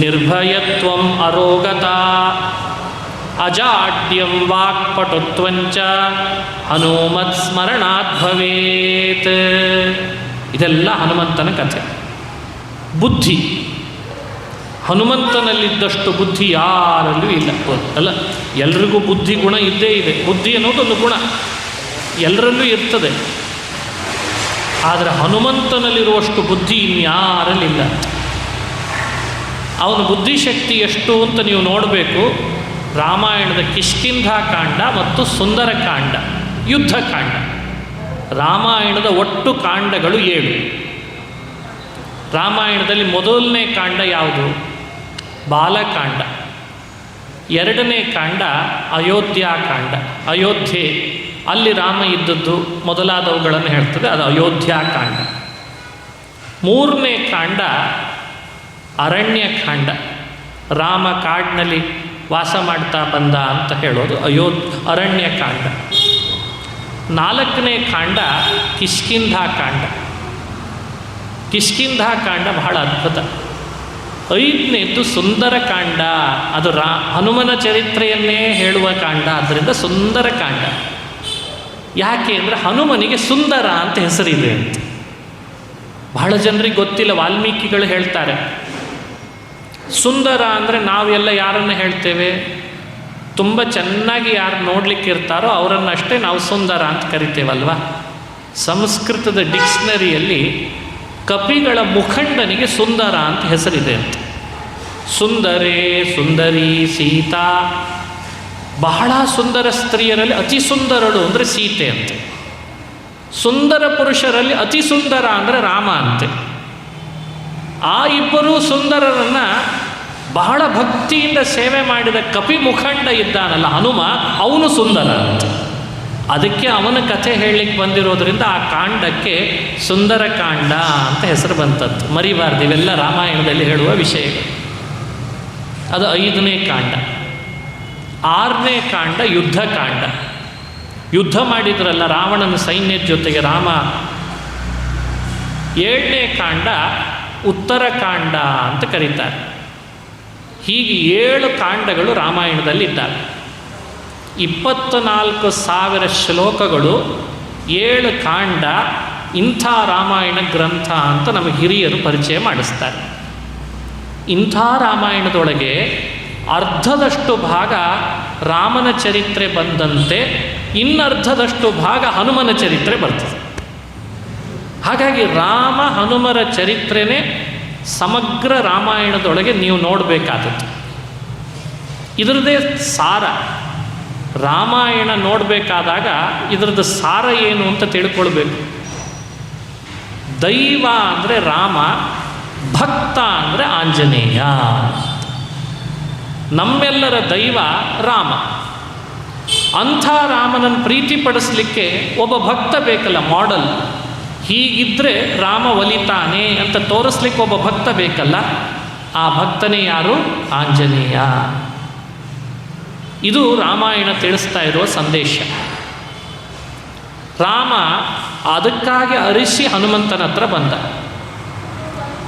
ನಿರ್ಭಯತ್ವಂ ಅರೋಗತಾ ಅಜಾಡ್ಯಂ ವಾಕ್ಪಟುತ್ವಂಚ ಹನುಮತ್ ಸ್ಮರಣಾತ್ ಭವೇತ್. ಇದೆಲ್ಲ ಹನುಮಂತನ ಕಥೆ. ಬುದ್ಧಿ, ಹನುಮಂತನಲ್ಲಿದ್ದಷ್ಟು ಬುದ್ಧಿ ಯಾರಲ್ಲೂ ಇಲ್ಲ ಅಲ್ಲ. ಎಲ್ರಿಗೂ ಬುದ್ಧಿ ಗುಣ ಇದ್ದೇ ಇದೆ. ಬುದ್ಧಿ ಅನ್ನೋದೊಂದು ಗುಣ ಎಲ್ಲರಲ್ಲೂ ಇರ್ತದೆ. ಆದರೆ ಹನುಮಂತನಲ್ಲಿರುವಷ್ಟು ಬುದ್ಧಿ ಇನ್ಯಾರಲ್ಲಿಲ್ಲ. ಅವನ ಬುದ್ಧಿಶಕ್ತಿ ಎಷ್ಟು ಅಂತ ನೀವು ನೋಡಬೇಕು. ರಾಮಾಯಣದ ಕಿಷ್ಕಿಂಧಾಕಾಂಡ ಮತ್ತು ಸುಂದರಕಾಂಡ, ಯುದ್ಧಕಾಂಡ, ರಾಮಾಯಣದ ಒಟ್ಟು ಕಾಂಡಗಳು 7. ರಾಮಾಯಣದಲ್ಲಿ ಮೊದಲನೇ ಕಾಂಡ ಯಾವುದು? ಬಾಲಕಾಂಡ. ಎರಡನೇ ಕಾಂಡ ಅಯೋಧ್ಯಾಕಾಂಡ, ಅಯೋಧ್ಯೆ, ಅಲ್ಲಿ ರಾಮ ಇದ್ದದ್ದು ಮೊದಲಾದವುಗಳನ್ನು ಹೇಳ್ತದೆ, ಅದು ಅಯೋಧ್ಯಾಕಾಂಡ. ಮೂರನೇ ಕಾಂಡ ಅರಣ್ಯಕಾಂಡ, ರಾಮ ಕಾಡಿನಲ್ಲಿ ವಾಸ ಮಾಡ್ತಾ ಬಂದ ಅಂತ ಹೇಳೋದು ಅರಣ್ಯಕಾಂಡ. ನಾಲ್ಕನೇ ಕಾಂಡ ಕಿಷ್ಕಿಂಧಾಕಾಂಡ. ಕಿಷ್ಕಿಂಧಾಕಾಂಡ ಬಹಳ ಅದ್ಭುತ. 5ನೇದ್ದು ಸುಂದರಕಾಂಡ, ಅದು ಹನುಮನ ಚರಿತ್ರೆಯನ್ನೇ ಹೇಳುವ ಕಾಂಡ, ಆದ್ದರಿಂದ ಸುಂದರಕಾಂಡ. ಯಾಕೆ ಅಂದರೆ ಹನುಮನಿಗೆ ಸುಂದರ ಅಂತ ಹೆಸರಿದೆ ಅಂತ. ಬಹಳ ಜನರಿಗೆ ಗೊತ್ತಿಲ್ಲ. ವಾಲ್ಮೀಕಿಗಳು ಹೇಳ್ತಾರೆ, ಸುಂದರ ಅಂದರೆ ನಾವೆಲ್ಲ ಯಾರನ್ನು ಹೇಳ್ತೇವೆ? ತುಂಬ ಚೆನ್ನಾಗಿ ಯಾರು ನೋಡಲಿಕ್ಕೆ ಇರ್ತಾರೋ ಅವರನ್ನಷ್ಟೇ ನಾವು ಸುಂದರ ಅಂತ ಕರಿತೇವಲ್ವ. ಸಂಸ್ಕೃತದ ಡಿಕ್ಷನರಿಯಲ್ಲಿ ಕಪಿಗಳ ಮುಖಂಡನಿಗೆ ಸುಂದರ ಅಂತ ಹೆಸರಿದೆ ಅಂತ. ಸುಂದರೇ ಸುಂದರಿ ಸೀತಾ, ಬಹಳ ಸುಂದರ ಸ್ತ್ರೀಯರಲ್ಲಿ ಅತಿ ಸುಂದರಳು ಅಂದರೆ ಸೀತೆ ಅಂತೆ. ಸುಂದರ ಪುರುಷರಲ್ಲಿ ಅತಿ ಸುಂದರ ಅಂದರೆ ರಾಮ ಅಂತೆ. ಆ ಇಬ್ಬರೂ ಸುಂದರರನ್ನು ಬಹಳ ಭಕ್ತಿಯಿಂದ ಸೇವೆ ಮಾಡಿದ ಕಪಿ ಮುಖಂಡ ಇದ್ದಾನಲ್ಲ ಹನುಮ, ಅವನು ಸುಂದರ ಅಂತ. ಅದಕ್ಕೆ ಅವನ ಕಥೆ ಹೇಳಲಿಕ್ಕೆ ಬಂದಿರೋದ್ರಿಂದ ಆ ಕಾಂಡಕ್ಕೆ ಸುಂದರ ಕಾಂಡ ಅಂತ ಹೆಸರು ಬಂತದ್ದು. ಮರಿಬಾರ್ದು, ಇವೆಲ್ಲ ರಾಮಾಯಣದಲ್ಲಿ ಹೇಳುವ ವಿಷಯಗಳು. ಅದು 5ನೇ ಕಾಂಡ. 6ನೇ ಕಾಂಡ ಯುದ್ಧಕಾಂಡ. ಯುದ್ಧ ಮಾಡಿದ್ರಲ್ಲ ರಾವಣನ ಸೈನ್ಯದ ಜೊತೆಗೆ ರಾಮ. 7ನೇ ಕಾಂಡ ಉತ್ತರಕಾಂಡ ಅಂತ ಕರೀತಾರೆ. ಹೀಗೆ 7 ಕಾಂಡಗಳು ರಾಮಾಯಣದಲ್ಲಿ ಇದ್ದಾವೆ. 24,000 ಶ್ಲೋಕಗಳು, 7 ಕಾಂಡ. ಇಂಥ ರಾಮಾಯಣ ಗ್ರಂಥ ಅಂತ ನಮಗೆ ಹಿರಿಯರು ಪರಿಚಯ ಮಾಡಿಸ್ತಾರೆ. ಇಂಥ ರಾಮಾಯಣದೊಳಗೆ ಅರ್ಧದಷ್ಟು ಭಾಗ ರಾಮನ ಚರಿತ್ರೆ ಬಂದಂತೆ ಇನ್ನರ್ಧದಷ್ಟು ಭಾಗ ಹನುಮನ ಚರಿತ್ರೆ ಬರ್ತದೆ. ಹಾಗಾಗಿ ರಾಮ ಹನುಮರ ಚರಿತ್ರೆನೇ ಸಮಗ್ರ ರಾಮಾಯಣದೊಳಗೆ ನೀವು ನೋಡಬೇಕಾದದ್ದು. ಇದರದ್ದೇ ಸಾರ. ರಾಮಾಯಣ ನೋಡಬೇಕಾದಾಗ ಇದರದ್ದು ಸಾರ ಏನು ಅಂತ ತಿಳ್ಕೊಳ್ಬೇಕು. ದೈವ ಅಂದರೆ ರಾಮ, ಭಕ್ತ ಅಂದರೆ ಆಂಜನೇಯ. ನಮ್ಮೆಲ್ಲರ ದೈವ ರಾಮ. ಅಂಥ ರಾಮನನ್ನು ಪ್ರೀತಿಪಡಿಸಲಿಕ್ಕೆ ಒಬ್ಬ ಭಕ್ತ ಬೇಕಲ್ಲ, ಮಾಡೆಲ್. ಹೀಗಿದ್ದರೆ ರಾಮ ಒಲಿತಾನೆ ಅಂತ ತೋರಿಸ್ಲಿಕ್ಕೆ ಒಬ್ಬ ಭಕ್ತ ಬೇಕಲ್ಲ. ಆ ಭಕ್ತನೇ ಯಾರು? ಆಂಜನೇಯ. ಇದು ರಾಮಾಯಣ ತಿಳಿಸ್ತಾ ಇರುವ ಸಂದೇಶ. ರಾಮ ಅದಕ್ಕಾಗಿ ಅರಿಸಿ ಹನುಮಂತನ ಹತ್ರ ಬಂದ.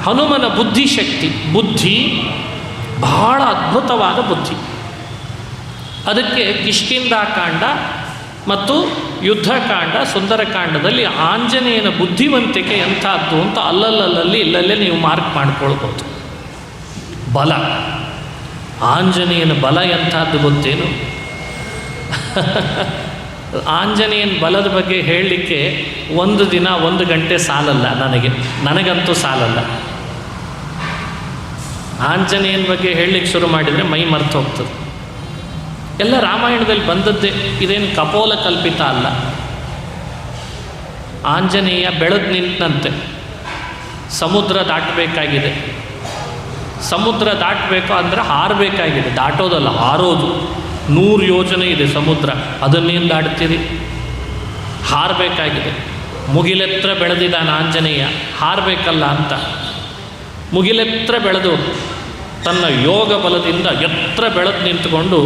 ಹನುಮನ ಬುದ್ಧಿಶಕ್ತಿ, ಬುದ್ಧಿ ಬಹಳ ಅದ್ಭುತವಾದ ಬುದ್ಧಿ. ಅದಕ್ಕೆ ಕಿಷ್ಕಿಂಧಾಕಾಂಡ ಮತ್ತು ಯುದ್ಧಕಾಂಡ, ಸುಂದರಕಾಂಡದಲ್ಲಿ ಆಂಜನೇಯನ ಬುದ್ಧಿವಂತಿಕೆ ಎಂಥದ್ದು ಅಂತ ಅಲ್ಲಲ್ಲಲ್ಲಿ ಇಲ್ಲಲ್ಲೇ ನೀವು ಮಾರ್ಕ್ ಮಾಡ್ಕೊಳ್ಬೋದು. ಬಲ, ಆಂಜನೇಯನ ಬಲ ಎಂಥದ್ದು ಗೊತ್ತೇನು? ಆಂಜನೇಯನ ಬಲದ ಬಗ್ಗೆ ಹೇಳಲಿಕ್ಕೆ 1 ದಿನ 1 ಗಂಟೆ ಸಾಲಲ್ಲ. ನನಗಂತೂ ಸಾಲಲ್ಲ. ಆಂಜನೇಯನ ಬಗ್ಗೆ ಹೇಳಲಿಕ್ಕೆ ಶುರು ಮಾಡಿದರೆ ಮೈ ಮರೆತು ಹೋಗ್ತದೆ. ಎಲ್ಲ ರಾಮಾಯಣದಲ್ಲಿ ಬಂದದ್ದೇ, ಇದೇನು ಕಪೋಲ ಕಲ್ಪಿತ ಅಲ್ಲ. ಆಂಜನೇಯ ಬೆಳೆದು ನಿಂತಂತೆ ಸಮುದ್ರ ದಾಟಬೇಕಾಗಿದೆ. ಸಮುದ್ರ ದಾಟಬೇಕು ಅಂದರೆ ಹಾರಬೇಕಾಗಿದೆ, ದಾಟೋದಲ್ಲ ಹಾರೋದು. 100 ಯೋಜನೆ ಇದೆ ಸಮುದ್ರ, ಅದನ್ನೇನು ದಾಟ್ತೀರಿ? ಹಾರಬೇಕಾಗಿದೆ. ಮುಗಿಲೆತ್ರ ಬೆಳೆದಿದ್ದಾನೆ ಆಂಜನೇಯ, ಹಾರಬೇಕಲ್ಲ ಅಂತ. ಮುಗಿಲೆತ್ರ ಬೆಳೆದು ತನ್ನ ಯೋಗ ಬಲದಿಂದ ಎತ್ತರ ಬೆಳೆದು ನಿಂತುಕೊಂಡು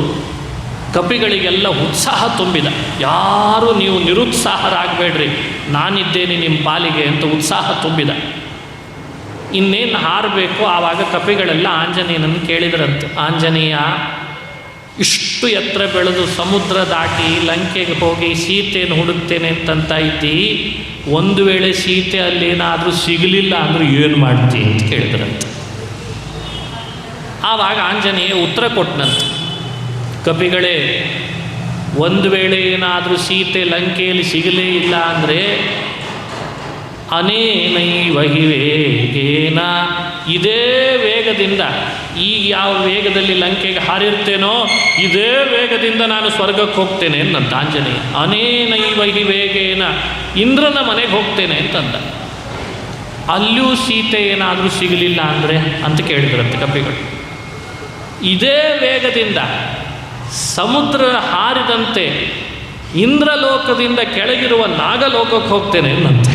ಕಪಿಗಳಿಗೆಲ್ಲ ಉತ್ಸಾಹ ತುಂಬಿದ. ಯಾರೂ ನೀವು ನಿರುತ್ಸಾಹರಾಗಬೇಡ್ರಿ, ನಾನಿದ್ದೇನೆ ನಿಮ್ಮ ಪಾಲಿಗೆ ಅಂತ ಉತ್ಸಾಹ ತುಂಬಿದ. ಇನ್ನೇನು ಹಾರಬೇಕು. ಆವಾಗ ಕಪಿಗಳೆಲ್ಲ ಆಂಜನೇಯನನ್ನು ಕೇಳಿದ್ರಂತೆ, ಆಂಜನೇಯ, ಇಷ್ಟು ಎತ್ತರ ಬೆಳೆದು ಸಮುದ್ರ ದಾಟಿ ಲಂಕೆಗೆ ಹೋಗಿ ಸೀತೆಯನ್ನು ಹುಡುಕ್ತೇನೆ ಅಂತಂತ ಇದ್ದಿ, ಒಂದು ವೇಳೆ ಸೀತೆ ಅಲ್ಲೇನಾದರೂ ಸಿಗಲಿಲ್ಲ ಅಂದರೆ ಏನು ಮಾಡ್ತಿ ಅಂತ ಕೇಳಿದ್ರಂತೆ. ಆವಾಗ ಆಂಜನೇಯ ಉತ್ತರ ಕೊಟ್ಟನಂತೆ, ಕಪಿಗಳೇ, ಒಂದು ವೇಳೆ ಏನಾದರೂ ಸೀತೆ ಲಂಕೆಯಲ್ಲಿ ಸಿಗಲೇ ಇಲ್ಲ ಅಂದರೆ ಅನೇನೈವ ಹಿ ವೇಗೇನ, ಇದೇ ವೇಗದಿಂದ, ಈಗ ಯಾವ ವೇಗದಲ್ಲಿ ಲಂಕೆಗೆ ಹಾರಿರ್ತೇನೋ ಇದೇ ವೇಗದಿಂದ ನಾನು ಸ್ವರ್ಗಕ್ಕೆ ಹೋಗ್ತೇನೆ ಅಂತಂತ ಆಂಜನೇಯ. ಅನೇನೈವ ಹಿ ವೇಗೇನ, ಇಂದ್ರನ ಮನೆಗೆ ಹೋಗ್ತೇನೆ ಅಂತಂದ. ಅಲ್ಲಿಯೂ ಸೀತೆ ಏನಾದರೂ ಸಿಗಲಿಲ್ಲ ಅಂದರೆ ಅಂತ ಕೇಳಿದ್ರಂತೆ ಕಪಿಗಳು. ಇದೇ ವೇಗದಿಂದ ಸಮುದ್ರ ಹಾರಿದಂತೆ ಇಂದ್ರಲೋಕದಿಂದ ಕೆಳಗಿರುವ ನಾಗಲೋಕಕ್ಕೆ ಹೋಗ್ತೇನೆ ಅನ್ನಂತೆ.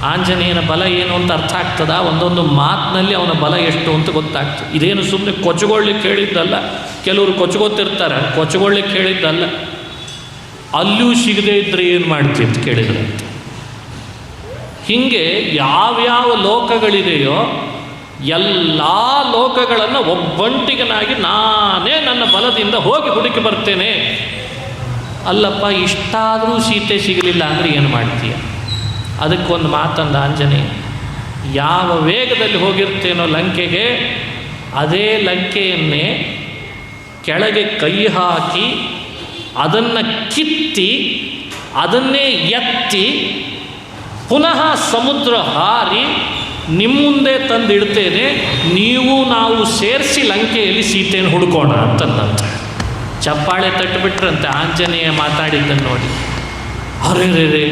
ಆಂಜನೇಯನ ಬಲ ಏನು ಅಂತ ಅರ್ಥ ಆಗ್ತದ? ಒಂದೊಂದು ಮಾತಿನಲ್ಲಿ ಅವನ ಬಲ ಎಷ್ಟು ಅಂತ ಗೊತ್ತಾಗ್ತದೆ. ಇದೇನು ಸುಮ್ಮನೆ ಕೊಚ್ಚಗೊಳ್ಳಿಕ್ಕೆ ಹೇಳಿದ್ದಲ್ಲ. ಕೆಲವರು ಕೊಚ್ಚಗೋತಿರ್ತಾರೆ, ಕೊಚ್ಚಗೊಳ್ಳಿಕ್ಕೆ ಹೇಳಿದ್ದಲ್ಲ. ಅಲ್ಲಿಯೂ ಸಿಗದೇ ಇದ್ದರೆ ಏನು ಮಾಡ್ತೀವಿ ಅಂತ ಕೇಳಿದ್ರಂತೆ. ಹೀಗೆ ಯಾವ್ಯಾವ ಲೋಕಗಳಿದೆಯೋ ಎಲ್ಲ ಲೋಕಗಳನ್ನು ಒಬ್ಬಂಟಿಗನಾಗಿ ನಾನೇ ನನ್ನ ಬಲದಿಂದ ಹೋಗಿ ಹುಡುಕಿ ಬರ್ತೇನೆ. ಅಲ್ಲಪ್ಪ, ಇಷ್ಟಾದರೂ ಸೀತೆ ಸಿಗಲಿಲ್ಲ ಅಂದರೆ ಏನು ಮಾಡ್ತೀಯ? ಅದಕ್ಕೊಂದು ಮಾತಂದ ಆಂಜನೇಯ, ಯಾವ ವೇಗದಲ್ಲಿ ಹೋಗಿರ್ತೇನೋ ಲಂಕೆಗೆ, ಅದೇ ಲಂಕೆಯನ್ನೇ ಕೆಳಗೆ ಕೈ ಹಾಕಿ ಅದನ್ನು ಕಿತ್ತಿ ಅದನ್ನೇ ಎತ್ತಿ ಪುನಃ ಸಮುದ್ರ ಹಾರಿ ನಿಮ್ಮ ಮುಂದೆ ತಂದಿಡ್ತೇನೆ, ನೀವು ನಾವು ಸೇರಿಸಿ ಲಂಕೆಯಲ್ಲಿ ಸೀತೆಯನ್ನು ಹುಡ್ಕೋಣ ಅಂತಂದಂತೆ. ಚಪ್ಪಾಳೆ ತಟ್ಟಿಬಿಟ್ರಂತೆ ಆಂಜನೇಯ ಮಾತಾಡಿದ್ದನ್ನು ನೋಡಿ. ಅರೆ ರೇ,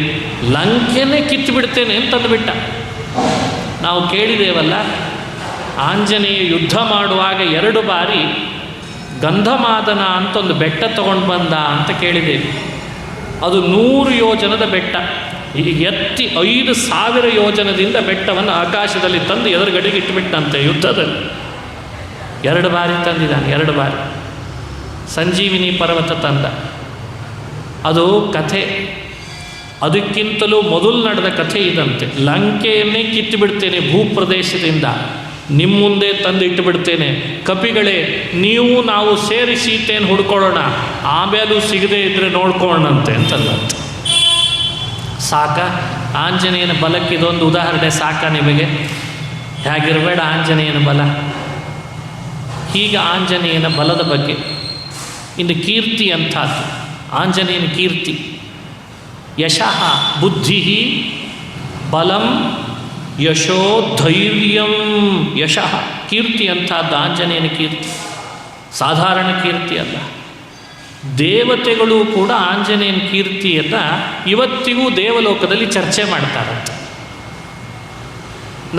ಲಂಕೆನೇ ಕಿತ್ತು ಬಿಡ್ತೇನೆ ಅಂತಂದುಬಿಟ್ಟ. ನಾವು ಕೇಳಿದೇವಲ್ಲ, ಆಂಜನೇಯ ಯುದ್ಧ ಮಾಡುವಾಗ 2 ಬಾರಿ ಗಂಧಮಾದನ ಅಂತ ಒಂದು ಬೆಟ್ಟ ತಗೊಂಡು ಬಂದ ಅಂತ ಕೇಳಿದ್ದೇವೆ. ಅದು 100 ಯೋಜನದ ಬೆಟ್ಟ. ಈಗ ಎತ್ತಿ 5,000 ಯೋಜನದಿಂದ ಬೆಟ್ಟವನ್ನು ಆಕಾಶದಲ್ಲಿ ತಂದು ಎದುರುಗಡೆಗೆ ಇಟ್ಟುಬಿಟ್ಟಂತೆ ಯುದ್ಧದಲ್ಲಿ. 2 ಬಾರಿ ತಂದಿದ್ದಾನೆ, 2 ಬಾರಿ. ಸಂಜೀವಿನಿ ಪರ್ವತ ತಂದ. ಅದು ಕಥೆ. ಅದಕ್ಕಿಂತಲೂ ಮೊದಲು ನಡೆದ ಕಥೆ ಇದಂತೆ. ಲಂಕೆಯನ್ನೇ ಕಿತ್ತು ಬಿಡ್ತೇನೆ ಭೂಪ್ರದೇಶದಿಂದ, ನಿಮ್ಮ ಮುಂದೆ ತಂದು ಇಟ್ಟುಬಿಡ್ತೇನೆ, ಕಪಿಗಳೇ ನೀವು ನಾವು ಸೇರಿ ಸೀತೆಯನ್ನು ಹುಡ್ಕೊಳ್ಳೋಣ, ಆಮೇಲೂ ಸಿಗದೇ ಇದ್ದರೆ ನೋಡ್ಕೊಳ್ಳೋಣಂತೆ ಅಂತಂದಂತೆ. ಸಾಕ? ಆಂಜನೇಯನ ಬಲಕ್ಕೆ ಇದೊಂದು ಉದಾಹರಣೆ ಸಾಕ ನಿಮಗೆ? ಹೇಗಿರಬೇಡ ಆಂಜನೇಯನ ಬಲ. ಹೀಗೆ ಆಂಜನೇಯನ ಬಲದ ಬಗ್ಗೆ. ಇನ್ನು ಕೀರ್ತಿ ಅಂಥದ್ದು, ಆಂಜನೇಯನ ಕೀರ್ತಿ. ಯಶಃ ಬುದ್ಧಿ ಬಲಂ ಯಶೋ ಧೈರ್ಯಂ. ಯಶಃ ಕೀರ್ತಿ ಅಂಥದ್ದು ಆಂಜನೇಯನ ಕೀರ್ತಿ, ಸಾಧಾರಣ ಕೀರ್ತಿ ಅಲ್ಲ. ದೇವತೆಗಳು ಕೂಡ ಆಂಜನೇಯನ ಕೀರ್ತಿಯನ್ನು ಇವತ್ತಿಗೂ ದೇವಲೋಕದಲ್ಲಿ ಚರ್ಚೆ ಮಾಡ್ತಾರಂತೆ.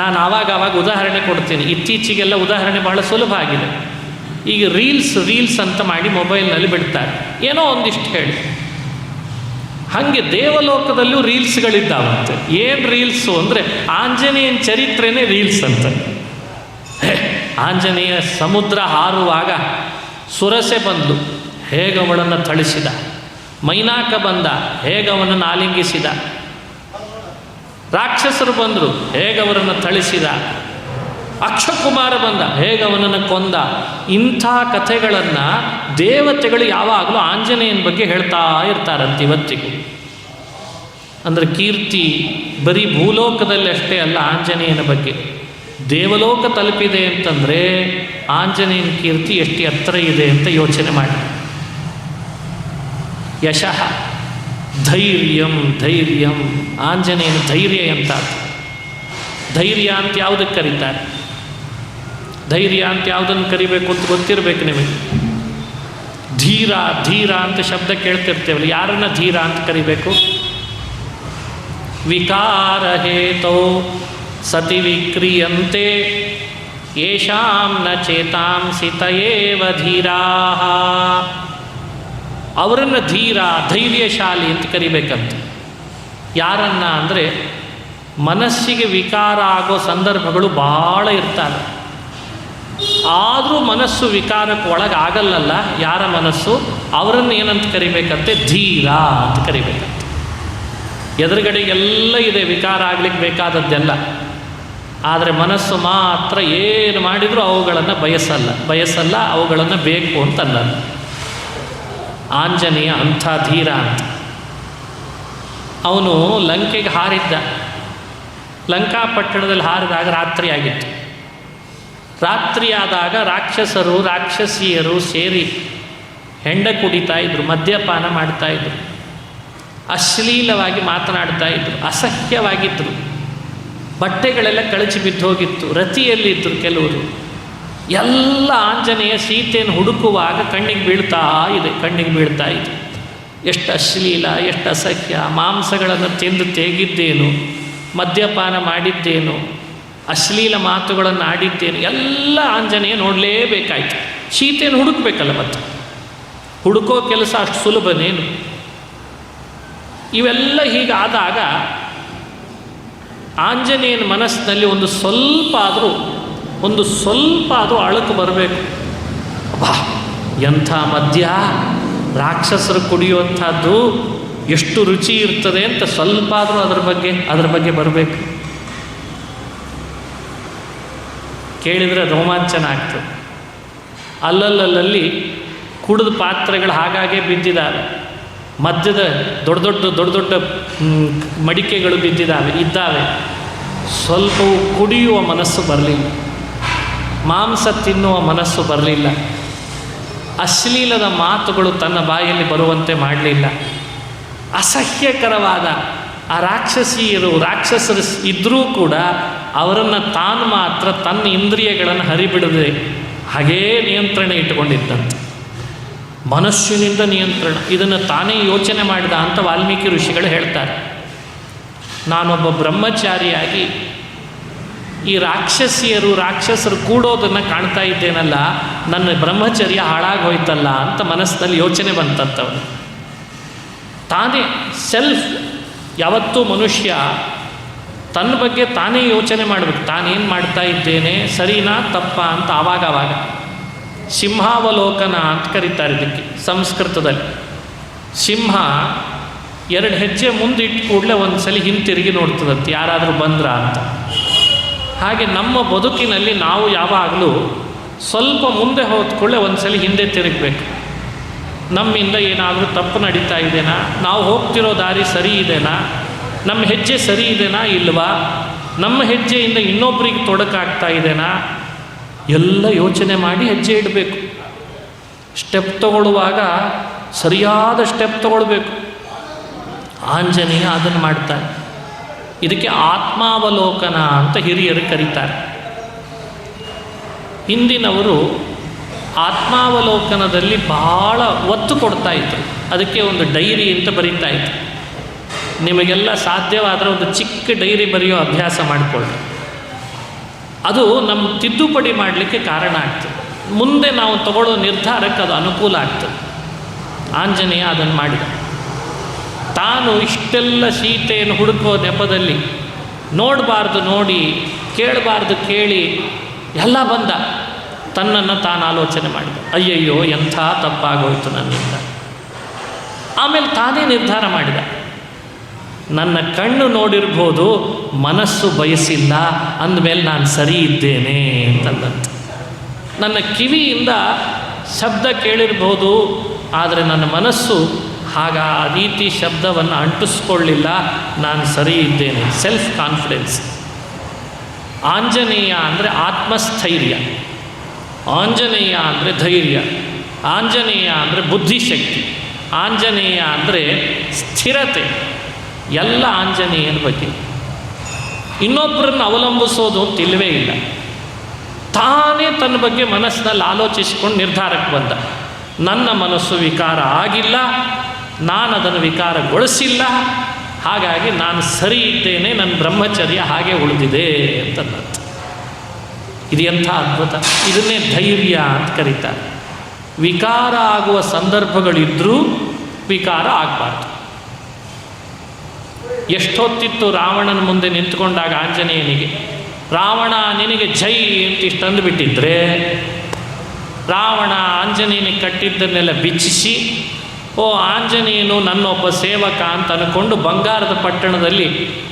ನಾನು ಆವಾಗ ಉದಾಹರಣೆ ಕೊಡ್ತೀನಿ. ಇತ್ತೀಚೆಗೆಲ್ಲ ಉದಾಹರಣೆ ಬಹಳ ಸುಲಭ ಆಗಿದೆ. ಈಗ ರೀಲ್ಸ್ ಅಂತ ಮಾಡಿ ಮೊಬೈಲ್ನಲ್ಲಿ ಬಿಡ್ತಾರೆ, ಏನೋ ಒಂದಿಷ್ಟು ಹೇಳಿ. ಹಾಗೆ ದೇವಲೋಕದಲ್ಲೂ ರೀಲ್ಸ್ಗಳಿದ್ದಾವಂತೆ. ಏನು ರೀಲ್ಸು ಅಂದರೆ ಆಂಜನೇಯನ ಚರಿತ್ರೆನೇ ರೀಲ್ಸ್ ಅಂತ. ಆಂಜನೇಯ ಸಮುದ್ರ ಹಾರುವಾಗ ಸುರಸೆ ಬಂದು ಹೇಗವಳನ್ನು ಥಳಿಸಿದ, ಮೈನಾಕ ಬಂದ ಹೇಗವನನ್ನು ಆಲಿಂಗಿಸಿದ, ರಾಕ್ಷಸರು ಬಂದರು ಹೇಗವರನ್ನು ಥಳಿಸಿದ, ಅಕ್ಷಕುಮಾರ ಬಂದ ಹೇಗವನನ್ನು ಕೊಂದ. ಇಂಥ ಕಥೆಗಳನ್ನು ದೇವತೆಗಳು ಯಾವಾಗಲೂ ಆಂಜನೇಯನ ಬಗ್ಗೆ ಹೇಳ್ತಾ ಇರ್ತಾರಂತೆ ಇವತ್ತಿಗೂ. ಅಂದರೆ ಕೀರ್ತಿ ಬರೀ ಭೂಲೋಕದಲ್ಲಿ ಅಷ್ಟೇ ಅಲ್ಲ, ಆಂಜನೇಯನ ಬಗ್ಗೆ ದೇವಲೋಕ ತಲುಪಿದೆ ಅಂತಂದರೆ ಆಂಜನೇಯನ ಕೀರ್ತಿ ಎಷ್ಟು ಎತ್ತರ ಇದೆ ಅಂತ ಯೋಚನೆ ಮಾಡಿ. ಯಶಃ ಧೈರ್ಯಂ. ಧೈರ್ಯಂ ಆಂಜನೇಯನ ಧೈರ್ಯ ಅಂತ. ಧೈರ್ಯ ಅಂತ ಯಾವುದಕ್ಕೆ ಕರೀತಾರೆ? ಧೈರ್ಯ ಅಂತ ಯಾವುದನ್ನು ಕರಿಬೇಕು ಅಂತ ಗೊತ್ತಿರಬೇಕು ನಿಮಗೆ. ಧೀರ ಧೀರ ಅಂತ ಶಬ್ದ ಕೇಳ್ತಿರ್ತೇವಲ್ಲ, ಯಾರನ್ನ ಧೀರ ಅಂತ ಕರಿಬೇಕು? ವಿಕಾರ ಹೇತೋ ಸತಿ ವಿಕ್ರಿಯಂತೆ ಯೇಷಾಂ ನ ಚೇತಾಂಸಿ ತಯೇವ ಧೀರಾಃ. ಅವರನ್ನು ಧೀರ ಧೈರ್ಯಶಾಲಿ ಅಂತ ಕರಿಬೇಕಂತ. ಯಾರನ್ನ ಅಂದರೆ ಮನಸ್ಸಿಗೆ ವಿಕಾರ ಆಗೋ ಸಂದರ್ಭಗಳು ಭಾಳ ಇರ್ತವೆ. ಆದರೂ ಮನಸ್ಸು ವಿಕಾರಕ್ಕೆ ಒಳಗಾಗಲ್ಲಲ್ಲ ಯಾರ ಮನಸ್ಸು, ಅವರನ್ನು ಏನಂತ ಕರಿಬೇಕಂತೆ? ಧೀರ ಅಂತ ಕರಿಬೇಕಂತೆ. ಎದುರುಗಡೆಗೆಲ್ಲ ಇದೆ ವಿಕಾರ ಆಗ್ಲಿಕ್ಕೆ ಬೇಕಾದದ್ದೆಲ್ಲ, ಆದರೆ ಮನಸ್ಸು ಮಾತ್ರ ಏನು ಮಾಡಿದರೂ ಅವುಗಳನ್ನು ಬಯಸಲ್ಲ, ಅವುಗಳನ್ನು ಬೇಕು ಅಂತಲ್ಲ. ಆಂಜನೇಯ ಅಂಥ ಧೀರ ಅಂತ. ಅವನು ಲಂಕೆಗೆ ಹಾರಿದ್ದ. ಲಂಕಾಪಟ್ಟಣದಲ್ಲಿ ಹಾರಿದಾಗ ರಾತ್ರಿ ಆಗಿತ್ತು. ರಾತ್ರಿ ಆದಾಗ ರಾಕ್ಷಸರು ರಾಕ್ಷಸಿಯರು ಸೇರಿ ಹೆಂಡ ಕುಡಿತಾ ಇದ್ರು, ಮದ್ಯಪಾನ ಮಾಡ್ತಾಯಿದ್ರು, ಅಶ್ಲೀಲವಾಗಿ ಮಾತನಾಡ್ತಾ ಇದ್ರು, ಅಸಹ್ಯವಾಗಿದ್ದರು. ಬಟ್ಟೆಗಳೆಲ್ಲ ಕಳಚಿ ಬಿದ್ದೋಗಿತ್ತು. ರತಿಯಲ್ಲಿದ್ದರು ಕೆಲವರು. ಎಲ್ಲ ಆಂಜನೇಯ ಸೀತೆಯನ್ನು ಹುಡುಕುವಾಗ ಕಣ್ಣಿಗೆ ಬೀಳ್ತಾ ಇದೆ. ಎಷ್ಟು ಅಶ್ಲೀಲ, ಎಷ್ಟು ಅಸಹ್ಯ. ಮಾಂಸಗಳನ್ನು ತಿಂದು ತೇಗಿದ್ದೇನು, ಮದ್ಯಪಾನ ಮಾಡಿದ್ದೇನು, ಅಶ್ಲೀಲ ಮಾತುಗಳನ್ನು ಆಡಿದ್ದೇನು, ಎಲ್ಲ ಆಂಜನೇಯ ನೋಡಲೇಬೇಕಾಯ್ತು. ಸೀತೆಯನ್ನು ಹುಡುಕಬೇಕಲ್ಲ, ಮತ್ತೆ ಹುಡುಕೋ ಕೆಲಸ ಅಷ್ಟು ಸುಲಭನೇನು? ಇವೆಲ್ಲ ಹೀಗಾದಾಗ ಆಂಜನೇಯನ ಮನಸ್ಸಿನಲ್ಲಿ ಒಂದು ಸ್ವಲ್ಪ ಆದರೂ ಅಳಕು ಬರಬೇಕು. ಬಾ, ಎಂಥ ಮದ್ಯ ರಾಕ್ಷಸರು ಕುಡಿಯುವಂಥದ್ದು ಎಷ್ಟು ರುಚಿ ಇರ್ತದೆ ಅಂತ ಸ್ವಲ್ಪ ಆದರೂ ಅದರ ಬಗ್ಗೆ ಬರಬೇಕು. ಕೇಳಿದರೆ ರೋಮಾಂಚನ ಆಗ್ತದೆ. ಅಲ್ಲಲ್ಲಿ ಕುಡಿದ ಪಾತ್ರೆಗಳು ಹಾಗಾಗೆ ಬಿದ್ದಿದ್ದಾವೆ. ಮಧ್ಯದ ದೊಡ್ಡ ಮಡಿಕೆಗಳು ಇದ್ದಾವೆ. ಸ್ವಲ್ಪವೂ ಕುಡಿಯುವ ಮನಸ್ಸು ಬರಲಿಲ್ಲ, ಮಾಂಸ ತಿನ್ನುವ ಮನಸ್ಸು ಬರಲಿಲ್ಲ, ಅಶ್ಲೀಲದ ಮಾತುಗಳು ತನ್ನ ಬಾಯಲ್ಲಿ ಬರುವಂತೆ ಮಾಡಲಿಲ್ಲ. ಅಸಹ್ಯಕರವಾದ ಆ ರಾಕ್ಷಸರು ಇದ್ದರೂ ಕೂಡ ಅವರನ್ನು ತಾನು ಮಾತ್ರ ತನ್ನ ಇಂದ್ರಿಯಗಳನ್ನು ಹರಿಬಿಡದೆ ಹಾಗೇ ನಿಯಂತ್ರಣ ಇಟ್ಟುಕೊಂಡಿದ್ದಂತೆ. ಮನಸ್ಸಿನಿಂದ ನಿಯಂತ್ರಣ, ಇದನ್ನು ತಾನೇ ಯೋಚನೆ ಮಾಡಿದ ಅಂತ ವಾಲ್ಮೀಕಿ ಋಷಿಗಳು ಹೇಳ್ತಾರೆ. ನಾನೊಬ್ಬ ಬ್ರಹ್ಮಚಾರಿಯಾಗಿ ಈ ರಾಕ್ಷಸರು ಕೂಡೋದನ್ನು ಕಾಣ್ತಾ ಇದ್ದೇನಲ್ಲ, ನನ್ನ ಬ್ರಹ್ಮಚರ್ಯ ಹಾಳಾಗಿ ಹೋಯ್ತಲ್ಲ ಅಂತ ಮನಸ್ಸಿನಲ್ಲಿ ಯೋಚನೆ ಬಂತಂತವನು. ತಾನೇ ಸೆಲ್ಫ್, ಯಾವತ್ತೂ ಮನುಷ್ಯ ತನ್ನ ಬಗ್ಗೆ ತಾನೇ ಯೋಚನೆ ಮಾಡಬೇಕು. ತಾನೇನು ಮಾಡ್ತಾ ಇದ್ದೇನೆ, ಸರಿನಾ ತಪ್ಪಾ ಅಂತ ಆವಾಗ ಸಿಂಹಾವಲೋಕನ ಅಂತ ಕರೀತಾರೆ ಇದಕ್ಕೆ ಸಂಸ್ಕೃತದಲ್ಲಿ. ಸಿಂಹ 2 ಹೆಜ್ಜೆ ಮುಂದಿಟ್ಟು ಕೂಡಲೇ ಒಂದು ಸಲ ಹಿಂತಿರುಗಿ ನೋಡ್ತದಂತೆ ಯಾರಾದರೂ ಬಂದ್ರ ಅಂತ. ಹಾಗೆ ನಮ್ಮ ಬದುಕಿನಲ್ಲಿ ನಾವು ಯಾವಾಗಲೂ ಸ್ವಲ್ಪ ಮುಂದೆ ಹೋದ ಕೂಡಲೇ ಒಂದು ಸಲ ಹಿಂದೆ ತಿರುಗಬೇಕು. ನಮ್ಮಿಂದ ಏನಾದರೂ ತಪ್ಪು ನಡೀತಾ ಇದೆನಾ, ನಾವು ಹೋಗ್ತಿರೋ ದಾರಿ ಸರಿ ಇದೆನಾ, ನಮ್ಮ ಹೆಜ್ಜೆ ಸರಿ ಇದೆನಾ ಇಲ್ವಾ, ನಮ್ಮ ಹೆಜ್ಜೆಯಿಂದ ಇನ್ನೊಬ್ಬರಿಗೆ ತೊಡಕಾಗ್ತಾ ಇದೆನಾ, ಎಲ್ಲ ಯೋಚನೆ ಮಾಡಿ ಹೆಜ್ಜೆ ಇಡಬೇಕು. ಸ್ಟೆಪ್ ತಗೊಳ್ಳುವಾಗ ಸರಿಯಾದ ಸ್ಟೆಪ್ ತಗೊಳ್ಬೇಕು. ಆಂಜನೇಯ ಅದನ್ನು ಮಾಡ್ತಾನೆ. ಇದಕ್ಕೆ ಆತ್ಮಾವಲೋಕನ ಅಂತ ಹಿರಿಯರು ಕರೀತಾರೆ. ಹಿಂದಿನವರು ಆತ್ಮಾವಲೋಕನದಲ್ಲಿ ಬಹಳ ಒತ್ತು ಕೊಡ್ತಾ ಇದ್ರು. ಅದಕ್ಕೆ ಒಂದು ಡೈರಿ ಅಂತ ಬರೀತಾ ಇದ್ರು. ನಿಮಗೆಲ್ಲ ಸಾಧ್ಯವಾದರೆ ಒಂದು ಚಿಕ್ಕ ಡೈರಿ ಬರೆಯೋ ಅಭ್ಯಾಸ ಮಾಡಿಕೊಳ್ಳಿ. ಅದು ನಮ್ಮ ತಿದ್ದುಪಡಿ ಮಾಡಲಿಕ್ಕೆ ಕಾರಣ ಆಗ್ತದೆ. ಮುಂದೆ ನಾವು ತಗೊಳ್ಳೋ ನಿರ್ಧಾರಕ್ಕೆ ಅದು ಅನುಕೂಲ ಆಗ್ತದೆ. ಆಂಜನೇಯ ಅದನ್ನು ಮಾಡಿದ. ತಾನು ಇಷ್ಟೆಲ್ಲ ಸೀತೆಯನ್ನು ಹುಡುಕೋ ನೆಪದಲ್ಲಿ ನೋಡಬಾರ್ದು ನೋಡಿ, ಕೇಳಬಾರ್ದು ಕೇಳಿ ಎಲ್ಲ ಬಂದ. ತನ್ನನ್ನು ತಾನು ಆಲೋಚನೆ ಮಾಡಿದ. ಅಯ್ಯಯ್ಯೋ ಎಂಥ ತಪ್ಪಾಗೋಯ್ತು ನನ್ನಿಂದ. ಆಮೇಲೆ ತಾನೇ ನಿರ್ಧಾರ ಮಾಡಿದ, ನನ್ನ ಕಣ್ಣು ನೋಡಿರ್ಬೋದು, ಮನಸ್ಸು ಬಯಸಿಲ್ಲ, ಅಂದಮೇಲೆ ನಾನು ಸರಿ ಇದ್ದೇನೆ ಅಂತಂದಂತ. ನನ್ನ ಕಿವಿಯಿಂದ ಶಬ್ದ ಕೇಳಿರ್ಬೋದು, ಆದರೆ ನನ್ನ ಮನಸ್ಸು ಆ ರೀತಿ ಶಬ್ದವನ್ನು ಅಂಟಿಸ್ಕೊಳ್ಳಿಲ್ಲ, ನಾನು ಸರಿ ಇದ್ದೇನೆ. Self confidence. ಆಂಜನೇಯ ಅಂದರೆ ಆತ್ಮಸ್ಥೈರ್ಯ, ಆಂಜನೇಯ ಅಂದರೆ ಧೈರ್ಯ, ಆಂಜನೇಯ ಅಂದರೆ ಬುದ್ಧಿಶಕ್ತಿ, ಆಂಜನೇಯ ಅಂದರೆ ಸ್ಥಿರತೆ. ಎಲ್ಲ ಆಂಜನೇಯನ ಬಗ್ಗೆ. ಇನ್ನೊಬ್ಬರನ್ನು ಅವಲಂಬಿಸೋದು ಅಂತ ಇಲ್ಲವೇ ಇಲ್ಲ. ತಾನೇ ತನ್ನ ಬಗ್ಗೆ ಮನಸ್ಸಿನಲ್ಲಿ ಆಲೋಚಿಸಿಕೊಂಡು ನಿರ್ಧಾರಕ್ಕೆ ಬಂದ. ನನ್ನ ಮನಸ್ಸು ವಿಕಾರ ಆಗಿಲ್ಲ, ನಾನು ಅದನ್ನು ವಿಕಾರಗೊಳಿಸಿಲ್ಲ, ಹಾಗಾಗಿ ನಾನು ಸರಿ ಇದ್ದೇನೆ, ನನ್ನ ಬ್ರಹ್ಮಚರ್ಯ ಹಾಗೆ ಉಳಿದಿದೆ ಅಂತಂದಂತ. ಇದು ಎಂಥ ಅದ್ಭುತ! ಇದನ್ನೇ ಧೈರ್ಯ ಅಂತ ಕರೀತಾರೆ. ವಿಕಾರ ಆಗುವ ಸಂದರ್ಭಗಳಿದ್ದರೂ ವಿಕಾರ ಆಗಬಾರ್ದು. ಎಷ್ಟೊತ್ತಿತ್ತು ರಾವಣನ ಮುಂದೆ ನಿಂತ್ಕೊಂಡಾಗ ಆಂಜನೇಯನಿಗೆ, ರಾವಣ ನಿನಗೆ ಜೈ ಅಂತ ಇಷ್ಟಂದು ಬಿಟ್ಟಿದ್ರೆ, ರಾವಣ ಆಂಜನೇಯನಿಗೆ ಕಟ್ಟಿದ್ದನ್ನೆಲ್ಲ ಬಿಚ್ಚಿಸಿ, ಓ ಆಂಜನೇಯನು ನನ್ನೊಬ್ಬ ಸೇವಕ ಅಂತ ಅಂದ್ಕೊಂಡು ಬಂಗಾರದ ಪಟ್ಟಣದಲ್ಲಿ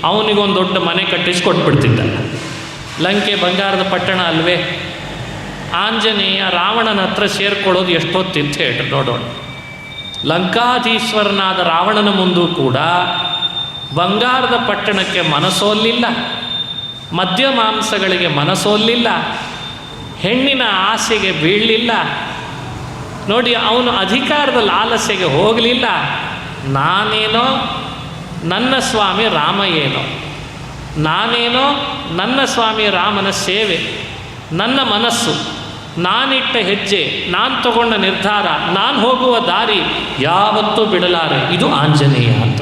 ಅವನಿಗೊಂದು ದೊಡ್ಡ ಮನೆ ಕಟ್ಟಿಸಿ ಕೊಟ್ಬಿಡ್ತಿದ್ದ. ಲಂಕೆ ಬಂಗಾರದ ಪಟ್ಟಣ ಅಲ್ವೇ? ಆಂಜನೇಯ ರಾವಣನ ಹತ್ರ ಸೇರ್ಕೊಳ್ಳೋದು ಎಷ್ಟೊತ್ತಿತ್ತು ಹೇಳ್ರಿ ನೋಡೋಣ. ಲಂಕಾಧೀಶ್ವರನಾದ ರಾವಣನ ಮುಂದೂ ಕೂಡ ಬಂಗಾರದ ಪಟ್ಟಣಕ್ಕೆ ಮನಸೋಲಿಲ್ಲ, ಮದ್ಯ ಮಾಂಸಗಳಿಗೆ ಮನಸೋಲಿಲ್ಲ, ಹೆಣ್ಣಿನ ಆಸೆಗೆ ಬೀಳಲಿಲ್ಲ. ನೋಡಿ, ಅವನು ಅಧಿಕಾರದ ಲಾಲಸೆಗೆ ಹೋಗಲಿಲ್ಲ. ನಾನೇನೋ ನನ್ನ ಸ್ವಾಮಿ ರಾಮ ಏನೋ, ನಾನೇನೋ ನನ್ನ ಸ್ವಾಮಿ ರಾಮನ ಸೇವೆ, ನನ್ನ ಮನಸ್ಸು, ನಾನಿಟ್ಟ ಹೆಜ್ಜೆ, ನಾನು ತಗೊಂಡ ನಿರ್ಧಾರ, ನಾನು ಹೋಗುವ ದಾರಿ ಯಾವತ್ತೂ ಬಿಡಲಾರೆ. ಇದು ಆಂಜನೇಯ ಅಂತ.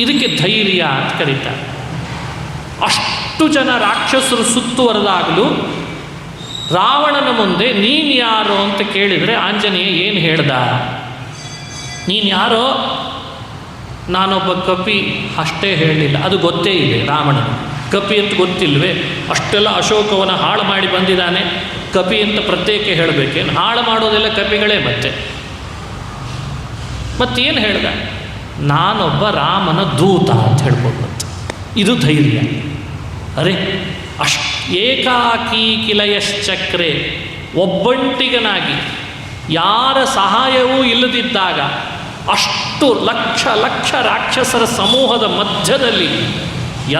ಇದಕ್ಕೆ ಧೈರ್ಯ ಅಂತ ಕರೀತಾರೆ. ಅಷ್ಟು ಜನ ರಾಕ್ಷಸರು ಸುತ್ತುವರೆದಾಗಲೂ ರಾವಣನ ಮುಂದೆ ನೀನು ಯಾರೋ ಅಂತ ಕೇಳಿದರೆ ಆಂಜನೇಯ ಏನು ಹೇಳ್ದ? ನೀನು ಯಾರೋ? ನಾನೊಬ್ಬ ಕಪಿ ಅಷ್ಟೇ ಹೇಳಲಿಲ್ಲ. ಅದು ಗೊತ್ತೇ ಇದೆ ರಾವಣನ. ಕಪಿ ಅಂತ ಗೊತ್ತಿಲ್ವೇ? ಅಷ್ಟೆಲ್ಲ ಅಶೋಕವನ ಹಾಳು ಮಾಡಿ ಬಂದಿದ್ದಾನೆ, ಕಪಿ ಅಂತ ಪ್ರತ್ಯೇಕ ಹೇಳಬೇಕೇನು? ಹಾಳು ಮಾಡೋದೆಲ್ಲ ಕಪಿಗಳೇ. ಮತ್ತೇನು ಹೇಳ್ದ? ನಾನೊಬ್ಬ ರಾಮನ ದೂತ ಅಂತ ಹೇಳ್ಕೊಡ್ಬಂತು. ಇದು ಧೈರ್ಯ. ಅರೆ, ಏಕಾಕೀ ಕಿಲಯಶ್ಚಕ್ರೆ, ಒಬ್ಬಂಟಿಗನಾಗಿ ಯಾರ ಸಹಾಯವೂ ಇಲ್ಲದಿದ್ದಾಗ ಅಷ್ಟು ಲಕ್ಷ ಲಕ್ಷ ರಾಕ್ಷಸರ ಸಮೂಹದ ಮಧ್ಯದಲ್ಲಿ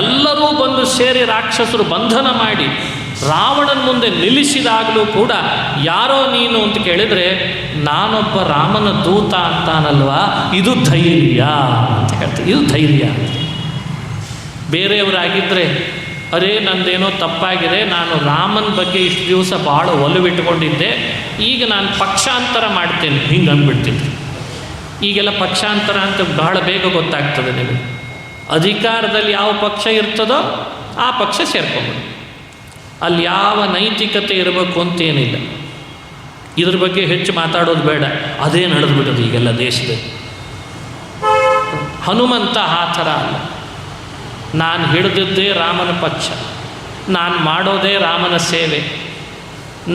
ಎಲ್ಲರೂ ಬಂದು ಸೇರಿ ರಾಕ್ಷಸರು ಬಂಧನ ಮಾಡಿ ರಾವಣನ ಮುಂದೆ ನಿಲ್ಲಿಸಿದಾಗಲೂ ಕೂಡ ಯಾರೋ ನೀನು ಅಂತ ಕೇಳಿದರೆ ನಾನೊಬ್ಬ ರಾಮನ ದೂತ ಅಂತಾನಲ್ವಾ, ಇದು ಧೈರ್ಯ ಅಂತ ಹೇಳ್ತಾರೆ. ಇದು ಧೈರ್ಯ. ಬೇರೆಯವರಾಗಿದ್ದರೆ ಅರೇ ನಂದೇನೋ ತಪ್ಪಾಗಿದೆ, ನಾನು ರಾಮನ ಬಗ್ಗೆ ಇಷ್ಟು ದಿವಸ ಭಾಳ ಒಲವಿಟ್ಕೊಂಡಿದ್ದೆ, ಈಗ ನಾನು ಪಕ್ಷಾಂತರ ಮಾಡ್ತೇನೆ, ಹಿಂಗೆ ಅಂದ್ಬಿಡ್ತಿದ್ದೆ. ಈಗೆಲ್ಲ ಪಕ್ಷಾಂತರ ಅಂತ ಬಹಳ ಬೇಗ ಗೊತ್ತಾಗ್ತದೆ ನಿಮಗೆ. ಅಧಿಕಾರದಲ್ಲಿ ಯಾವ ಪಕ್ಷ ಇರ್ತದೋ ಆ ಪಕ್ಷ ಸೇರ್ಕೊಂಬಿಡಿ. ಅಲ್ಲಿ ಯಾವ ನೈತಿಕತೆ ಇರಬೇಕು ಅಂತೇನಿಲ್ಲ. ಇದ್ರ ಬಗ್ಗೆ ಹೆಚ್ಚು ಮಾತಾಡೋದು ಬೇಡ, ಅದೇ ನಡೆದುಬಿಡೋದು ಈಗೆಲ್ಲ ದೇಶದಲ್ಲಿ. ಹನುಮಂತ ಆ ಥರ ಅಲ್ಲ. ನಾನು ಹಿಡಿದಿದ್ದೇ ರಾಮನ ಪಕ್ಷ, ನಾನು ಮಾಡೋದೇ ರಾಮನ ಸೇವೆ,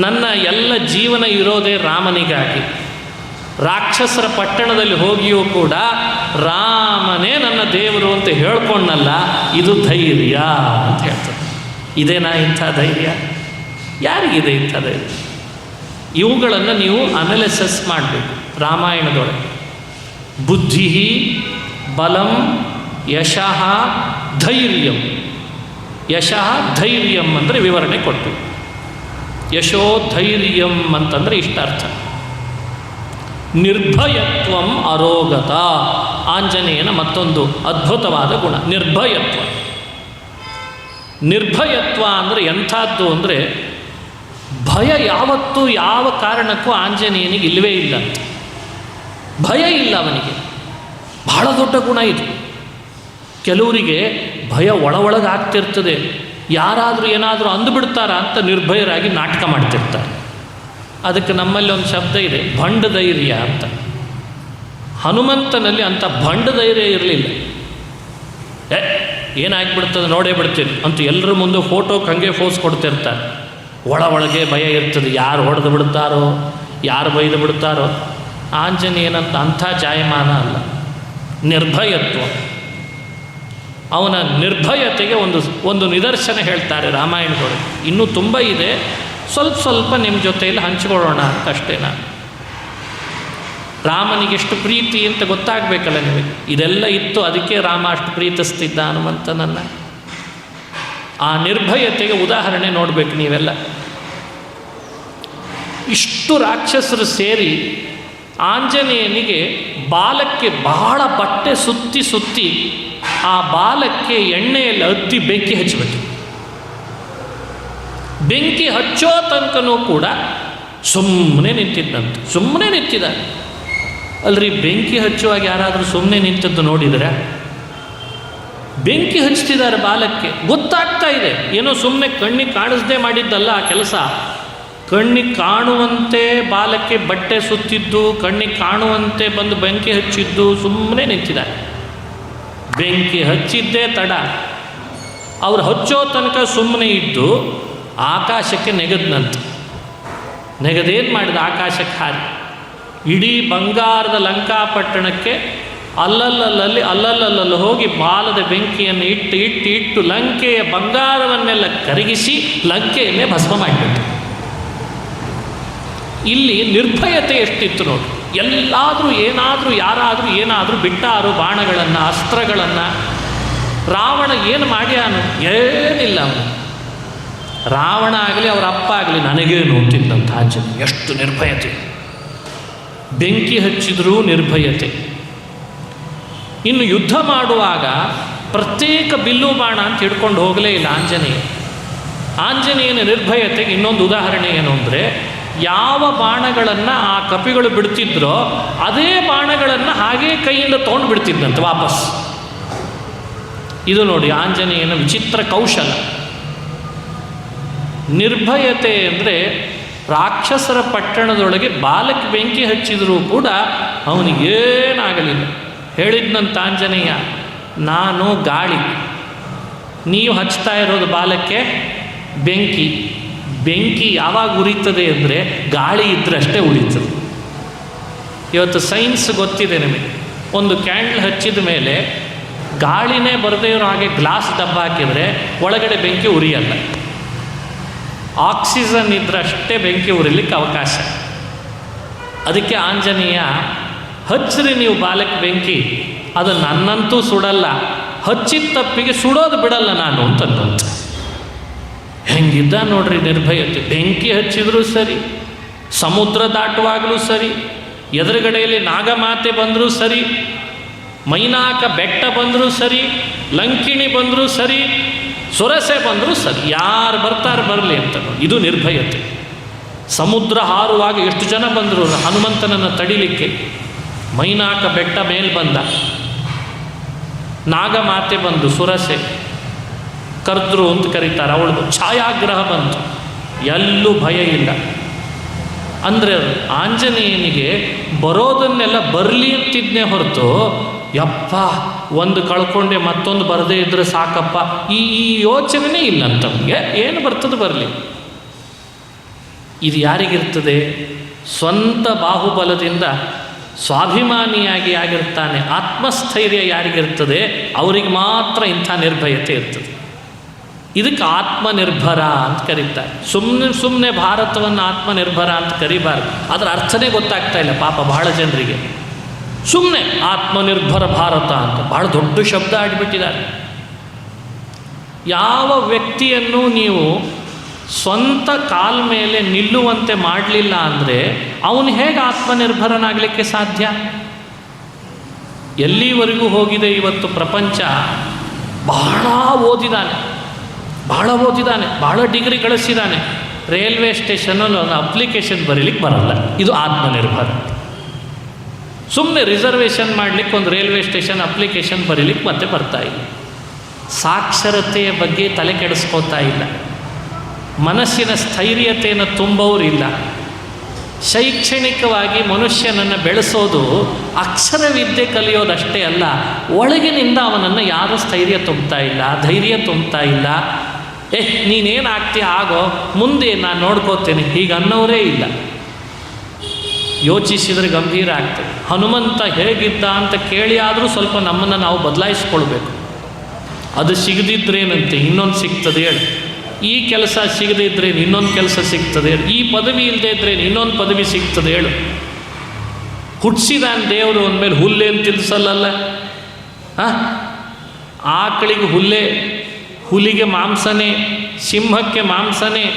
ನನ್ನ ಎಲ್ಲ ಜೀವನ ಇರೋದೇ ರಾಮನಿಗಾಗಿ. ರಾಕ್ಷಸರ ಪಟ್ಟಣದಲ್ಲಿ ಹೋಗಿಯೂ ಕೂಡ ರಾಮನೇ ನನ್ನ ದೇವರು ಅಂತ ಹೇಳ್ಕೊಂಡಲ್ಲ, ಇದು ಧೈರ್ಯ ಅಂತ ಹೇಳ್ತಾರೆ. ಇದೇನಾ ಇಂಥ ಧೈರ್ಯ? ಯಾರಿಗಿದೆ ಇಂಥ ಧೈರ್ಯ? ಇವುಗಳನ್ನು ನೀವು ಅನಾಲಿಸಿಸ್ ಮಾಡಬೇಕು ರಾಮಾಯಣದೊಳಗೆ. ಬುದ್ಧಿ, ಬಲಂ, ಯಶಃ, ಧೈರ್ಯಂ. ಯಶಃ ಧೈರ್ಯಂ ಅಂದರೆ ವಿವರಣೆ ಕೊಟ್ಟು. ಯಶೋ ಧೈರ್ಯಂ ಅಂತಂದರೆ ಇಷ್ಟ ಅರ್ಥ. ನಿರ್ಭಯತ್ವಂ ಅರೋಗತ, ಆಂಜನೇಯನ ಮತ್ತೊಂದು ಅದ್ಭುತವಾದ ಗುಣ ನಿರ್ಭಯತ್ವ. ನಿರ್ಭಯತ್ವ ಅಂದರೆ ಎಂಥದ್ದು ಅಂದರೆ ಭಯ ಯಾವತ್ತೂ ಯಾವ ಕಾರಣಕ್ಕೂ ಆಂಜನೇಯನಿಗೆ ಇಲ್ಲವೇ ಇಲ್ಲ. ಭಯ ಇಲ್ಲ ಅವನಿಗೆ. ಬಹಳ ದೊಡ್ಡ ಗುಣ ಇದು. ಕೆಲವರಿಗೆ ಭಯ ಒಳಗೆ ಆಗ್ತಿರ್ತದೆ, ಯಾರಾದರೂ ಏನಾದರೂ ಅಂದುಬಿಡ್ತಾರ ಅಂತ ನಿರ್ಭಯರಾಗಿ ನಾಟಕ ಮಾಡ್ತಿರ್ತಾರೆ. ಅದಕ್ಕೆ ನಮ್ಮಲ್ಲಿ ಒಂದು ಶಬ್ದ ಇದೆ, ಭಂಡ ಧೈರ್ಯ ಅಂತ. ಹನುಮಂತನಲ್ಲಿ ಅಂಥ ಭಂಡ ಧೈರ್ಯ ಇರಲಿಲ್ಲ. ಏನಾಗ್ಬಿಡ್ತದೆ ನೋಡೇ ಬಿಡ್ತೀನಿ ಅಂತ ಎಲ್ಲರ ಮುಂದೆ ಫೋಟೋಕ್ಕೆ ಹಂಗೆ ಫೋಸ್ ಕೊಡ್ತಿರ್ತಾರೆ. ಒಳಗೆ ಭಯ ಇರ್ತದೆ, ಯಾರು ಹೊಡೆದು ಬಿಡ್ತಾರೋ, ಯಾರು ಬೈದು ಬಿಡ್ತಾರೋ. ಆಂಜನೇಯನಂತ ಅಂಥ ಜಾಯಮಾನ ಅಲ್ಲ, ನಿರ್ಭಯತ್ವ. ಅವನ ನಿರ್ಭಯತೆಗೆ ಒಂದು ನಿದರ್ಶನ ಹೇಳ್ತಾರೆ ರಾಮಾಯಣದೊಳಗೆ. ಇನ್ನೂ ತುಂಬ ಇದೆ, ಸ್ವಲ್ಪ ನಿಮ್ಮ ಜೊತೆಯಲ್ಲಿ ಹಂಚಿಕೊಳ್ಳೋಣ ಅಂತ ಅಷ್ಟೇ. ನಾನು ರಾಮನಿಗೆಷ್ಟು ಪ್ರೀತಿ ಅಂತ ಗೊತ್ತಾಗಬೇಕಲ್ಲ ನಿಮಗೆ. ಇದೆಲ್ಲ ಇತ್ತು, ಅದಕ್ಕೆ ರಾಮ ಅಷ್ಟು ಪ್ರೀತಿಸ್ತಿದ್ದ ಹನುಮಂತನನ್ನು. ಆ ನಿರ್ಭಯತೆಗೆ ಉದಾಹರಣೆ ನೋಡಬೇಕು ನೀವೆಲ್ಲ. ಇಷ್ಟು ರಾಕ್ಷಸರು ಸೇರಿ ಆಂಜನೇಯನಿಗೆ ಬಾಲಕ್ಕೆ ಬಹಳ ಬಟ್ಟೆ ಸುತ್ತಿ ಆ ಬಾಲಕ್ಕೆ ಎಣ್ಣೆಯಲ್ಲಿ ಅದ್ದಿ ಬೆಂಕಿ ಹಚ್ಚಬೇಕು. ಬೆಂಕಿ ಹಚ್ಚೋ ತನಕನೂ ಕೂಡ ಸುಮ್ಮನೆ ನಿಂತಿದ್ದಂತೆ. ಸುಮ್ಮನೆ ನಿಂತಿದ್ದ ಅಲ್ರಿ. ಬೆಂಕಿ ಹಚ್ಚುವಾಗ ಯಾರಾದರೂ ಸುಮ್ಮನೆ ನಿಂತದ್ದು ನೋಡಿದರೆ? ಬೆಂಕಿ ಹಚ್ತಿದ್ದಾರೆ ಬಾಲಕ್ಕೆ, ಗೊತ್ತಾಗ್ತಾ ಇದೆ ಏನೋ ಸುಮ್ಮನೆ ಕಣ್ಣಿಗೆ ಕಾಣಿಸ್ದೇ ಮಾಡಿದ್ದಲ್ಲ ಆ ಕೆಲಸ. ಕಣ್ಣಿಗೆ ಕಾಣುವಂತೆ ಬಾಲಕ್ಕೆ ಬಟ್ಟೆ ಸುತ್ತಿದ್ದು, ಕಣ್ಣಿಗೆ ಕಾಣುವಂತೆ ಬಂದು ಬೆಂಕಿ ಹಚ್ಚಿದ್ದು, ಸುಮ್ಮನೆ ನಿಂತಿದ್ದಾರೆ. ಬೆಂಕಿ ಹಚ್ಚಿದ್ದೇ ತಡ. ಅವ್ರು ಹಚ್ಚೋ ತನಕ ಸುಮ್ಮನೆ ಇದ್ದು ಆಕಾಶಕ್ಕೆ ನೆಗದ್ನಂತೆ. ನೆಗದೇನು ಮಾಡಿದ? ಆಕಾಶಕ್ಕೆ ಹಾರಿ ಇಡೀ ಬಂಗಾರದ ಲಂಕಾಪಟ್ಟಣಕ್ಕೆ ಅಲ್ಲಲ್ಲಿ ಹೋಗಿ ಬಾಲದ ಬೆಂಕಿಯನ್ನು ಇಟ್ಟು ಲಂಕೆಯ ಬಂಗಾರವನ್ನೆಲ್ಲ ಕರಗಿಸಿ ಲಂಕೆಯನ್ನೇ ಭಸ್ಮ ಮಾಡಿಬಿಟ್ಟು. ಇಲ್ಲಿ ನಿರ್ಭಯತೆ ಎಷ್ಟಿತ್ತು ನೋಡಿ. ಎಲ್ಲಾದರೂ ಯಾರಾದರೂ ಏನಾದರೂ ಬಿಟ್ಟಾರು ಬಾಣಗಳನ್ನು, ಅಸ್ತ್ರಗಳನ್ನು. ರಾವಣ ಏನು ಮಾಡ್ಯಾನು? ಏನಿಲ್ಲ ಅವನು. ರಾವಣ ಆಗಲಿ ಅವರ ಅಪ್ಪ ಆಗಲಿ ನನಗೇನು ಅಂತಿದ್ದಂಥ ಆಂಜನೇಯ. ಎಷ್ಟು ನಿರ್ಭಯತೆ! ಬೆಂಕಿ ಹಚ್ಚಿದ್ರೂ ನಿರ್ಭಯತೆ. ಇನ್ನು ಯುದ್ಧ ಮಾಡುವಾಗ ಪ್ರತ್ಯೇಕ ಬಿಲ್ಲು ಬಾಣ ಅಂತ ಹಿಡ್ಕೊಂಡು ಹೋಗಲೇ ಇಲ್ಲ ಆಂಜನೇಯ. ಆಂಜನೇಯನ ನಿರ್ಭಯತೆಗೆ ಇನ್ನೊಂದು ಉದಾಹರಣೆ ಏನು ಅಂದರೆ, ಯಾವ ಬಾಣಗಳನ್ನು ಆ ಕಪಿಗಳು ಬಿಡ್ತಿದ್ರೋ ಅದೇ ಬಾಣಗಳನ್ನು ಹಾಗೇ ಕೈಯಿಂದ ತೊಗೊಂಡು ಬಿಡ್ತಿದ್ದಂತೆ ವಾಪಸ್. ಇದು ನೋಡಿ ಆಂಜನೇಯನ ವಿಚಿತ್ರ ಕೌಶಲ. ನಿರ್ಭಯತೆ ಅಂದರೆ ರಾಕ್ಷಸರ ಪಟ್ಟಣದೊಳಗೆ ಬಾಲಕ್ಕೆ ಬೆಂಕಿ ಹಚ್ಚಿದರೂ ಕೂಡ ಅವನಿಗೇನಾಗಲಿಲ್ಲ. ಹೇಳಿದ್ನಂತ ಆಂಜನೇಯ, ನಾನು ಗಾಳಿ, ನೀವು ಹಚ್ತಾ ಇರೋದು ಬಾಲಕ್ಕೆ ಬೆಂಕಿ. ಬೆಂಕಿ ಯಾವಾಗ ಉರಿತದೆ ಅಂದರೆ ಗಾಳಿ ಇದ್ದರಷ್ಟೇ ಉರಿತದೆ. ಇವತ್ತು ಸೈನ್ಸ್ ಗೊತ್ತಿದೆ ನಿಮಗೆ. ಒಂದು ಕ್ಯಾಂಡಲ್ ಹಚ್ಚಿದ ಮೇಲೆ ಗಾಳಿನೇ ಬರದೇ ಇರೋ ಹಾಗೆ ಗ್ಲಾಸ್ ಡಬ್ಬ ಹಾಕಿದರೆ ಒಳಗಡೆ ಬೆಂಕಿ ಉರಿಯಲ್ಲ. ಆಕ್ಸಿಜನ್ ಇದ್ದರಷ್ಟೇ ಬೆಂಕಿ ಉರಿಲಿಕ್ಕೆ ಅವಕಾಶ. ಅದಕ್ಕೆ ಆಂಜನೇಯ, ಹಚ್ಚಿರಿ ನೀವು ಬಾಲಕ್ಕೆ ಬೆಂಕಿ, ಅದು ನನ್ನಂತೂ ಸುಡಲ್ಲ, ಹಚ್ಚಿದ ತಪ್ಪಿಗೆ ಸುಡೋದು ಬಿಡಲ್ಲ ನಾನು ಅಂತಂದಂತ. ಹೆಂಗಿದ್ದ ನೋಡ್ರಿ ನಿರ್ಭಯತೆ. ಬೆಂಕಿ ಹಚ್ಚಿದ್ರೂ ಸರಿ, ಸಮುದ್ರ ದಾಟುವಾಗಲೂ ಸರಿ, ಎದುರುಗಡೆಯಲ್ಲಿ ನಾಗಮಾತೆ ಬಂದರೂ ಸರಿ, ಮೈನಾಕ ಬೆಟ್ಟ ಬಂದರೂ ಸರಿ, ಲಂಕಿಣಿ ಬಂದರೂ ಸರಿ, ಸುರಸೆ ಬಂದರೂ ಸರಿ, ಯಾರು ಬರ್ತಾರೆ ಬರಲಿ ಅಂತ. ಇದು ನಿರ್ಭಯತೆ. ಸಮುದ್ರ ಹಾರುವಾಗ ಎಷ್ಟು ಜನ ಬಂದರು ಹನುಮಂತನನ್ನು ತಡಿಲಿಕ್ಕೆ. ಮೈನಾಕ ಬೆಟ್ಟ ಮೇಲೆ ಬಂದ, ನಾಗಮಾತೆ ಬಂದು ಸುರಸೆ, ಕರೆದ್ರು ಅಂತ ಕರೀತಾರೆ. ಅವಳದು ಛಾಯಾಗ್ರಹ ಬಂತು, ಎಲ್ಲೂ ಭಯ ಇಲ್ಲ. ಅಂದರೆ ಆಂಜನೇಯನಿಗೆ ಬರೋದನ್ನೆಲ್ಲ ಬರಲಿ ಅಂತಿದ್ನೇ ಹೊರತು, ಯಪ್ಪ ಒಂದು ಕಳ್ಕೊಂಡೆ ಮತ್ತೊಂದು ಬರದೇ ಇದ್ದರೆ ಸಾಕಪ್ಪ, ಈ ಯೋಚನೆ ಇಲ್ಲ ಅಂತವನಿಗೆ. ಏನು ಬರ್ತದೆ ಬರಲಿ. ಇದು ಯಾರಿಗಿರ್ತದೆ? ಸ್ವಂತ ಬಾಹುಬಲದಿಂದ ಸ್ವಾಭಿಮಾನಿಯಾಗಿ ಆಗಿರ್ತಾನೆ, ಆತ್ಮಸ್ಥೈರ್ಯ ಯಾರಿಗಿರ್ತದೆ ಅವರಿಗೆ ಮಾತ್ರ ಇಂಥ ನಿರ್ಭಯತೆ ಇರ್ತದೆ. ಇದಕ್ಕೆ ಆತ್ಮನಿರ್ಭರ ಅಂತ ಕರೀತಾರೆ. ಸುಮ್ಮನೆ ಭಾರತವನ್ನು ಆತ್ಮನಿರ್ಭರ ಅಂತ ಕರಿಬಾರ್ದು. ಅದರ ಅರ್ಥನೇ ಗೊತ್ತಾಗ್ತಾ ಇಲ್ಲ ಪಾಪ ಬಹಳ ಜನರಿಗೆ. ಸುಮ್ಮನೆ ಆತ್ಮನಿರ್ಭರ ಭಾರತ ಅಂತ ಭಾಳ ದೊಡ್ಡ ಶಬ್ದ ಆಡಿಬಿಟ್ಟಿದ್ದಾರೆ. ಯಾವ ವ್ಯಕ್ತಿಯನ್ನು ನೀವು ಸ್ವಂತ ಕಾಲ ಮೇಲೆ ನಿಲ್ಲುವಂತೆ ಮಾಡಲಿಲ್ಲ ಅಂದರೆ ಅವನು ಹೇಗೆ ಆತ್ಮನಿರ್ಭರನಾಗಲಿಕ್ಕೆ ಸಾಧ್ಯ? ಎಲ್ಲಿವರೆಗೂ ಹೋಗಿದೆ ಇವತ್ತು ಪ್ರಪಂಚ? ಬಹಳ ಓದಿದ್ದಾನೆ, ಬಹಳ ಡಿಗ್ರಿ ಗಳಿಸಿದ್ದಾನೆ, ರೈಲ್ವೆ ಸ್ಟೇಷನಲ್ಲಿ ಒಂದು ಅಪ್ಲಿಕೇಶನ್ ಬರೀಲಿಕ್ಕೆ ಬರಲ್ಲ. ಇದು ಆತ್ಮನಿರ್ಭರ. ಸುಮ್ಮನೆ ರಿಸರ್ವೇಷನ್ ಮಾಡಲಿಕ್ಕೆ ಒಂದು ರೈಲ್ವೆ ಸ್ಟೇಷನ್ ಅಪ್ಲಿಕೇಶನ್ ಬರೀಲಿಕ್ಕೆ ಮತ್ತೆ ಬರ್ತಾ ಇಲ್ಲ. ಸಾಕ್ಷರತೆಯ ಬಗ್ಗೆ ತಲೆ ಕೆಡಿಸ್ಕೋತಾ ಇಲ್ಲ, ಮನಸ್ಸಿನ ಸ್ಥೈರ್ಯತೆಯನ್ನು ತುಂಬೋರಿಲ್ಲ. ಶೈಕ್ಷಣಿಕವಾಗಿ ಮನುಷ್ಯನನ್ನು ಬೆಳೆಸೋದು ಅಕ್ಷರವಿದ್ಯೆ ಕಲಿಯೋದಷ್ಟೇ ಅಲ್ಲ, ಒಳಗಿನಿಂದ ಅವನನ್ನು ಯಾರೂ ಸ್ಥೈರ್ಯ ತುಂಬ್ತಾ ಇಲ್ಲ, ಧೈರ್ಯ ತುಂಬ್ತಾ ಇಲ್ಲ. ನೀನೇನು ಆಗ್ತೀಯ ಆಗೋ, ಮುಂದೆ ನಾನು ನೋಡ್ಕೋತೇನೆ, ಹೀಗೆ ಅನ್ನೋರೇ ಇಲ್ಲ. ಯೋಚಿಸಿದರೆ ಗಂಭೀರ ಆಗ್ತದೆ. ಹನುಮಂತ ಹೇಗಿದ್ದ ಅಂತ ಕೇಳಿ ಆದರೂ ಸ್ವಲ್ಪ ನಮ್ಮನ್ನು ನಾವು ಬದಲಾಯಿಸ್ಕೊಳ್ಬೇಕು. ಅದು ಸಿಗದಿದ್ರೇನಂತೆ ಇನ್ನೊಂದು ಸಿಗ್ತದೆ ಹೇಳಿ, ಈ ಕೆಲಸ ಸಿಗದೇ ಇದ್ರೆ ಇನ್ನೊಂದು ಕೆಲಸ ಸಿಗ್ತದೆ ಹೇಳು, ಈ ಪದವಿ ಇಲ್ಲದೆ ಇದ್ರೆ ಇನ್ನೊಂದು ಪದವಿ ಸಿಗ್ತದೆ ಹೇಳು. ಹುಟ್ಟಿಸಿದಾನ ದೇವರು ಅಂದಮೇಲೆ ಹುಲ್ಲೇನು ತಿನ್ಸಲ್ಲಲ್ಲ. ಆಕಳಿಗೆ ಹುಲ್ಲೆ, ಹುಲಿಗೆ ಮಾಂಸನೇ, ಸಿಂಹಕ್ಕೆ ಮಾಂಸನೇ.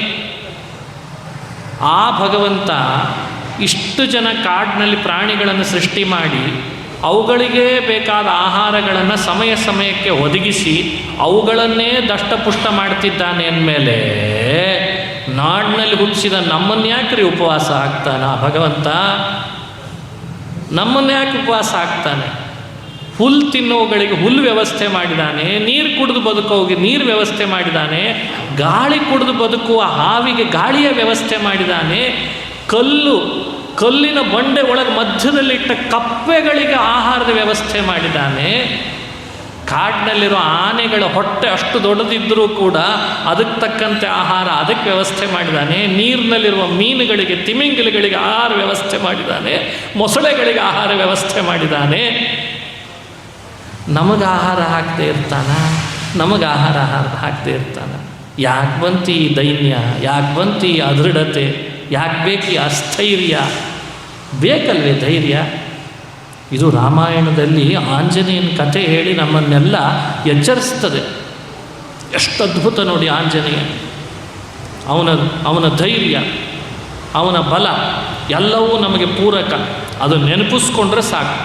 ಆ ಭಗವಂತ ಇಷ್ಟು ಜನ ಕಾಡಿನಲ್ಲಿ ಪ್ರಾಣಿಗಳನ್ನು ಸೃಷ್ಟಿ ಮಾಡಿ ಅವುಗಳಿಗೇ ಬೇಕಾದ ಆಹಾರಗಳನ್ನು ಸಮಯ ಸಮಯಕ್ಕೆ ಒದಗಿಸಿ ಅವುಗಳನ್ನೇ ದಷ್ಟಪುಷ್ಟ ಮಾಡ್ತಿದ್ದಾನೆ ಅಂದಮೇಲೆ ನಾಡಿನಲ್ಲಿ ಹುಟ್ಟಿಸಿದ ನಮ್ಮನ್ನು ಯಾಕ್ರಿ ಉಪವಾಸ ಆಗ್ತಾನ ಭಗವಂತ? ನಮ್ಮನ್ನು ಯಾಕೆ ಉಪವಾಸ ಆಗ್ತಾನೆ? ಹುಲ್ಲು ತಿನ್ನೋಗಳಿಗೆ ಹುಲ್ಲು ವ್ಯವಸ್ಥೆ ಮಾಡಿದ್ದಾನೆ, ನೀರು ಕುಡಿದು ಬದುಕೋಗೆ ನೀರು ವ್ಯವಸ್ಥೆ ಮಾಡಿದ್ದಾನೆ, ಗಾಳಿ ಕುಡಿದು ಬದುಕುವ ಹಾವಿಗೆ ಗಾಳಿಯ ವ್ಯವಸ್ಥೆ ಮಾಡಿದ್ದಾನೆ, ಕಲ್ಲಿನ ಬಂಡೆ ಒಳಗೆ ಮಧ್ಯದಲ್ಲಿಟ್ಟ ಕಪ್ಪೆಗಳಿಗೆ ಆಹಾರದ ವ್ಯವಸ್ಥೆ ಮಾಡಿದ್ದಾನೆ. ಕಾಡಿನಲ್ಲಿರೋ ಆನೆಗಳ ಹೊಟ್ಟೆ ಅಷ್ಟು ದೊಡ್ಡದಿದ್ದರೂ ಕೂಡ ಅದಕ್ಕೆ ತಕ್ಕಂತೆ ಆಹಾರ ಅದಕ್ಕೆ ವ್ಯವಸ್ಥೆ ಮಾಡಿದ್ದಾನೆ. ನೀರಿನಲ್ಲಿರುವ ಮೀನುಗಳಿಗೆ, ತಿಮಿಂಗಿಲಗಳಿಗೆ ಆಹಾರ ವ್ಯವಸ್ಥೆ ಮಾಡಿದ್ದಾನೆ, ಮೊಸಳೆಗಳಿಗೆ ಆಹಾರ ವ್ಯವಸ್ಥೆ ಮಾಡಿದ್ದಾನೆ. ನಮಗೆ ಆಹಾರ ಹಾಕದೇ ಇರ್ತಾನ? ನಮಗೆ ಆಹಾರ ಹಾಕದೇ ಇರ್ತಾನ? ಯಾಕೆ ಬಂತು ಈ ದೈನ್ಯ? ಯಾಕೆ ಬಂತು ಈ ಅದೃಢತೆ? ಯಾಕೆ ಬೇಕು ಈ ಅಸ್ಥೈರ್ಯ? ಬೇಕಲ್ವೇ ಧೈರ್ಯ? ಇದು ರಾಮಾಯಣದಲ್ಲಿ ಆಂಜನೇಯನ ಕಥೆ ಹೇಳಿ ನಮ್ಮನ್ನೆಲ್ಲ ಎಚ್ಚರಿಸ್ತದೆ. ಎಷ್ಟು ಅದ್ಭುತ ನೋಡಿ ಆಂಜನೇಯ, ಅವನ ಧೈರ್ಯ, ಅವನ ಬಲ ಎಲ್ಲವೂ ನಮಗೆ ಪೂರಕ. ಅದು ನೆನಪಿಸ್ಕೊಂಡ್ರೆ ಸಾಕು.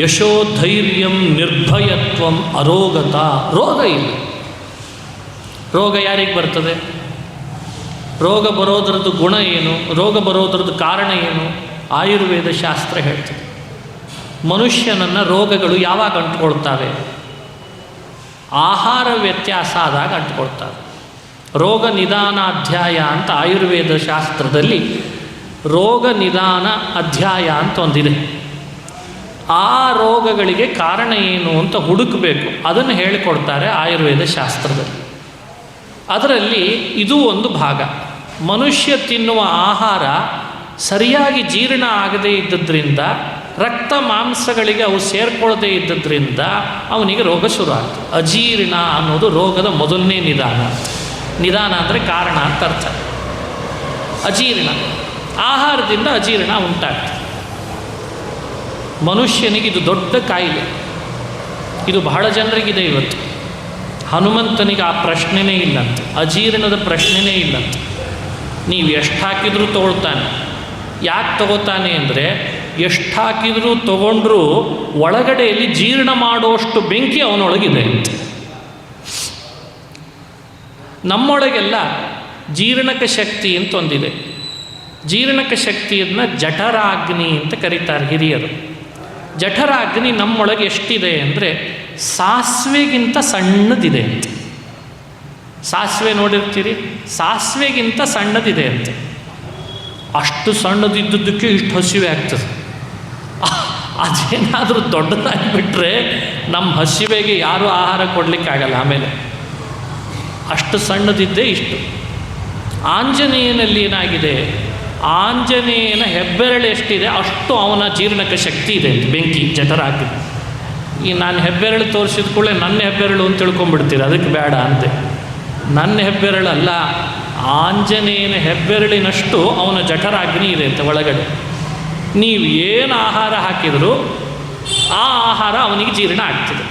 ಯಶೋ ಧೈರ್ಯಂ ನಿರ್ಭಯತ್ವಂ ಅರೋಗತ. ರೋಗ ಇಲ್ಲ. ರೋಗ ಯಾರಿಗೆ ಬರ್ತದೆ? ರೋಗ ಬರೋದ್ರದ್ದು ಗುಣ ಏನು? ರೋಗ ಬರೋದ್ರದ್ದು ಕಾರಣ ಏನು? ಆಯುರ್ವೇದ ಶಾಸ್ತ್ರ ಹೇಳ್ತದೆ. ಮನುಷ್ಯನನ್ನು ರೋಗಗಳು ಯಾವಾಗ ಅಂಟ್ಕೊಳ್ತವೆ? ಆಹಾರ ವ್ಯತ್ಯಾಸ ಆದಾಗ ಅಂಟ್ಕೊಳ್ತವೆ. ರೋಗ ನಿದಾನ ಅಧ್ಯಾಯ ಅಂತ ಆಯುರ್ವೇದ ಶಾಸ್ತ್ರದಲ್ಲಿ ರೋಗ ನಿದಾನ ಅಧ್ಯಾಯ ಅಂತ ಒಂದಿದೆ. ಆ ರೋಗಗಳಿಗೆ ಕಾರಣ ಏನು ಅಂತ ಹುಡುಕಬೇಕು, ಅದನ್ನು ಹೇಳಿಕೊಡ್ತಾರೆ ಆಯುರ್ವೇದ ಶಾಸ್ತ್ರದಲ್ಲಿ. ಅದರಲ್ಲಿ ಇದು ಒಂದು ಭಾಗ. ಮನುಷ್ಯ ತಿನ್ನುವ ಆಹಾರ ಸರಿಯಾಗಿ ಜೀರ್ಣ ಆಗದೇ ಇದ್ದದ್ರಿಂದ, ರಕ್ತ ಮಾಂಸಗಳಿಗೆ ಅವು ಸೇರ್ಕೊಳ್ಳದೇ ಇದ್ದದ್ರಿಂದ ಅವನಿಗೆ ರೋಗ ಶುರು ಆಗ್ತದೆ. ಅಜೀರ್ಣ ಅನ್ನೋದು ರೋಗದ ಮೊದಲನೇ ನಿದಾನ. ನಿದಾನ ಅಂದರೆ ಕಾರಣ ಅಂತ ಅರ್ಥ. ಅಜೀರ್ಣ, ಆಹಾರದಿಂದ ಅಜೀರ್ಣ ಉಂಟಾಗ್ತದೆ. ಮನುಷ್ಯನಿಗೆ ಇದು ದೊಡ್ಡ ಕಾಯಿಲೆ. ಇದು ಬಹಳ ಜನರಿಗಿದೆ ಇವತ್ತು. ಹನುಮಂತನಿಗೆ ಆ ಪ್ರಶ್ನೆನೇ ಇಲ್ಲಂತೆ, ಅಜೀರ್ಣದ ಪ್ರಶ್ನೆನೇ ಇಲ್ಲಂತೆ. ನೀವು ಎಷ್ಟು ಹಾಕಿದರೂ ತೊಗೊಳ್ತಾನೆ. ಯಾಕೆ ತಗೋತಾನೆ ಅಂದರೆ, ಎಷ್ಟು ಹಾಕಿದರೂ ತೊಗೊಂಡ್ರೂ ಒಳಗಡೆಯಲ್ಲಿ ಜೀರ್ಣ ಮಾಡುವಷ್ಟು ಬೆಂಕಿ ಅವನೊಳಗಿದೆ. ನಮ್ಮೊಳಗೆಲ್ಲ ಜೀರ್ಣಕ ಶಕ್ತಿ ಅಂತ ಒಂದಿದೆ. ಜೀರ್ಣಕ ಶಕ್ತಿಯನ್ನು ಜಠರಾಗ್ನಿ ಅಂತ ಕರೀತಾರೆ ಹಿರಿಯರು. ಜಠರಾಗ್ನಿ ನಮ್ಮೊಳಗೆ ಎಷ್ಟಿದೆ ಅಂದರೆ ಸಾಸಿವೆಗಿಂತ ಸಣ್ಣದಿದೆ ಅಂತ. ಸಾಸಿವೆ ನೋಡಿರ್ತೀರಿ, ಸಾಸಿವೆಗಿಂತ ಸಣ್ಣದಿದೆ ಅಂತ. ಅಷ್ಟು ಸಣ್ಣದಿದ್ದದ್ದಕ್ಕೆ ಇಷ್ಟು ಹಸಿವೆ ಆಗ್ತದೆ. ಅದೇನಾದರೂ ದೊಡ್ಡದಾಗಿಬಿಟ್ರೆ ನಮ್ಮ ಹಸಿವೆಗೆ ಯಾರೂ ಆಹಾರ ಕೊಡಲಿಕ್ಕಾಗಲ್ಲ. ಆಮೇಲೆ ಅಷ್ಟು ಸಣ್ಣದಿದ್ದೇ ಇಷ್ಟು. ಆಂಜನೇಯನಲ್ಲಿ ಏನಾಗಿದೆ, ಆಂಜನೇಯನ ಹೆಬ್ಬೆರಳು ಎಷ್ಟಿದೆ ಅಷ್ಟು ಅವನ ಜೀರ್ಣಕ ಶಕ್ತಿ ಇದೆ ಅಂತ. ಬೆಂಕಿ ಜಠರ ಹಾಕಿದೆ. ಈ ನಾನು ಹೆಬ್ಬೆರಳು ತೋರಿಸಿದ ಕೂಡಲೇ ನನ್ನ ಹೆಬ್ಬೆರಳು ಅಂತ ತಿಳ್ಕೊಂಡ್ಬಿಡ್ತೀರಿ, ಅದಕ್ಕೆ ಬೇಡ ಅಂತೆ. ನನ್ನ ಹೆಬ್ಬೆರಳು ಅಲ್ಲ, ಆಂಜನೇಯನ ಹೆಬ್ಬೆರಳಿನಷ್ಟು ಅವನ ಜಠರಾಗ್ನಿ ಇದೆ ಅಂತ ಒಳಗಡೆ. ನೀವು ಏನು ಆಹಾರ ಹಾಕಿದರೂ ಆ ಆಹಾರ ಅವನಿಗೆ ಜೀರ್ಣ ಆಗ್ತದೆ.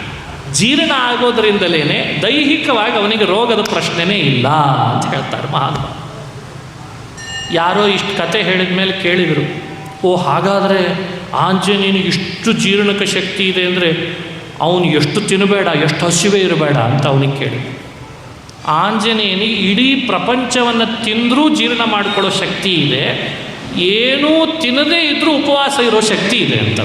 ಜೀರ್ಣ ಆಗೋದ್ರಿಂದಲೇ ದೈಹಿಕವಾಗಿ ಅವನಿಗೆ ರೋಗದ ಪ್ರಶ್ನೆನೇ ಇಲ್ಲ ಅಂತ ಹೇಳ್ತಾರೆ ಮಹಾತ್ಮ. ಯಾರೋ ಇಷ್ಟು ಕತೆ ಹೇಳಿದ ಮೇಲೆ ಕೇಳಿದರು, ಓ ಹಾಗಾದರೆ ಆಂಜನೇಯನಿಗೆ ಇಷ್ಟು ಜೀರ್ಣಕ ಶಕ್ತಿ ಇದೆ ಅಂದರೆ ಅವನು ಎಷ್ಟು ತಿನ್ನಬೇಡ, ಎಷ್ಟು ಹಸಿವೆ ಇರಬೇಡ ಅಂತ ಅವನಿಗೆ ಕೇಳಿ. ಆಂಜನೇಯನಿಗೆ ಇಡೀ ಪ್ರಪಂಚವನ್ನು ತಿಂದರೂ ಜೀರ್ಣ ಮಾಡಿಕೊಳ್ಳೋ ಶಕ್ತಿ ಇದೆ, ಏನೂ ತಿನ್ನದೇ ಇದ್ದರೂ ಉಪವಾಸ ಇರೋ ಶಕ್ತಿ ಇದೆ ಅಂತ.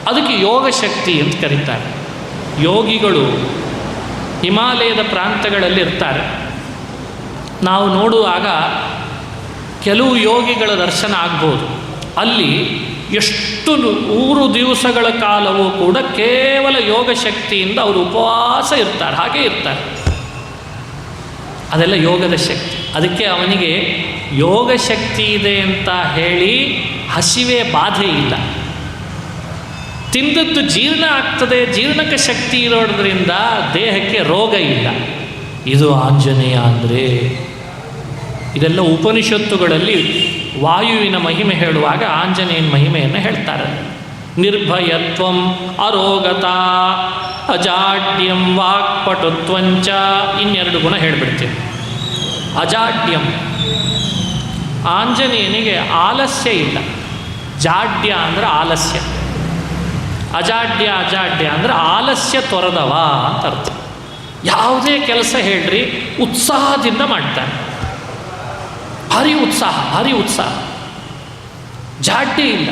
ಅದಕ್ಕೆ ಯೋಗ ಶಕ್ತಿ ಅಂತ ಕರೀತಾರೆ. ಯೋಗಿಗಳು ಹಿಮಾಲಯದ ಪ್ರಾಂತಗಳಲ್ಲಿ ಇರ್ತಾರೆ. ನಾವು ನೋಡುವಾಗ ಕೆಲವು ಯೋಗಿಗಳ ದರ್ಶನ ಆಗ್ಬೋದು. ಅಲ್ಲಿ ಎಷ್ಟು 100 ದಿವಸಗಳ ಕಾಲವೂ ಕೂಡ ಕೇವಲ ಯೋಗ ಶಕ್ತಿಯಿಂದ ಅವರು ಉಪವಾಸ ಇರ್ತಾರೆ, ಹಾಗೇ ಇರ್ತಾರೆ. ಅದೆಲ್ಲ ಯೋಗದ ಶಕ್ತಿ. ಅದಕ್ಕೆ ಅವನಿಗೆ ಯೋಗ ಶಕ್ತಿ ಇದೆ ಅಂತ ಹೇಳಿ ಹಸಿವೆ ಬಾಧೆ ಇಲ್ಲ. ತಿಂದದ್ದು ಜೀರ್ಣ ಆಗ್ತದೆ, ಜೀರ್ಣಕ ಶಕ್ತಿ ಇರೋದ್ರಿಂದ ದೇಹಕ್ಕೆ ರೋಗ ಇಲ್ಲ. ಇದು ಆಂಜನೇಯ ಅಂದರೆ. ಇದೆಲ್ಲ ಉಪನಿಷತ್ತುಗಳಲ್ಲಿ ವಾಯುವಿನ ಮಹಿಮೆ ಹೇಳುವಾಗ ಆಂಜನೇಯನ ಮಹಿಮೆಯನ್ನು ಹೇಳ್ತಾರೆ. ನಿರ್ಭಯತ್ವಂ ಅರೋಗತಾ ಅಜಾಡ್ಯಂ ವಾಕ್ಪಟುತ್ವಂಚ. ಇನ್ನೆರಡು ಗುಣ ಹೇಳಿಬಿಡ್ತೀನಿ. ಅಜಾಡ್ಯಂ, ಆಂಜನೇಯನಿಗೆ ಆಲಸ್ಯ ಇಲ್ಲ. ಜಾಡ್ಯ ಅಂದರೆ ಆಲಸ್ಯ, ಅಜಾಡ್ಯ ಅಂದರೆ ಆಲಸ್ಯ ತೊರೆದವ ಅಂತ ಅರ್ಥ. ಯಾವುದೇ ಕೆಲಸ ಹೇಳ್ರಿ ಉತ್ಸಾಹದಿಂದ ಮಾಡ್ತಾನೆ. ಭಾರಿ ಉತ್ಸಾಹ, ಜಾಡ್ಯ ಇಲ್ಲ.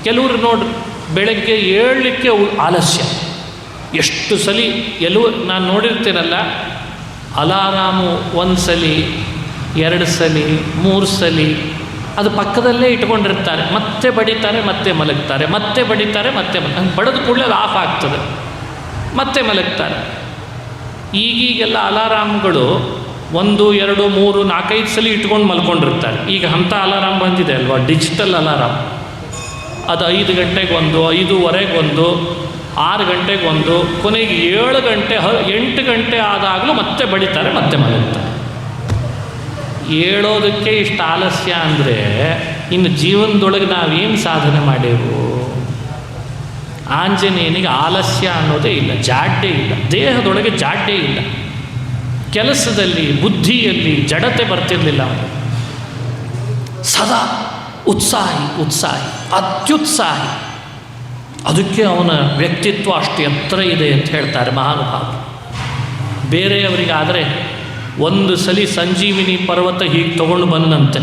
ಕೆಲವರು ನೋಡ್ರಿ ಬೆಳಗ್ಗೆ ಏಳಲಿಕ್ಕೆ ಆಲಸ್ಯ. ಎಷ್ಟು ಸಲ ನಾನು ನೋಡಿರ್ತೀನಲ್ಲ, ಅಲಾರಾಮು 1 ಸಲ 2 ಸಲ 3 ಸಲ ಅದು ಪಕ್ಕದಲ್ಲೇ ಇಟ್ಕೊಂಡಿರ್ತಾರೆ. ಮತ್ತೆ ಬಡಿತಾರೆ, ಮತ್ತೆ ಮಲಗ್ತಾರೆ, ಮತ್ತೆ ಬಡಿತಾರೆ, ಮತ್ತೆ ಬಡಿದ ಕೂಡಲೇ ಅದು ಆಫ್ ಆಗ್ತದೆ, ಮತ್ತೆ ಮಲಗ್ತಾರೆ. ಈಗೀಗೆಲ್ಲ ಅಲಾರಾಮ್ಗಳು 1, 2, 3, 4, 5 ಸಲ ಇಟ್ಕೊಂಡು ಮಲ್ಕೊಂಡಿರ್ತಾರೆ. ಈಗ ಅಂಥ ಅಲಾರಾಮ್ ಬಂದಿದೆ ಅಲ್ವಾ, ಡಿಜಿಟಲ್ ಅಲಾರಾಮ್. ಅದು 5 ಗಂಟೆಗೆ 1, 5:15 1, 6 ಗಂಟೆಗೆ 1, ಕೊನೆಗೆ 7 ಗಂಟೆ 8 ಗಂಟೆ ಆದಾಗಲೂ ಮತ್ತೆ ಬಡಿತಾರೆ, ಮತ್ತೆ ಮಲಗ್ತಾರೆ. ಹೇಳೋದಕ್ಕೆ ಇಷ್ಟು ಆಲಸ್ಯ ಅಂದರೆ ಇನ್ನು ಜೀವನದೊಳಗೆ ನಾವೇನು ಸಾಧನೆ ಮಾಡೇವು? ಆಂಜನೇಯನಿಗೆ ಆಲಸ್ಯ ಅನ್ನೋದೇ ಇಲ್ಲ, ಜಾಡ್ಯ ಇಲ್ಲ, ದೇಹದೊಳಗೆ ಜಾಡ್ಯ ಇಲ್ಲ. ಕೆಲಸದಲ್ಲಿ ಬುದ್ಧಿಯಲ್ಲಿ ಜಡತೆ ಬರ್ತಿರಲಿಲ್ಲ. ಅವನು ಸದಾ ಉತ್ಸಾಹಿ, ಅತ್ಯುತ್ಸಾಹಿ. ಅದಕ್ಕೆ ಅವನ ವ್ಯಕ್ತಿತ್ವ ಅಷ್ಟು ಎತ್ತರ ಇದೆ ಅಂತ ಹೇಳ್ತಾರೆ ಮಹಾನುಭಾವರು. ಬೇರೆಯವರಿಗಾದರೆ 1 ಸಲ ಸಂಜೀವಿನಿ ಪರ್ವತ ಹೀಗೆ ತೊಗೊಂಡು ಬಂದಂತೆ,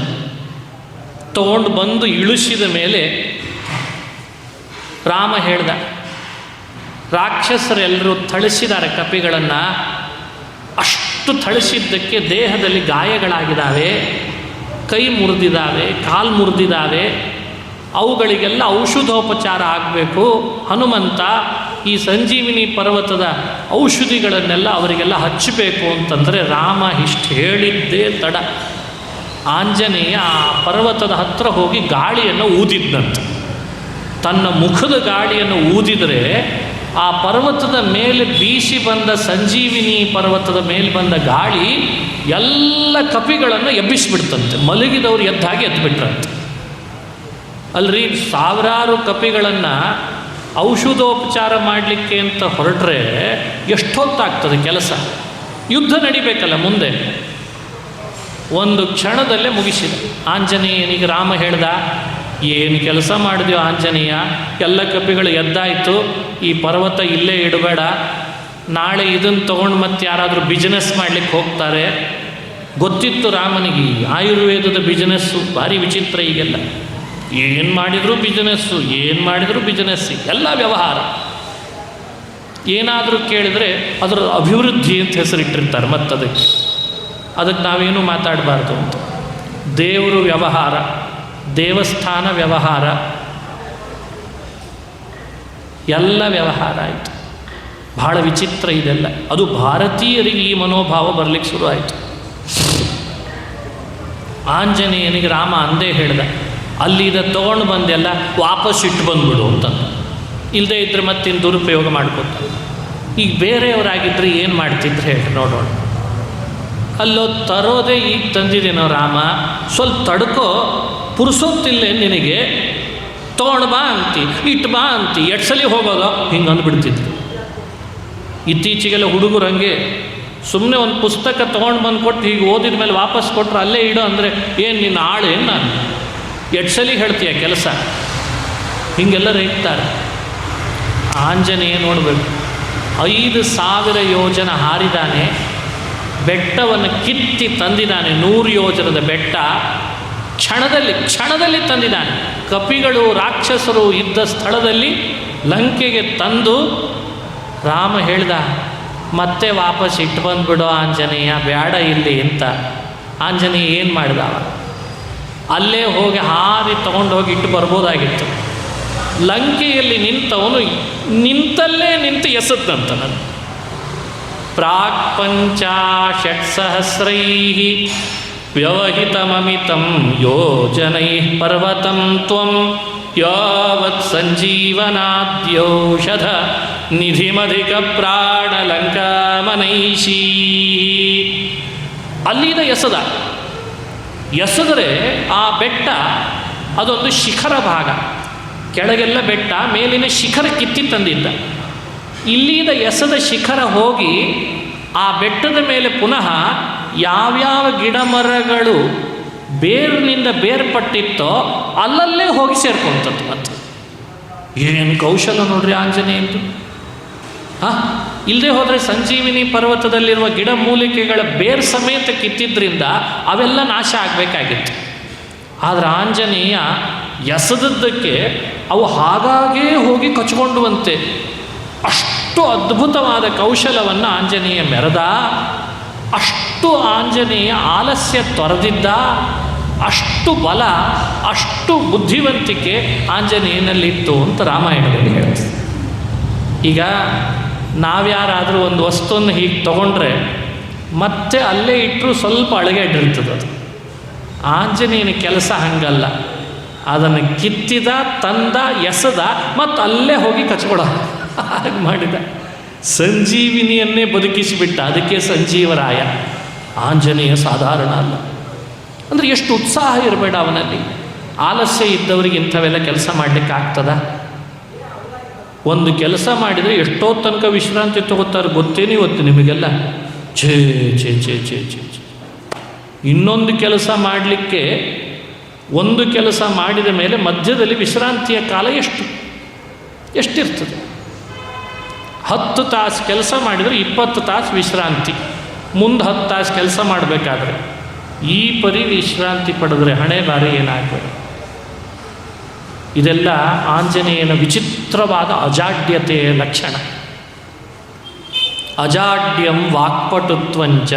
ತೊಗೊಂಡು ಬಂದು ಇಳಿಸಿದ ಮೇಲೆ ರಾಮ ಹೇಳ್ದ, ರಾಕ್ಷಸರೆಲ್ಲರೂ ಥಳಿಸಿದ್ದಾರೆ ಕಪಿಗಳನ್ನು. ಅಷ್ಟು ಥಳಿಸಿದ್ದಕ್ಕೆ ದೇಹದಲ್ಲಿ ಗಾಯಗಳಾಗಿದ್ದಾವೆ, ಕೈ ಮುರಿದಿದ್ದಾವೆ, ಕಾಲು ಮುರಿದಿದ್ದಾವೆ. ಅವುಗಳಿಗೆಲ್ಲ ಔಷಧೋಪಚಾರ ಆಗಬೇಕು. ಹನುಮಂತ ಈ ಸಂಜೀವಿನಿ ಪರ್ವತದ ಔಷಧಿಗಳನ್ನೆಲ್ಲ ಅವರಿಗೆಲ್ಲ ಹಚ್ಚಬೇಕು ಅಂತಂದರೆ ರಾಮ ಇಷ್ಟು ಹೇಳಿದ್ದೇ ತಡ. ಆಂಜನೇಯ ಆ ಪರ್ವತದ ಹತ್ತಿರ ಹೋಗಿ ಗಾಳಿಯನ್ನು ಊದಿದ್ದಂತೆ. ತನ್ನ ಮುಖದ ಗಾಳಿಯನ್ನು ಊದಿದರೆ ಆ ಪರ್ವತದ ಮೇಲೆ ಬೀಸಿ ಬಂದ ಸಂಜೀವಿನಿ ಪರ್ವತದ ಮೇಲೆ ಬಂದ ಗಾಳಿ ಎಲ್ಲ ಕಪಿಗಳನ್ನು ಎಬ್ಬಿಸಿಬಿಡ್ತಂತೆ. ಮಲಗಿದವರು ಎದ್ದಾಗಿ ಎದ್ದುಬಿಟ್ರಂತೆ. ಅಲ್ರಿ, ಸಾವಿರಾರು ಕಪಿಗಳನ್ನು ಔಷಧೋಪಚಾರ ಮಾಡಲಿಕ್ಕೆ ಅಂತ ಹೊರಟ್ರೆ ಎಷ್ಟೊತ್ತಾಗ್ತದೆ ಕೆಲಸ. ಯುದ್ಧ ನಡಿಬೇಕಲ್ಲ ಮುಂದೆ. ಒಂದು ಕ್ಷಣದಲ್ಲೇ ಮುಗಿಸಿದ. ಆಂಜನೇಯನಿಗೆ ರಾಮ ಹೇಳ್ದ, ಏನು ಕೆಲಸ ಮಾಡಿದೆಯೋ ಆಂಜನೇಯ, ಎಲ್ಲ ಕಪಿಗಳು ಎದ್ದಾಯಿತು, ಈ ಪರ್ವತ ಇಲ್ಲೇ ಇಡಬೇಡ. ನಾಳೆ ಇದನ್ನು ತೊಗೊಂಡು ಮತ್ತೆ ಯಾರಾದರೂ ಬಿಸ್ನೆಸ್ ಮಾಡಲಿಕ್ಕೆ ಹೋಗ್ತಾರೆ. ಗೊತ್ತಿತ್ತು ರಾಮನಿಗೆ ಆಯುರ್ವೇದದ ಬಿಸ್ನೆಸ್ಸು ಭಾರಿ ವಿಚಿತ್ರ. ಈಗೆಲ್ಲ ಏನು ಮಾಡಿದರೂ ಬಿಸ್ನೆಸ್ಸು, ಎಲ್ಲ ವ್ಯವಹಾರ. ಏನಾದರೂ ಕೇಳಿದರೆ ಅದರ ಅಭಿವೃದ್ಧಿ ಅಂತ ಹೆಸರಿಟ್ಟಿರ್ತಾರೆ ಅದಕ್ಕೆ ನಾವೇನು ಮಾತಾಡಬಾರ್ದು ಅಂತ. ದೇವರು ವ್ಯವಹಾರ, ದೇವಸ್ಥಾನ ವ್ಯವಹಾರ, ಎಲ್ಲ ವ್ಯವಹಾರ ಆಯಿತು. ಬಹಳ ವಿಚಿತ್ರ ಇದೆಲ್ಲ. ಅದು ಭಾರತೀಯರಿಗೆ ಈ ಮನೋಭಾವ ಬರಲಿಕ್ಕೆ ಶುರು ಆಯಿತು. ಆಂಜನೇಯನಿಗೆ ರಾಮ ಅಂದೇ ಹೇಳ್ದ, ಅಲ್ಲಿದ ತೊಗೊಂಡು ಬಂದೆಲ್ಲ ವಾಪಸ್ ಇಟ್ಟು ಬಂದ್ಬಿಡು ಅಂತ. ಇಲ್ಲದೇ ಇದ್ದರೆ ಮತ್ತಿನ್ನು ದುರುಪಯೋಗ ಮಾಡ್ಕೊತಾರೆ. ಈಗ ಬೇರೆಯವರಾಗಿದ್ದರೆ ಏನು ಮಾಡ್ತಿದ್ರು ಹೇಳಿ ನೋಡೋಣ. ಅಲ್ಲೋ ತರೋದೇ ಈಗ ತಂದಿದ್ದೀನೋ ರಾಮ, ಸ್ವಲ್ಪ ತಡ್ಕೋ, ಪುರುಸೊತ್ತಿಲ್ಲೇ ನಿನಗೆ, ತೊಗೊಂಡು ಬಾ ಅಂತಿ, ಇಟ್ಟು ಬಾ ಅಂತಿ, ಎಷ್ಟು ಸಲ ಹೋಗೋದೋ ಹಿಂಗೆ ಅಂದ್ಬಿಡ್ತಿದ್ರು. ಇತ್ತೀಚೆಗೆಲ್ಲ ಹುಡುಗರು ಹಂಗೆ ಸುಮ್ಮನೆ ಒಂದು ಪುಸ್ತಕ ತೊಗೊಂಡು ಬಂದು ಕೊಟ್ಟು ಹೀಗೆ ಓದಿದ ಮೇಲೆ ವಾಪಸ್ ಕೊಟ್ಟರು ಅಲ್ಲೇ ಇಡು ಅಂದರೆ ಏನು ನಿನ್ನ ಆಳೇನು ನಾನು ಎಷ್ಟು ಸಲ ಹೇಳ್ತೀಯ ಕೆಲಸ, ಹೀಗೆಲ್ಲ ರೇಗ್ತಾರೆ. ಆಂಜನೇಯ ನೋಡಬೇಕು, 5,000 ಯೋಜನ ಹಾರಿದಾನೆ, ಬೆಟ್ಟವನ್ನು ಕಿತ್ತಿ ತಂದಿದ್ದಾನೆ. 100 ಯೋಜನದ ಬೆಟ್ಟ ಕ್ಷಣದಲ್ಲಿ ತಂದಿದ್ದಾನೆ. ಕಪಿಗಳು ರಾಕ್ಷಸರು ಇದ್ದ ಸ್ಥಳದಲ್ಲಿ ಲಂಕೆಗೆ ತಂದು ರಾಮ ಹೇಳ್ದ, ಮತ್ತೆ ವಾಪಸ್ ಇಟ್ಟು ಬಂದುಬಿಡೋ ಆಂಜನೇಯ, ಬೇಡ ಇಲ್ಲಿ ಅಂತ. ಆಂಜನೇಯ ಏನು ಮಾಡಿದ, ಅಲ್ಲೇ ಹೋಗಿ ಹಾರಿ ತೊಗೊಂಡೋಗಿ ಇಟ್ಟು ಬರ್ಬೋದಾಗಿತ್ತು. ಲಂಕೆಯಲ್ಲಿ ನಿಂತವನು ನಿಂತಲ್ಲೇ ನಿಂತು ಎಸದ್ದಂತ. ನಾನು ಪ್ರಾಕ್ 5,600 ವ್ಯವಹಿತಮಮಿತಂ ಯೋಜನೈ ಪರ್ವತಂ ತ್ವಂ ಯಾವತ್ ಸಂಜೀವನಾದ್ಯೌಷಧ ನಿಧಿಮಧಿಕ ಪ್ರಾಣಲಂಕಾಮನೈಷೀ. ಅಲ್ಲಿದ ಎಸದರೆ ಆ ಬೆಟ್ಟ ಅದೊಂದು ಶಿಖರ ಭಾಗ, ಕೆಳಗೆಲ್ಲ ಬೆಟ್ಟ, ಮೇಲಿನ ಶಿಖರ ಕಿತ್ತಿ ತಂದಿದ್ದ. ಇಲ್ಲಿದ ಎಸದ ಶಿಖರ ಹೋಗಿ ಆ ಬೆಟ್ಟದ ಮೇಲೆ ಪುನಃ ಯಾವ್ಯಾವ ಗಿಡ ಮರಗಳು ಬೇರಿನಿಂದ ಬೇರ್ಪಟ್ಟಿತ್ತೋ ಅಲ್ಲಲ್ಲೇ ಹೋಗಿ ಸೇರ್ಕೊಂತದ್ದು. ಮತ್ತು ಏನು ಕೌಶಲ ನೋಡ್ರಿ ಆಂಜನೇಯಂದು. ಇಲ್ಲದೆ ಹೋದರೆ ಸಂಜೀವಿನಿ ಪರ್ವತದಲ್ಲಿರುವ ಗಿಡ ಮೂಲಿಕೆಗಳ ಬೇರ್ ಸಮೇತ ಕಿತ್ತಿದ್ರಿಂದ ಅವೆಲ್ಲ ನಾಶ ಆಗಬೇಕಾಗಿತ್ತು. ಆದರೆ ಆಂಜನೇಯ ಎಸದದ್ದಕ್ಕೆ ಅವು ಹಾಗಾಗೇ ಹೋಗಿ ಕಚ್ಕೊಂಡುವಂತೆ ಅಷ್ಟು ಅದ್ಭುತವಾದ ಕೌಶಲವನ್ನು ಆಂಜನೇಯ ಮೆರೆದ. ಅಷ್ಟು ಆಂಜನೇಯ ಆಲಸ್ಯ ತೊರೆದಿದ್ದ. ಅಷ್ಟು ಬಲ, ಅಷ್ಟು ಬುದ್ಧಿವಂತಿಕೆ ಆಂಜನೇಯನಲ್ಲಿತ್ತು ಅಂತ ರಾಮಾಯಣದಲ್ಲಿ ಹೇಳ್ತಾರೆ. ಈಗ ನಾವ್ಯಾರಾದರೂ ಒಂದು ವಸ್ತುವನ್ನು ಹೀಗೆ ತೊಗೊಂಡ್ರೆ ಮತ್ತೆ ಅಲ್ಲೇ ಇಟ್ಟರು ಸ್ವಲ್ಪ ಅಳಗೆಡಿರ್ತದೆ. ಅದು ಆಂಜನೇಯನ ಕೆಲಸ ಹಂಗಲ್ಲ. ಅದನ್ನು ಕಿತ್ತಿದ, ತಂದ, ಎಸದ, ಮತ್ತು ಅಲ್ಲೇ ಹೋಗಿ ಕಚ್ಕೊಳ ಹಾಗೆ ಮಾಡಿದ. ಸಂಜೀವಿನಿಯನ್ನೇ ಬದುಕಿಸಿಬಿಟ್ಟ. ಅದಕ್ಕೆ ಸಂಜೀವರಾಯ. ಆಂಜನೇಯ ಸಾಧಾರಣ ಅಲ್ಲ. ಅಂದರೆ ಎಷ್ಟು ಉತ್ಸಾಹ ಇರಬೇಡ ಅವನಲ್ಲಿ. ಆಲಸ್ಯ ಇದ್ದವರಿಗೆ ಇಂಥವೆಲ್ಲ ಕೆಲಸ ಮಾಡಲಿಕ್ಕೆ ಆಗ್ತದ? ಒಂದು ಕೆಲಸ ಮಾಡಿದರೆ ಎಷ್ಟೋ ತನಕ ವಿಶ್ರಾಂತಿ ತಗೋತಾರೆ ಗೊತ್ತೇನು ಇವತ್ತು ನಿಮಗೆಲ್ಲ? ಛೇ ಛೇ ಛೇ ಛೇ ಛೇ ಛೇ. ಇನ್ನೊಂದು ಕೆಲಸ ಮಾಡಲಿಕ್ಕೆ, ಒಂದು ಕೆಲಸ ಮಾಡಿದ ಮೇಲೆ ಮಧ್ಯದಲ್ಲಿ ವಿಶ್ರಾಂತಿಯ ಕಾಲ ಎಷ್ಟಿರ್ತದೆ? 10 ತಾಸು ಕೆಲಸ ಮಾಡಿದರೆ 20 ತಾಸು ವಿಶ್ರಾಂತಿ. ಮುಂದೆ 10 ತಾಸು ಕೆಲಸ ಮಾಡಬೇಕಾದ್ರೆ ಈ ಪರಿ ವಿಶ್ರಾಂತಿ ಪಡೆದ್ರೆ ಹಣೆ ಬಾರಿ ಏನಾಗಬೇಕು? ಇದೆಲ್ಲ ಆಂಜನೇಯನ ವಿಚಿತ್ರವಾದ ಅಜಾಡ್ಯತೆಯ ಲಕ್ಷಣ. ಅಜಾಡ್ಯಂ ವಾಕ್ಪಟುತ್ವಂಚ,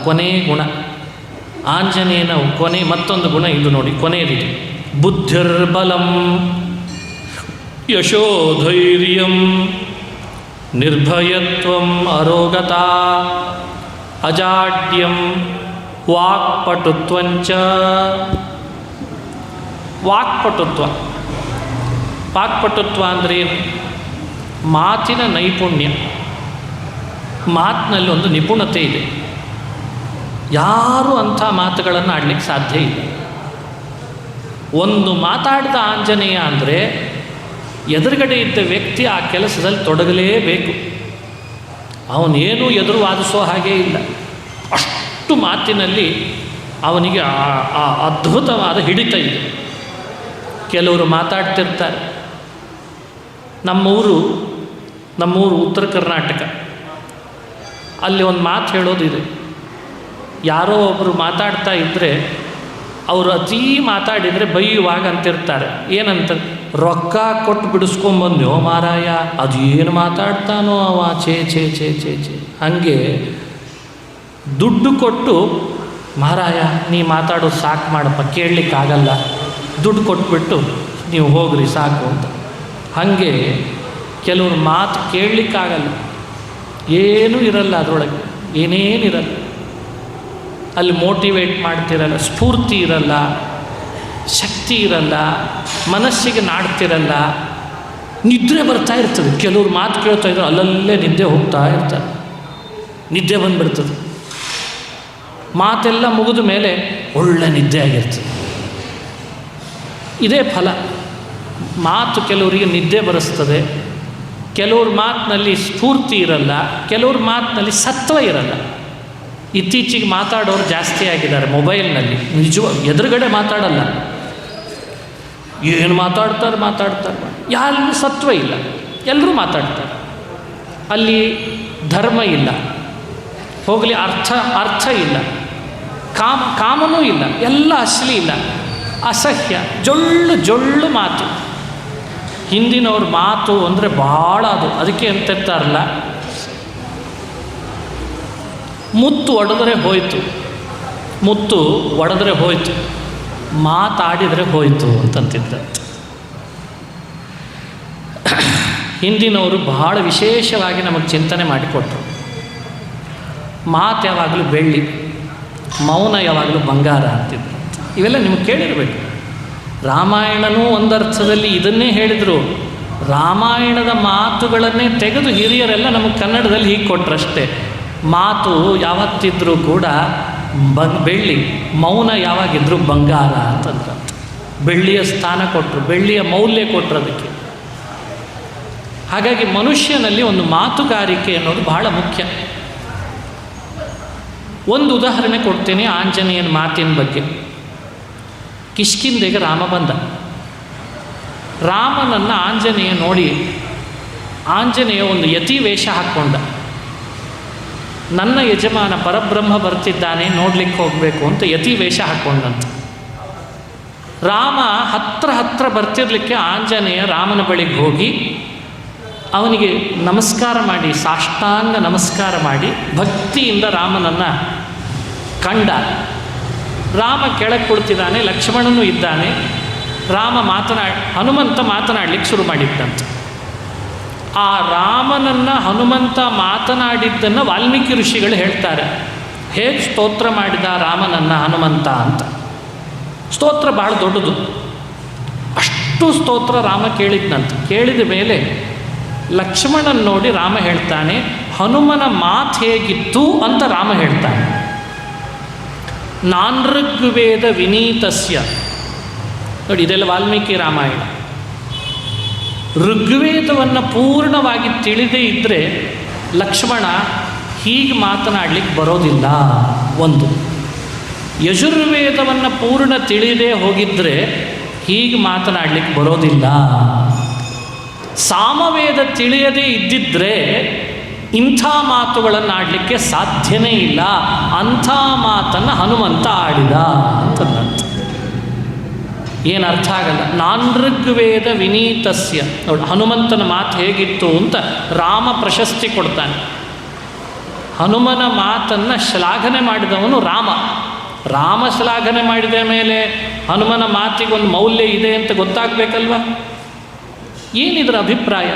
ಕೊನೆ ಗುಣ ಆಂಜನೇಯನ ಕೊನೆ. ಮತ್ತೊಂದು ಗುಣ ಇದು ನೋಡಿ, ಕೊನೆಯದಿದೆ. ಬುದ್ಧಿರ್ಬಲಂ ಯಶೋಧೈರ್ಯಂ ನಿರ್ಭಯತ್ವಂ ಅರೋಗತಾ ಅಜಾಡ್ಯಂ ವಾಕ್ಪಟುತ್ವಂಚ. ವಾಕ್ಪಟುತ್ವ ಅಂದರೆ ಏನು? ಮಾತಿನ ನೈಪುಣ್ಯ. ಮಾತಿನಲ್ಲಿ ಒಂದು ನಿಪುಣತೆ ಇದೆ. ಯಾರೂ ಅಂಥ ಮಾತುಗಳನ್ನು ಆಡಲಿಕ್ಕೆ ಸಾಧ್ಯ ಇಲ್ಲ. ಒಂದು ಮಾತಾಡಿದ ಆಂಜನೇಯ ಅಂದರೆ ಎದುರುಗಡೆ ಇದ್ದ ವ್ಯಕ್ತಿ ಆ ಕೆಲಸದಲ್ಲಿ ತೊಡಗಲೇಬೇಕು. ಅವನೇನೂ ಎದುರು ವಾದಿಸೋ ಹಾಗೇ ಇಲ್ಲ. ಅಷ್ಟು ಮಾತಿನಲ್ಲಿ ಅವನಿಗೆ ಆ ಅದ್ಭುತವಾದ ಹಿಡಿತ ಇದೆ. ಕೆಲವರು ಮಾತಾಡ್ತಿರ್ತಾರೆ. ನಮ್ಮೂರು ಉತ್ತರ ಕರ್ನಾಟಕ. ಅಲ್ಲಿ ಒಂದು ಮಾತು ಹೇಳೋದಿದೆ. ಯಾರೋ ಒಬ್ಬರು ಮಾತಾಡ್ತಾ ಇದ್ದರೆ ಅವರು ಅತೀ ಮಾತಾಡಿದರೆ ಬೈಯುವಾಗ ಅಂತಿರ್ತಾರೆ, ಏನಂತ, ರೊಕ್ಕ ಕೊಟ್ಟು ಬಿಡಿಸ್ಕೊಂಬಂದೆವು ಮಾರಾಯ, ಅದೇನು ಮಾತಾಡ್ತಾನೋ ಅವ, ಛೇ ಛೇ ಛೇ ಛೇ ಛೇ. ಹಾಗೆ ದುಡ್ಡು ಕೊಟ್ಟು ಮಹಾರಾಯ ನೀ ಮಾತಾಡೋದು ಸಾಕು ಮಾಡಪ್ಪ, ಕೇಳಲಿಕ್ಕಾಗಲ್ಲ, ದುಡ್ಡು ಕೊಟ್ಬಿಟ್ಟು ನೀವು ಹೋಗ್ರಿ ಸಾಕು ಅಂತ. ಹಾಗೆ ಕೆಲವ್ರ ಮಾತು ಕೇಳಲಿಕ್ಕಾಗಲ್ಲ, ಏನೂ ಇರಲ್ಲ ಅದರೊಳಗೆ, ಏನೇನಿರಲ್ಲ, ಅಲ್ಲಿ ಮೋಟಿವೇಟ್ ಮಾಡ್ತಿರಲ್ಲ, ಸ್ಫೂರ್ತಿ ಇರಲ್ಲ, ಶಕ್ತಿ ಇರಲ್ಲ, ಮನಸ್ಸಿಗೆ ನಾಡ್ತಿರಲ್ಲ, ನಿದ್ರೆ ಬರ್ತಾ ಇರ್ತದೆ. ಕೆಲವ್ರು ಮಾತು ಕೇಳ್ತಾ ಇದ್ರು ಅಲ್ಲಲ್ಲೇ ನಿದ್ದೆ ಹೋಗ್ತಾ ಇರ್ತಾರೆ, ನಿದ್ದೆ ಬಂದುಬಿಡ್ತದೆ. ಮಾತೆಲ್ಲ ಮುಗಿದ ಮೇಲೆ ಒಳ್ಳೆ ನಿದ್ದೆ ಆಗಿರ್ತದೆ. ಇದೇ ಫಲ. ಮಾತು ಕೆಲವರಿಗೆ ನಿದ್ದೆ ಬರೆಸ್ತದೆ, ಕೆಲವ್ರ ಮಾತಿನಲ್ಲಿ ಸ್ಫೂರ್ತಿ ಇರಲ್ಲ, ಕೆಲವ್ರ ಮಾತಿನಲ್ಲಿ ಸತ್ವ ಇರಲ್ಲ. ಇತ್ತೀಚೆಗೆ ಮಾತಾಡೋರು ಜಾಸ್ತಿ ಆಗಿದ್ದಾರೆ ಮೊಬೈಲ್ನಲ್ಲಿ, ನಿಜವಾಗಿ ಎದುರುಗಡೆ ಮಾತಾಡಲ್ಲ, ಏನು ಮಾತಾಡ್ತಾರೆ, ಯಾರಿಗೂ ಸತ್ವ ಇಲ್ಲ, ಎಲ್ಲರೂ ಮಾತಾಡ್ತಾರೆ. ಅಲ್ಲಿ ಧರ್ಮ ಇಲ್ಲ, ಹೋಗಲಿ ಅರ್ಥ ಇಲ್ಲ, ಕಾಮನೂ ಇಲ್ಲ, ಎಲ್ಲ ಅಶ್ಲೀಲ, ಅಸಹ್ಯ, ಜೊಳ್ಳು ಮಾತು. ಹಿಂದಿನವ್ರ ಮಾತು ಅಂದರೆ ಭಾಳ ಅದಕ್ಕೆ ಅಂತಿರ್ತಾರಲ್ಲ, ಮುತ್ತು ಒಡೆದ್ರೆ ಹೋಯಿತು, ಮಾತಾಡಿದರೆ ಹೋಯಿತು ಅಂತಂತಿದ್ದ. ಹಿಂದಿನವರು ಬಹಳ ವಿಶೇಷವಾಗಿ ನಮಗೆ ಚಿಂತನೆ ಮಾಡಿಕೊಟ್ರು. ಮಾತು ಯಾವಾಗಲೂ ಬೆಳ್ಳಿ, ಮೌನ ಯಾವಾಗಲೂ ಬಂಗಾರ ಅಂತಿದ್ರು. ಇವೆಲ್ಲ ನಿಮಗೆ ಕೇಳಿರಬೇಕು. ರಾಮಾಯಣನೂ ಒಂದರ್ಥದಲ್ಲಿ ಇದನ್ನೇ ಹೇಳಿದರು. ರಾಮಾಯಣದ ಮಾತುಗಳನ್ನೇ ತೆಗೆದು ಹಿರಿಯರೆಲ್ಲ ನಮಗೆ ಕನ್ನಡದಲ್ಲಿ ಹೀಗೆ ಕೊಟ್ರಷ್ಟೇ. ಮಾತು ಯಾವತ್ತಿದ್ರೂ ಕೂಡ ಬೆಳ್ಳಿ, ಮೌನ ಯಾವಾಗಿದ್ದರೂ ಬಂಗಾರ ಅಂತಂದ್ರೆ ಬೆಳ್ಳಿಯ ಸ್ಥಾನ ಕೊಟ್ಟರು, ಬೆಳ್ಳಿಯ ಮೌಲ್ಯ ಕೊಟ್ಟರು ಅದಕ್ಕೆ. ಹಾಗಾಗಿ ಮನುಷ್ಯನಲ್ಲಿ ಒಂದು ಮಾತುಗಾರಿಕೆ ಅನ್ನೋದು ಬಹಳ ಮುಖ್ಯ. ಒಂದು ಉದಾಹರಣೆ ಕೊಡ್ತೀನಿ ಆಂಜನೇಯನ ಮಾತಿನ ಬಗ್ಗೆ. ಕಿಷ್ಕಿಂಧೆಗೆ ರಾಮ ಬಂದ. ರಾಮನನ್ನು ಆಂಜನೇಯ ನೋಡಿ, ಆಂಜನೇಯ ಒಂದು ಯತಿ ವೇಷ ಹಾಕ್ಕೊಂಡ. ನನ್ನ ಯಜಮಾನ ಪರಬ್ರಹ್ಮ ಬರ್ತಿದ್ದಾನೆ, ನೋಡ್ಲಿಕ್ಕೆ ಹೋಗಬೇಕು ಅಂತ ಯತಿ ವೇಷ ಹಾಕ್ಕೊಂಡಂತ. ರಾಮ ಹತ್ರ ಬರ್ತಿರ್ಲಿಕ್ಕೆ ಆಂಜನೇಯ ರಾಮನ ಬಳಿಗೆ ಹೋಗಿ ಅವನಿಗೆ ನಮಸ್ಕಾರ ಮಾಡಿ, ಸಾಷ್ಟಾಂಗ ನಮಸ್ಕಾರ ಮಾಡಿ ಭಕ್ತಿಯಿಂದ ರಾಮನನ್ನು ಕಂಡ. ರಾಮ ಕೆಳಗೆ ಕುಳಿತಿದ್ದಾನೆ, ಲಕ್ಷ್ಮಣನೂ ಇದ್ದಾನೆ. ಹನುಮಂತ ಮಾತನಾಡಲಿಕ್ಕೆ ಶುರು ಮಾಡಿದ್ದಂತೆ. ಆ ರಾಮನನ್ನು ಹನುಮಂತ ಮಾತನಾಡಿದ್ದನ್ನು ವಾಲ್ಮೀಕಿ ಋಷಿಗಳು ಹೇಳ್ತಾರೆ, ಹೇಗೆ ಸ್ತೋತ್ರ ಮಾಡಿದ ರಾಮನನ್ನು ಹನುಮಂತ ಅಂತ. ಸ್ತೋತ್ರ ಬಹಳ ದೊಡ್ಡದು. ಅಷ್ಟು ಸ್ತೋತ್ರ ರಾಮ ಕೇಳಿದ್ನಂತ. ಕೇಳಿದ ಮೇಲೆ ಲಕ್ಷ್ಮಣನ ನೋಡಿ ರಾಮ ಹೇಳ್ತಾನೆ, ಹನುಮನ ಮಾತು ಹೇಗಿತ್ತು ಅಂತ ರಾಮ ಹೇಳ್ತಾನೆ. ನಾನೃಗ್ವೇದ ವಿನೀತಸ್ಯ. ನೋಡಿ, ಇದೆಲ್ಲ ವಾಲ್ಮೀಕಿ ರಾಮಾಯಣ. ಋಗ್ವೇದವನ್ನು ಪೂರ್ಣವಾಗಿ ತಿಳಿದೇ ಇದ್ದರೆ ಲಕ್ಷ್ಮಣ ಹೀಗೆ ಮಾತನಾಡಲಿಕ್ಕೆ ಬರೋದಿಲ್ಲ. ಒಂದು, ಯಜುರ್ವೇದವನ್ನು ಪೂರ್ಣ ತಿಳಿದೇ ಹೋಗಿದ್ದರೆ ಹೀಗೆ ಮಾತನಾಡಲಿಕ್ಕೆ ಬರೋದಿಲ್ಲ. ಸಾಮವೇದ ತಿಳಿಯದೇ ಇದ್ದಿದ್ದರೆ ಇಂಥ ಮಾತುಗಳನ್ನು ಆಡಲಿಕ್ಕೆ ಸಾಧ್ಯನೇ ಇಲ್ಲ. ಅಂಥ ಮಾತನ್ನು ಹನುಮಂತ ಆಡಿದ ಅಂತಂದಂತ. ಏನು ಅರ್ಥ ಆಗಲ್ಲ. ನಾನೃಗ್ವೇದ ವಿನೀತಸ್ಯ. ನೋಡಿ, ಹನುಮಂತನ ಮಾತು ಹೇಗಿತ್ತು ಅಂತ ರಾಮ ಪ್ರಶಸ್ತಿ ಕೊಡ್ತಾನೆ. ಹನುಮನ ಮಾತನ್ನು ಶ್ಲಾಘನೆ ಮಾಡಿದವನು ರಾಮ ಶ್ಲಾಘನೆ ಮಾಡಿದ ಮೇಲೆ ಹನುಮನ ಮಾತಿಗೊಂದು ಮೌಲ್ಯ ಇದೆ ಅಂತ ಗೊತ್ತಾಗಬೇಕಲ್ವ? ಏನಿದ್ರ ಅಭಿಪ್ರಾಯ?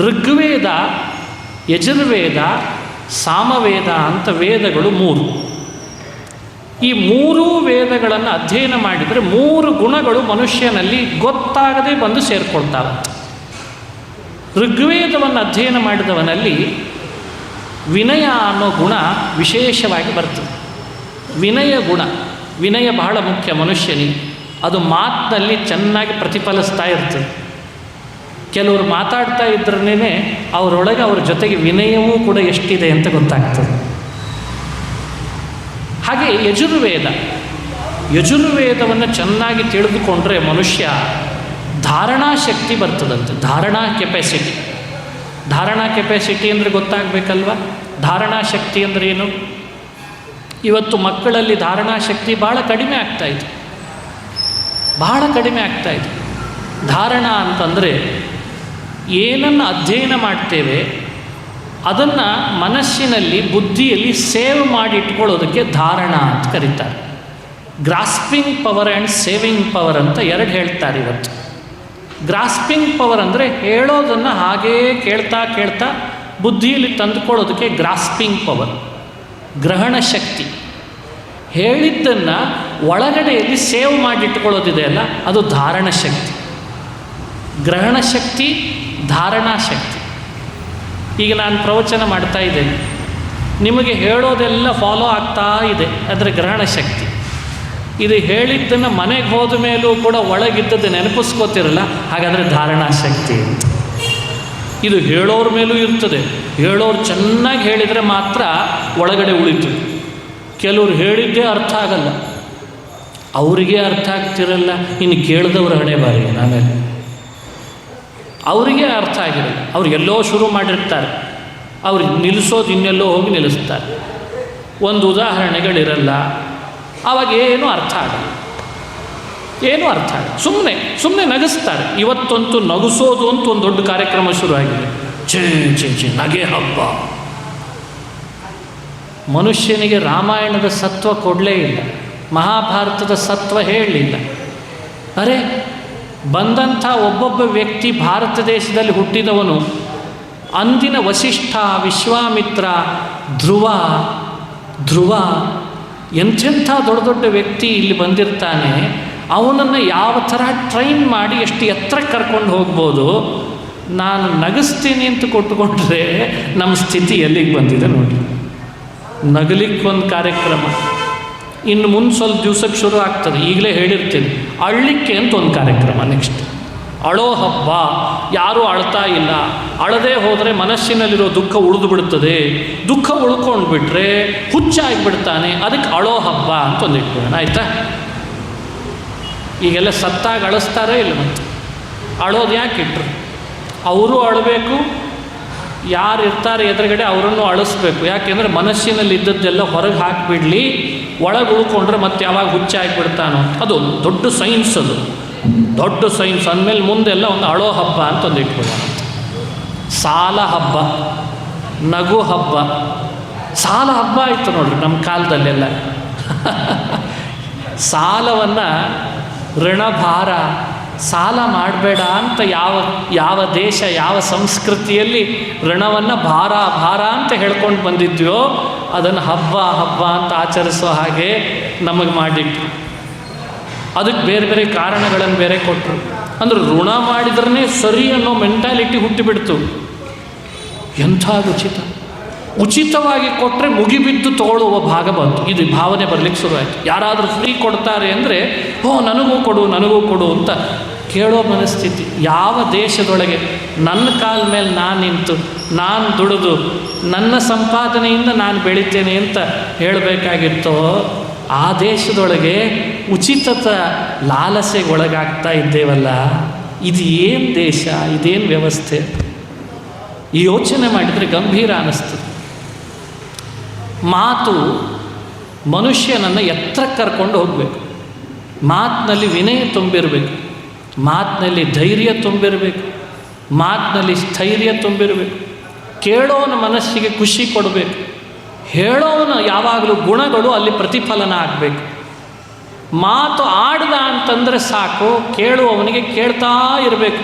ಋಗ್ವೇದ, ಯಜುರ್ವೇದ, ಸಾಮವೇದ ಅಂತ ವೇದಗಳು 3. ಈ 3 ವೇದಗಳನ್ನು ಅಧ್ಯಯನ ಮಾಡಿದರೆ 3 ಗುಣಗಳು ಮನುಷ್ಯನಲ್ಲಿ ಗೊತ್ತಾಗದೆ ಬಂದು ಸೇರಿಕೊಳ್ತಾವೆ. ಋಗ್ವೇದವನ್ನು ಅಧ್ಯಯನ ಮಾಡಿದವನಲ್ಲಿ ವಿನಯ ಅನ್ನೋ ಗುಣ ವಿಶೇಷವಾಗಿ ಬರ್ತದೆ. ವಿನಯ ಬಹಳ ಮುಖ್ಯ ಮನುಷ್ಯನಿಗೆ. ಅದು ಮಾತಿನಲ್ಲಿ ಚೆನ್ನಾಗಿ ಪ್ರತಿಫಲಿಸ್ತಾ ಇರ್ತದೆ. ಕೆಲವರು ಮಾತಾಡ್ತಾ ಇದ್ರೇ ಅವರೊಳಗೆ ಅವ್ರ ಜೊತೆಗೆ ವಿನಯವೂ ಕೂಡ ಎಷ್ಟಿದೆ ಅಂತ ಗೊತ್ತಾಗ್ತದೆ. ಹಾಗೆ ಯಜುರ್ವೇದವನ್ನು ಚೆನ್ನಾಗಿ ತಿಳಿದುಕೊಂಡ್ರೆ ಮನುಷ್ಯ ಧಾರಣಾ ಶಕ್ತಿ ಬರ್ತದಂತೆ. ಧಾರಣಾ ಕೆಪಾಸಿಟಿ ಅಂದರೆ ಗೊತ್ತಾಗಬೇಕಲ್ವ? ಧಾರಣಾ ಶಕ್ತಿ ಅಂದರೆ ಏನು? ಇವತ್ತು ಮಕ್ಕಳಲ್ಲಿ ಧಾರಣಾಶಕ್ತಿ ಭಾಳ ಕಡಿಮೆ ಆಗ್ತಾಯಿದೆ, ಭಾಳ ಕಡಿಮೆ ಆಗ್ತಾಯಿದೆ. ಧಾರಣ ಅಂತಂದರೆ ಏನನ್ನು ಅಧ್ಯಯನ ಮಾಡ್ತೇವೆ ಅದನ್ನು ಮನಸ್ಸಿನಲ್ಲಿ ಬುದ್ಧಿಯಲ್ಲಿ ಸೇವ್ ಮಾಡಿ ಇಟ್ಕೊಳ್ಳೋದಕ್ಕೆ ಧಾರಣ ಅಂತ ಕರೀತಾರೆ. Grasping power and saving power ಅಂತ ಎರಡು ಹೇಳ್ತಾರೆ ಇವತ್ತು. ಗ್ರಾಸ್ಪಿಂಗ್ ಪವರ್ ಅಂದರೆ ಹೇಳೋದನ್ನು ಹಾಗೇ ಕೇಳ್ತಾ ಕೇಳ್ತಾ ಬುದ್ಧಿಯಲ್ಲಿ ತಂದುಕೊಳ್ಳೋದಕ್ಕೆ ಗ್ರಾಸ್ಪಿಂಗ್ ಪವರ್. ಗ್ರಹಣ ಶಕ್ತಿ, ಹೇಳಿದ್ದನ್ನು ಒಳಗಡೆಯಲ್ಲಿ ಸೇವ್ ಮಾಡಿಟ್ಕೊಳ್ಳೋದಿದೆ ಅಲ್ಲ, ಅದು ಧಾರಣ ಶಕ್ತಿ. ಗ್ರಹಣ ಶಕ್ತಿ, ಧಾರಣಾ ಶಕ್ತಿ. ಈಗ ನಾನು ಪ್ರವಚನ ಮಾಡ್ತಾ ಇದ್ದೇನೆ, ನಿಮಗೆ ಹೇಳೋದೆಲ್ಲ ಫಾಲೋ ಆಗ್ತಾ ಇದೆ, ಅದರ ಗ್ರಹಣ ಶಕ್ತಿ. ಇದು ಹೇಳಿದ್ದನ್ನು ಮನೆಗೆ ಹೋದ ಮೇಲೂ ಕೂಡ ಒಳಗಿದ್ದದ್ದು ನೆನಪಿಸ್ಕೋತಿರಲ್ಲ, ಹಾಗಾದರೆ ಧಾರಣಾ ಶಕ್ತಿ ಅಂತ. ಇದು ಹೇಳೋರ ಮೇಲೂ ಇರ್ತದೆ. ಹೇಳೋರು ಚೆನ್ನಾಗಿ ಹೇಳಿದರೆ ಮಾತ್ರ ಒಳಗಡೆ ಉಳಿತು. ಕೆಲವರು ಹೇಳಿದ್ದೇ ಅರ್ಥ ಆಗಲ್ಲ, ಅವರಿಗೆ ಅರ್ಥ ಆಗ್ತಿರಲ್ಲ, ಇನ್ನು ಕೇಳಿದವ್ರ ಹಣೆ ಬಾರಿ ನಾವೇನು, ಅವರಿಗೆ ಅರ್ಥ ಆಗಿರಲ್ಲ. ಅವ್ರು ಎಲ್ಲೋ ಶುರು ಮಾಡಿರ್ತಾರೆ, ಅವ್ರು ನಿಲ್ಲಿಸೋದು ಇನ್ನೆಲ್ಲೋ ಹೋಗಿ ನಿಲ್ಲಿಸ್ತಾರೆ. ಒಂದು ಉದಾಹರಣೆಗಳಿರಲ್ಲ, ಆವಾಗ ಏನೂ ಅರ್ಥ ಆಗಲ್ಲ, ಏನೂ ಅರ್ಥ ಆಗಲ್ಲ. ಸುಮ್ಮನೆ ನಗಿಸ್ತಾರೆ. ಇವತ್ತಂತೂ ನಗಿಸೋದು ಅಂತ ಒಂದು ದೊಡ್ಡ ಕಾರ್ಯಕ್ರಮ ಶುರುವಾಗಿದೆ. ಛೇ ನಗೆ ಹಬ್ಬ. ಮನುಷ್ಯನಿಗೆ ರಾಮಾಯಣದ ಸತ್ವ ಕೊಡಲೇ ಇಲ್ಲ, ಮಹಾಭಾರತದ ಸತ್ವ ಹೇಳಲಿಲ್ಲ. ಅರೆ, ಬಂದಂಥ ಒಬ್ಬೊಬ್ಬ ವ್ಯಕ್ತಿ ಭಾರತ ದೇಶದಲ್ಲಿ ಹುಟ್ಟಿದವನು, ಅಂದಿನ ವಸಿಷ್ಠ, ವಿಶ್ವಾಮಿತ್ರ, ಧ್ರುವ ಎಂಥೆಂಥ ದೊಡ್ಡ ದೊಡ್ಡ ವ್ಯಕ್ತಿ ಇಲ್ಲಿ ಬಂದಿರ್ತಾನೆ. ಅವನನ್ನು ಯಾವ ಥರ ಟ್ರೈನ್ ಮಾಡಿ ಎಷ್ಟು ಎತ್ತರಕ್ಕೆ ಕರ್ಕೊಂಡು ಹೋಗ್ಬೋದು. ನಾನು ನಗಿಸ್ತೀನಿ ಅಂತ ಕೊಟ್ಟುಕೊಂಡ್ರೆ ನಮ್ಮ ಸ್ಥಿತಿ ಎಲ್ಲಿಗೆ ಬಂದಿದೆ ನೋಡಿ. ನಗಲಿಕ್ಕೊಂದು ಕಾರ್ಯಕ್ರಮ, ಇನ್ನು ಮುಂದೆ ಸ್ವಲ್ಪ ದಿವ್ಸಕ್ಕೆ ಶುರು ಆಗ್ತದೆ. ಈಗಲೇ ಹೇಳಿರ್ತೀನಿ, ಅಳ್ಳಿಕ್ಕೆ ಅಂತ ಒಂದು ಕಾರ್ಯಕ್ರಮ. ನೆಕ್ಸ್ಟ್ ಅಳೋ ಹಬ್ಬ. ಯಾರೂ ಅಳ್ತಾ ಇಲ್ಲ, ಅಳದೇ ಹೋದರೆ ಮನಸ್ಸಿನಲ್ಲಿರೋ ದುಃಖ ಉಳಿದು ಬಿಡ್ತದೆ. ದುಃಖ ಉಳ್ಕೊಂಡು ಬಿಟ್ರೆ ಹುಚ್ಚಾಗಿಬಿಡ್ತಾನೆ. ಅದಕ್ಕೆ ಅಳೋ ಹಬ್ಬ ಅಂತ ಒಂದು ಇಟ್ಕೊಳ್ಳೋಣ, ಆಯಿತಾ? ಈಗೆಲ್ಲ ಸತ್ತಾಗ ಅಳಿಸ್ತಾರೇ ಇಲ್ಲ, ಮತ್ತು ಅಳೋದು ಯಾಕೆ ಇಟ್ಟರು? ಅವರು ಅಳಬೇಕು, ಯಾರು ಇರ್ತಾರೆ ಎದುರುಗಡೆ ಅವರನ್ನು ಅಳಿಸ್ಬೇಕು. ಯಾಕೆಂದರೆ ಮನಸ್ಸಿನಲ್ಲಿ ಇದ್ದದ್ದೆಲ್ಲ ಹೊರಗೆ ಹಾಕಿಬಿಡಲಿ, ಒಳಗೆ ಉಳ್ಕೊಂಡ್ರೆ ಮತ್ತೆ ಯಾವಾಗ ಹುಚ್ಚಾಗಿಬಿಡ್ತಾನೋ. ಅದು ದೊಡ್ಡ ಸೈನ್ಸ್, ಅದು ದೊಡ್ಡ ಸೈನ್ಸ್. ಅಂದಮೇಲೆ ಮುಂದೆಲ್ಲ ಒಂದು ಅಳೋ ಹಬ್ಬ ಅಂತ ಒಂದು ಇಟ್ಕೊಳ್ಳೋಣ. ಸಾಲ ಹಬ್ಬ, ನಗು ಹಬ್ಬ. ಸಾಲ ಹಬ್ಬ ಆಯಿತು ನೋಡ್ರಿ ನಮ್ಮ ಕಾಲದಲ್ಲೆಲ್ಲ. ಸಾಲವನ್ನು ಋಣಭಾರ, ಸಾಲ ಮಾಡಬೇಡ ಅಂತ ಯಾವ ದೇಶ, ಯಾವ ಸಂಸ್ಕೃತಿಯಲ್ಲಿ ಋಣವನ್ನು ಭಾರ ಅಂತ ಹೇಳ್ಕೊಂಡು ಬಂದಿದ್ವೋ ಅದನ್ನು ಹಬ್ಬ ಅಂತ ಆಚರಿಸೋ ಹಾಗೆ ನಮಗೆ ಮಾಡಿಟ್ರು. ಅದಕ್ಕೆ ಬೇರೆ ಬೇರೆ ಕಾರಣಗಳನ್ನು ಬೇರೆ ಕೊಟ್ಟರು. ಅಂದ್ರೆ ಋಣ ಮಾಡಿದ್ರೇ ಸರಿ ಅನ್ನೋ ಮೆಂಟಾಲಿಟಿ ಹುಟ್ಟಿಬಿಡ್ತು. ಎಂಥ ಉಚಿತವಾಗಿ ಕೊಟ್ಟರೆ ಮುಗಿಬಿದ್ದು ತಗೊಳ್ಳುವ ಭಾಗ ಬಂತು. ಇದು ಭಾವನೆ ಬರಲಿಕ್ಕೆ ಶುರುವಾಯಿತು. ಯಾರಾದರೂ ಫ್ರೀ ಕೊಡ್ತಾರೆ ಅಂದರೆ ನನಗೂ ಕೊಡು ಅಂತ ಕೇಳೋ ಮನಸ್ಥಿತಿ. ಯಾವ ದೇಶದೊಳಗೆ ನನ್ನ ಕಾಲ ಮೇಲೆ ನಾನು ನಿಂತು, ನಾನು ದುಡಿದು, ನನ್ನ ಸಂಪಾದನೆಯಿಂದ ನಾನು ಬೆಳಿತೇನೆ ಅಂತ ಹೇಳಬೇಕಾಗಿತ್ತೋ ಆ ದೇಶದೊಳಗೆ ಉಚಿತದ ಲಾಲಸೆಗೆ ಒಳಗಾಗ್ತಾ ಇದ್ದೇವಲ್ಲ. ಇದು ಏನು ದೇಶ, ಇದೇನು ವ್ಯವಸ್ಥೆ? ಈ ಯೋಚನೆ ಮಾಡಿದರೆ ಗಂಭೀರ ಅನ್ನಿಸ್ತದೆ. ಮಾತು ಮನುಷ್ಯನನ್ನು ಎತ್ತರಕ್ಕೆ ಕರ್ಕೊಂಡು ಹೋಗಬೇಕು. ಮಾತಿನಲ್ಲಿ ವಿನಯ ತುಂಬಿರಬೇಕು, ಮಾತಿನಲ್ಲಿ ಧೈರ್ಯ ತುಂಬಿರಬೇಕು, ಮಾತಿನಲ್ಲಿ ಸ್ಥೈರ್ಯ ತುಂಬಿರಬೇಕು. ಕೇಳೋನ ಮನಸ್ಸಿಗೆ ಖುಷಿ ಕೊಡಬೇಕು. ಹೇಳೋನ ಯಾವಾಗಲೂ ಗುಣಗಳು ಅಲ್ಲಿ ಪ್ರತಿಫಲನ ಆಗಬೇಕು. ಮಾತು ಆಡ್ದ ಅಂತಂದರೆ ಸಾಕು, ಕೇಳುವವನಿಗೆ ಕೇಳ್ತಾ ಇರಬೇಕು.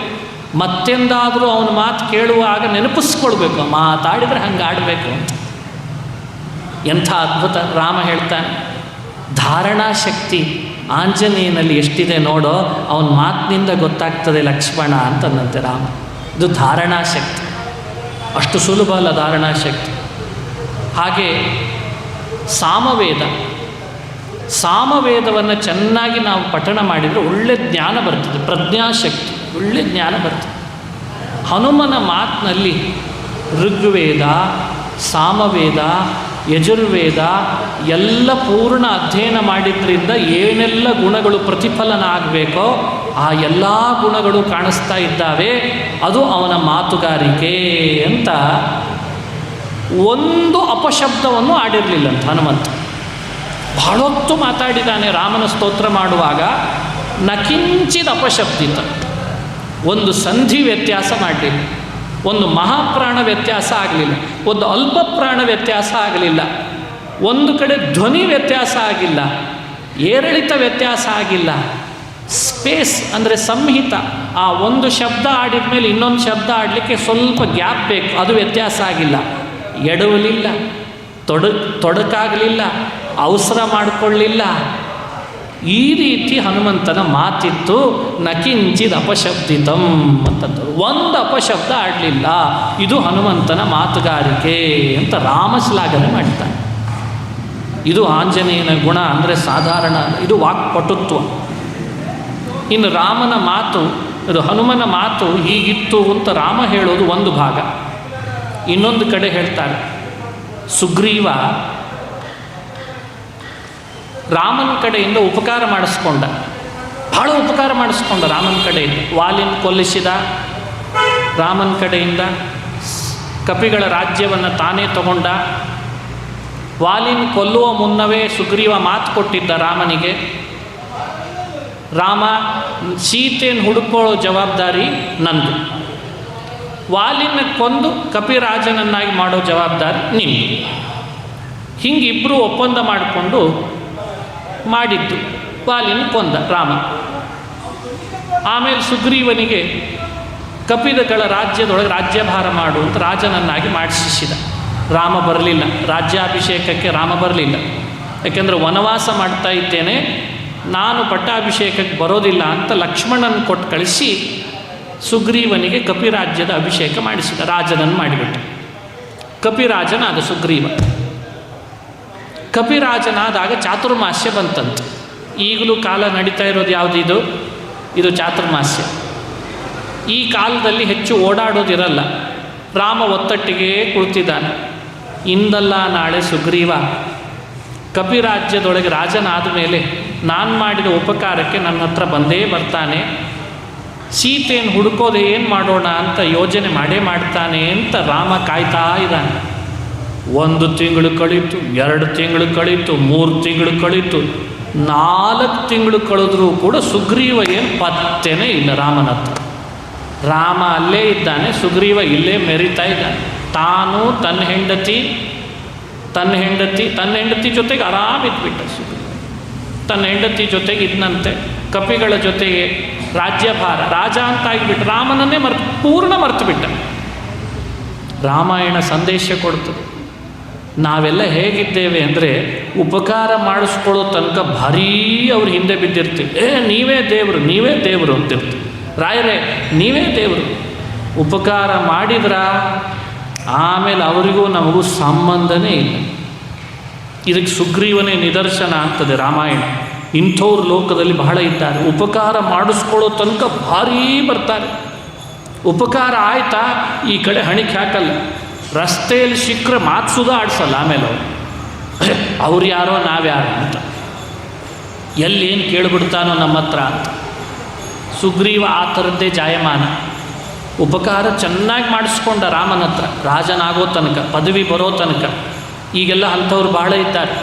ಮತ್ತೆಂದಾದರೂ ಅವನ ಮಾತು ಕೇಳುವಾಗ ನೆನಪಿಸ್ಕೊಳ್ಬೇಕು, ಮಾತಾಡಿದರೆ ಹಂಗೆ ಆಡಬೇಕು ಅಂತ. ಎಂಥ ಅದ್ಭುತ! ರಾಮ ಹೇಳ್ತಾನೆ, ಧಾರಣಾ ಶಕ್ತಿ ಆಂಜನೇಯನಲ್ಲಿ ಎಷ್ಟಿದೆ ನೋಡೋ, ಅವನ ಮಾತಿನಿಂದ ಗೊತ್ತಾಗ್ತದೆ ಲಕ್ಷ್ಮಣ ಅಂತಂದಂತೆ ರಾಮ. ಇದು ಧಾರಣಾ ಶಕ್ತಿ. ಅಷ್ಟು ಸುಲಭ ಅಲ್ಲ ಧಾರಣಾ ಶಕ್ತಿ. ಹಾಗೆ ಸಾಮವೇದವನ್ನು ಚೆನ್ನಾಗಿ ನಾವು ಪಠಣ ಮಾಡಿದರೆ ಒಳ್ಳೆ ಜ್ಞಾನ ಬರ್ತದೆ, ಪ್ರಜ್ಞಾಶಕ್ತಿ, ಒಳ್ಳೆ ಜ್ಞಾನ ಬರ್ತದೆ. ಹನುಮನ ಮಾತಿನಲ್ಲಿ ಋಗ್ವೇದ, ಸಾಮವೇದ, ಯಜುರ್ವೇದ ಎಲ್ಲ ಪೂರ್ಣ ಅಧ್ಯಯನ ಮಾಡಿದ್ರಿಂದ ಏನೆಲ್ಲ ಗುಣಗಳು ಪ್ರತಿಫಲನ ಆಗಬೇಕೋ ಆ ಎಲ್ಲ ಗುಣಗಳು ಕಾಣಿಸ್ತಾ ಇದ್ದಾವೆ. ಅದು ಅವನ ಮಾತುಗಾರಿಕೆ ಅಂತ ಒಂದು ಅಪಶಬ್ದವನ್ನು ಆಡಿರಲಿಲ್ಲಂತ ಹನುಮಂತ. ಬಹಳೊತ್ತು ಮಾತಾಡಿದ್ದಾನೆ ರಾಮನ ಸ್ತೋತ್ರ ಮಾಡುವಾಗ. ನಕಿಂಚಿದ ಅಪಶಬ್ದಿತ, ಒಂದು ಸಂಧಿ ವ್ಯತ್ಯಾಸ ಮಾಡಲಿಲ್ಲ, ಒಂದು ಮಹಾಪ್ರಾಣ ವ್ಯತ್ಯಾಸ ಆಗಲಿಲ್ಲ, ಒಂದು ಅಲ್ಪ ಪ್ರಾಣ ವ್ಯತ್ಯಾಸ ಆಗಲಿಲ್ಲ, ಒಂದು ಕಡೆ ಧ್ವನಿ ವ್ಯತ್ಯಾಸ ಆಗಿಲ್ಲ, ಏರಿಳಿತ ವ್ಯತ್ಯಾಸ ಆಗಿಲ್ಲ. ಸ್ಪೇಸ್ ಅಂದರೆ ಸಂಹಿತ, ಆ ಒಂದು ಶಬ್ದ ಆಡಿದ ಮೇಲೆ ಇನ್ನೊಂದು ಶಬ್ದ ಆಡಲಿಕ್ಕೆ ಸ್ವಲ್ಪ ಗ್ಯಾಪ್ ಬೇಕು, ಅದು ವ್ಯತ್ಯಾಸ ಆಗಿಲ್ಲ. ಎಡವಲಿಲ್ಲ, ತೊಡಕಾಗಲಿಲ್ಲ, ಅವಸರ ಮಾಡಿಕೊಳ್ಳಿಲ್ಲ. ಈ ರೀತಿ ಹನುಮಂತನ ಮಾತಿತ್ತು. ನಕಿಂಚಿದ ಅಪಶಬ್ದಿತಂ ಅಂತಂದರು, ಒಂದು ಅಪಶಬ್ದ ಆಡಲಿಲ್ಲ. ಇದು ಹನುಮಂತನ ಮಾತುಗಾರಿಕೆ ಅಂತ ರಾಮಶ್ಲಾಘನೆ ಮಾಡ್ತಾನೆ. ಇದು ಆಂಜನೇಯನ ಗುಣ ಅಂದರೆ ಸಾಧಾರಣ, ಇದು ವಾಕ್ಪಟುತ್ವ. ಇನ್ನು ರಾಮನ ಮಾತು, ಇದು ಹನುಮನ ಮಾತು ಹೀಗಿತ್ತು ಅಂತ ರಾಮ ಹೇಳೋದು ಒಂದು ಭಾಗ. ಇನ್ನೊಂದು ಕಡೆ ಹೇಳ್ತಾರೆ, ಸುಗ್ರೀವ ರಾಮನ ಕಡೆಯಿಂದ ಉಪಕಾರ ಮಾಡಿಸ್ಕೊಂಡ, ಬಹಳ ಉಪಕಾರ ಮಾಡಿಸ್ಕೊಂಡ ರಾಮನ ಕಡೆಯಿಂದ. ವಾಲಿನ ಕೊಲ್ಲಿಸಿದ, ರಾಮನ ಕಡೆಯಿಂದ ಕಪಿಗಳ ರಾಜ್ಯವನ್ನು ತಾನೇ ತಗೊಂಡ. ವಾಲಿನ ಕೊಲ್ಲುವ ಮುನ್ನವೇ ಸುಗ್ರೀವ ಮಾತು ಕೊಟ್ಟಿದ್ದ ರಾಮನಿಗೆ, ರಾಮ ಸೀತೆಯನ್ನು ಹುಡುಕೊಳ್ಳೋ ಜವಾಬ್ದಾರಿ ನಂದು, ವಾಲಿನ ಕೊಂದು ಕಪಿರಾಜನನ್ನಾಗಿ ಮಾಡೋ ಜವಾಬ್ದಾರಿ ನಿಮ್ಮದು. ಹಿಂಗಿಬ್ಬರು ಒಪ್ಪಂದ ಮಾಡಿಕೊಂಡು ಮಾಡಿದ್ದು. ವಾಲಿನ ಕೊಂದ ರಾಮ. ಆಮೇಲೆ ಸುಗ್ರೀವನಿಗೆ ಕಪಿಗಳ ರಾಜ್ಯದೊಳಗೆ ರಾಜ್ಯಭಾರ ಮಾಡು ಅಂತ ರಾಜನನ್ನಾಗಿ ಮಾಡಿಸಿದ. ರಾಮ ಬರಲಿಲ್ಲ, ರಾಜ್ಯಾಭಿಷೇಕಕ್ಕೆ ರಾಮ ಬರಲಿಲ್ಲ. ಯಾಕೆಂದರೆ ವನವಾಸ ಮಾಡ್ತಾ ಇದ್ದೇನೆ, ನಾನು ಪಟ್ಟಾಭಿಷೇಕಕ್ಕೆ ಬರೋದಿಲ್ಲ ಅಂತ ಲಕ್ಷ್ಮಣನ ಕೊಟ್ಟು ಕಳಿಸಿ ಸುಗ್ರೀವನಿಗೆ ಕಪಿರಾಜ್ಯದ ಅಭಿಷೇಕ ಮಾಡಿಸಿದ, ರಾಜನನ್ನು ಮಾಡಿಬಿಟ್ಟ. ಕಪಿರಾಜನಾದ ಸುಗ್ರೀವ. ಕಪಿರಾಜನಾದಾಗ ಚಾತುರ್ಮಾಸ್ಯ ಬಂತಂತೆ. ಈಗಲೂ ಕಾಲ ನಡೀತಾ ಇರೋದು ಯಾವುದಿದು? ಇದು ಚಾತುರ್ಮಾಸ್ಯ. ಈ ಕಾಲದಲ್ಲಿ ಹೆಚ್ಚು ಓಡಾಡೋದಿರಲ್ಲ. ರಾಮ ಒತ್ತಟ್ಟಿಗೆ ಕುಳಿತಿದ್ದಾನೆ. ಇಂದಲ್ಲ ನಾಳೆ ಸುಗ್ರೀವ ಕಪಿರಾಜ್ಯದೊಳಗೆ ರಾಜನಾದ ಮೇಲೆ ನಾನು ಮಾಡಿದ ಉಪಕಾರಕ್ಕೆ ನನ್ನ ಹತ್ರ ಬಂದೇ ಬರ್ತಾನೆ. ಸೀತೆಯನ್ನು ಹುಡುಕೋದು ಏನು ಮಾಡೋಣ ಅಂತ ಯೋಜನೆ ಮಾಡೇ ಮಾಡ್ತಾನೆ ಅಂತ ರಾಮ ಕಾಯ್ತಾ ಇದ್ದಾನೆ. 1 ತಿಂಗಳು ಕಳೀತು, 2 ತಿಂಗಳು ಕಳೀತು, 3 ತಿಂಗಳು ಕಳೀತು, 4 ತಿಂಗಳು ಕಳೆದ್ರೂ ಕೂಡ ಸುಗ್ರೀವ ಏನು ಪತ್ತೆನೇ ಇಲ್ಲ ರಾಮನ ಹತ್ರ. ರಾಮ ಅಲ್ಲೇ ಇದ್ದಾನೆ, ಸುಗ್ರೀವ ಇಲ್ಲೇ ಮೆರಿತಾ ಇದ್ದಾನೆ. ತಾನು ತನ್ನ ಹೆಂಡತಿ ಜೊತೆಗೆ ಆರಾಮಿದ್ಬಿಟ್ಟ ಸುಗ್ರೀವ. ತನ್ನ ಹೆಂಡತಿ ಜೊತೆಗೆ ಇದ್ದಂತೆ, ಕಪಿಗಳ ಜೊತೆಗೆ ರಾಜ್ಯಭಾರ, ರಾಜ ಅಂತಾಗಿಬಿಟ್ಟು ರಾಮನನ್ನೇ ಪೂರ್ಣ ಮರ್ತು ಬಿಟ್ಟ. ರಾಮಾಯಣ ಸಂದೇಶ ಕೊಡ್ತದೆ. ನಾವೆಲ್ಲ ಹೇಗಿದ್ದೇವೆ ಅಂದರೆ ಉಪಕಾರ ಮಾಡಿಸ್ಕೊಳ್ಳೋ ತನಕ ಭಾರೀ ಅವ್ರ ಹಿಂದೆ ಬಿದ್ದಿರ್ತೀವಿ. ನೀವೇ ದೇವರು ಅಂತಿರ್ತೀವಿ. ರಾಯರೇ ನೀವೇ ದೇವರು. ಉಪಕಾರ ಮಾಡಿದ್ರ ಆಮೇಲೆ ಅವರಿಗೂ ನಮಗೂ ಸಂಬಂಧನೇ ಇಲ್ಲ. ಇದಕ್ಕೆ ಸುಗ್ರೀವನೇ ನಿದರ್ಶನ ಆಗ್ತದೆ ರಾಮಾಯಣ. ಇಂಥವ್ರು ಲೋಕದಲ್ಲಿ ಬಹಳ ಇದ್ದಾರೆ. ಉಪಕಾರ ಮಾಡಿಸ್ಕೊಳ್ಳೋ ತನಕ ಭಾರೀ ಬರ್ತಾರೆ. ಉಪಕಾರ ಆಯ್ತಾ ಈ ಕಡೆ ಹಣಿಕೆ ಹಾಕಲ್ಲ. ರಸ್ತೆಯಲ್ಲಿ ಸಿಕ್ಕರೆ ಮಾತು ಸುಧಾ ಆಡಿಸಲ್ಲ. ಆಮೇಲೆ ಅವ್ರು ಯಾರೋ ನಾವ್ಯಾರೋ ಅಂತ, ಎಲ್ಲೇನು ಕೇಳಿಬಿಡ್ತಾನೋ ನಮ್ಮ ಹತ್ರ ಅಂತ. ಸುಗ್ರೀವ ಆ ಥರದ್ದೇ ಜಾಯಮಾನ. ಉಪಕಾರ ಚೆನ್ನಾಗಿ ಮಾಡಿಸ್ಕೊಂಡ ರಾಮನ ಹತ್ರ, ರಾಜನಾಗೋ ತನಕ, ಪದವಿ ಬರೋ ತನಕ. ಈಗೆಲ್ಲ ಅಂಥವ್ರು ಬಹಳ ಇದ್ದಾರೆ,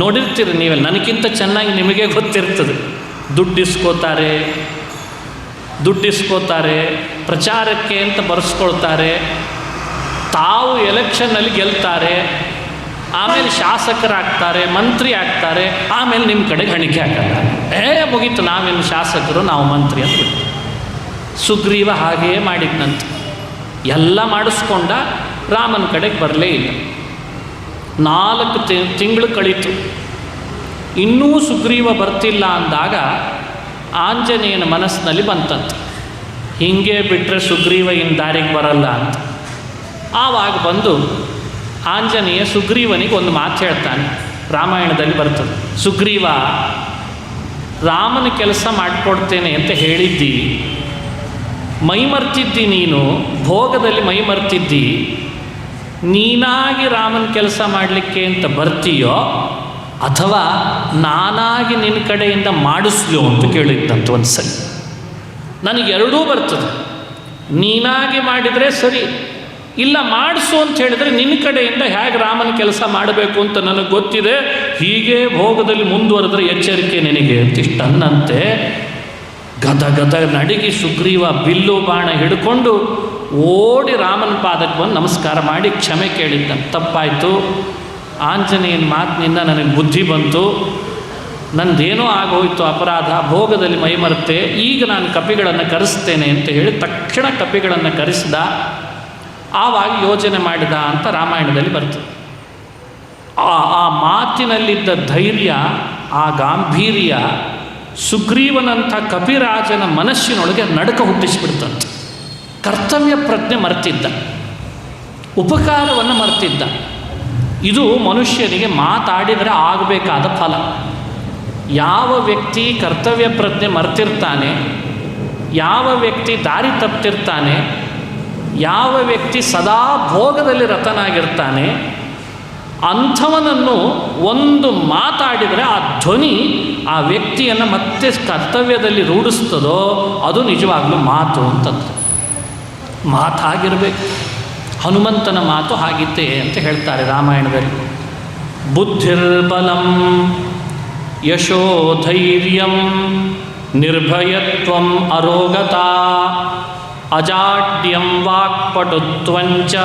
ನೋಡಿರ್ತೀರಿ ನೀವೆಲ್ಲ. ನನಗಿಂತ ಚೆನ್ನಾಗಿ ನಿಮಗೆ ಗೊತ್ತಿರ್ತದೆ. ದುಡ್ಡಿಸ್ಕೋತಾರೆ, ಪ್ರಚಾರಕ್ಕೆ ಅಂತ ಬರೆಸ್ಕೊಳ್ತಾರೆ, ತಾವು ಎಲೆಕ್ಷನ್ನಲ್ಲಿ ಗೆಲ್ತಾರೆ, ಆಮೇಲೆ ಶಾಸಕರಾಗ್ತಾರೆ, ಮಂತ್ರಿ ಆಗ್ತಾರೆ, ಆಮೇಲೆ ನಿಮ್ಮ ಕಡೆಗೆ ಹಣಿಕೆ ಹಾಕಲ್ಲ. ಮುಗೀತು, ನಾವೇನು ಶಾಸಕರು, ನಾವು ಮಂತ್ರಿ ಅಂತ ಬಿಟ್ಟು. ಸುಗ್ರೀವ ಹಾಗೆಯೇ ಮಾಡಿದ್ನಂತೆ. ಎಲ್ಲ ಮಾಡಿಸ್ಕೊಂಡ, ರಾಮನ ಕಡೆಗೆ ಬರಲೇ ಇಲ್ಲ. 4 ತಿಂಗಳು ಕಳೀತು. ಇನ್ನೂ ಸುಗ್ರೀವ ಬರ್ತಿಲ್ಲ ಅಂದಾಗ ಆಂಜನೇಯನ ಮನಸ್ಸಿನಲ್ಲಿ ಬಂತಂತೆ, ಹೀಗೆ ಬಿಟ್ಟರೆ ಸುಗ್ರೀವ ಇನ್ನು ದಾರಿಗೆ ಬರಲ್ಲ ಅಂತ. ಆವಾಗ ಬಂದು ಆಂಜನೇಯ ಸುಗ್ರೀವನಿಗೆ ಒಂದು ಮಾತು ಹೇಳ್ತಾನೆ. ರಾಮಾಯಣದಲ್ಲಿ ಬರ್ತದೆ, ಸುಗ್ರೀವ ರಾಮನ ಕೆಲಸ ಮಾಡಿಕೊಡ್ತೇನೆ ಅಂತ ಹೇಳಿದ್ದಿ, ಮೈಮರ್ತಿದ್ದಿ, ನೀನು ಭೋಗದಲ್ಲಿ ಮೈಮರ್ತಿದ್ದಿ, ನೀನಾಗಿ ರಾಮನ ಕೆಲಸ ಮಾಡಲಿಕ್ಕೆ ಅಂತ ಬರ್ತೀಯೋ ಅಥವಾ ನಾನಾಗಿ ನಿನ್ನ ಕಡೆಯಿಂದ ಮಾಡಿಸ್ಲೋ ಅಂತ ಕೇಳಿದ್ದಂತ ಒಂದು ಸಲ. ನನಗೆ ಎರಡೂ ಬರ್ತದೆ. ನೀನಾಗಿ ಮಾಡಿದರೆ ಸರಿ, ಇಲ್ಲ ಮಾಡಿಸು ಅಂತ ಹೇಳಿದರೆ ನಿನ್ನ ಕಡೆಯಿಂದ ಹೇಗೆ ರಾಮನ ಕೆಲಸ ಮಾಡಬೇಕು ಅಂತ ನನಗೆ ಗೊತ್ತಿದೆ, ಹೀಗೆ ಭೋಗದಲ್ಲಿ ಮುಂದುವರೆದ್ರೆ ಎಚ್ಚರಿಕೆ ನಿನಗೆ ಅಂತ ಇಷ್ಟನ್ನಂತೆ ಗದ ಗದ ನಡಿಗೆ ಸುಗ್ರೀವ ಬಿಲ್ಲು ಬಾಣ ಹಿಡ್ಕೊಂಡು ಓಡಿ ರಾಮನ ಪಾದಕ್ಕೆ ಬಂದು ನಮಸ್ಕಾರ ಮಾಡಿ ಕ್ಷಮೆ ಕೇಳಿದ್ದ. ತಪ್ಪಾಯಿತು, ಆಂಜನೇಯನ ಮಾತಿನಿಂದ ನನಗೆ ಬುದ್ಧಿ ಬಂತು, ನಂದೇನೋ ಆಗೋಯ್ತು ಅಪರಾಧ, ಭೋಗದಲ್ಲಿ ಮೈಮರೆತೆ, ಈಗ ನಾನು ಕಪಿಗಳನ್ನು ಕರೆಸ್ತೇನೆ ಅಂತ ಹೇಳಿ ತಕ್ಷಣ ಕಪಿಗಳನ್ನು ಕರೆಸಿದ. ಆವಾಗ ಯೋಚನೆ ಮಾಡಿದ ಅಂತ ರಾಮಾಯಣದಲ್ಲಿ ಬರ್ತದೆ. ಆ ಮಾತಿನಲ್ಲಿದ್ದ ಧೈರ್ಯ, ಆ ಗಾಂಭೀರ್ಯ ಸುಗ್ರೀವನಂಥ ಕಪಿರಾಜನ ಮನಸ್ಸಿನೊಳಗೆ ನಡುಕ ಹುಟ್ಟಿಸಿಬಿಡ್ತಂತೆ. ಕರ್ತವ್ಯ ಪ್ರಜ್ಞೆ ಮರೆತಿದ್ದ, ಉಪಕಾರವನ್ನು ಮರೆತಿದ್ದ. ಇದು ಮನುಷ್ಯನಿಗೆ ಮಾತಾಡಿದರೆ ಆಗಬೇಕಾದ ಫಲ. ಯಾವ ವ್ಯಕ್ತಿ ಕರ್ತವ್ಯ ಪ್ರಜ್ಞೆ ಮರೆತಿರ್ತಾನೆ, ಯಾವ ವ್ಯಕ್ತಿ ದಾರಿ ತಪ್ಪಿರ್ತಾನೆ, ಯಾವ ವ್ಯಕ್ತಿ ಸದಾ ಭೋಗದಲ್ಲಿ ರತನಾಗಿರ್ತಾನೆ, ಅಂಥವನನ್ನು ಒಂದು ಮಾತಾಡಿದರೆ ಆ ಧ್ವನಿ ಆ ವ್ಯಕ್ತಿಯನ್ನು ಮತ್ತೆ ಕರ್ತವ್ಯದಲ್ಲಿ ರೂಢಿಸ್ತದೋ ಅದು ನಿಜವಾಗ್ಲೂ ಮಾತು ಅಂತಂದ್ರೆ. ಮಾತಾಗಿರಬೇಕು. ಹನುಮಂತನ ಮಾತು ಹಾಗಿತ್ತೆ ಅಂತ ಹೇಳ್ತಾರೆ ರಾಮಾಯಣದಲ್ಲಿ. ಬುದ್ಧಿರ್ಬಲಂ ಯಶೋ ಧೈರ್ಯಂ ನಿರ್ಭಯತ್ವಂ ಅರೋಗತಾ ಅಜಾಡ್ಯಂ ವಾಕ್ಪಟುತ್ವಂಚ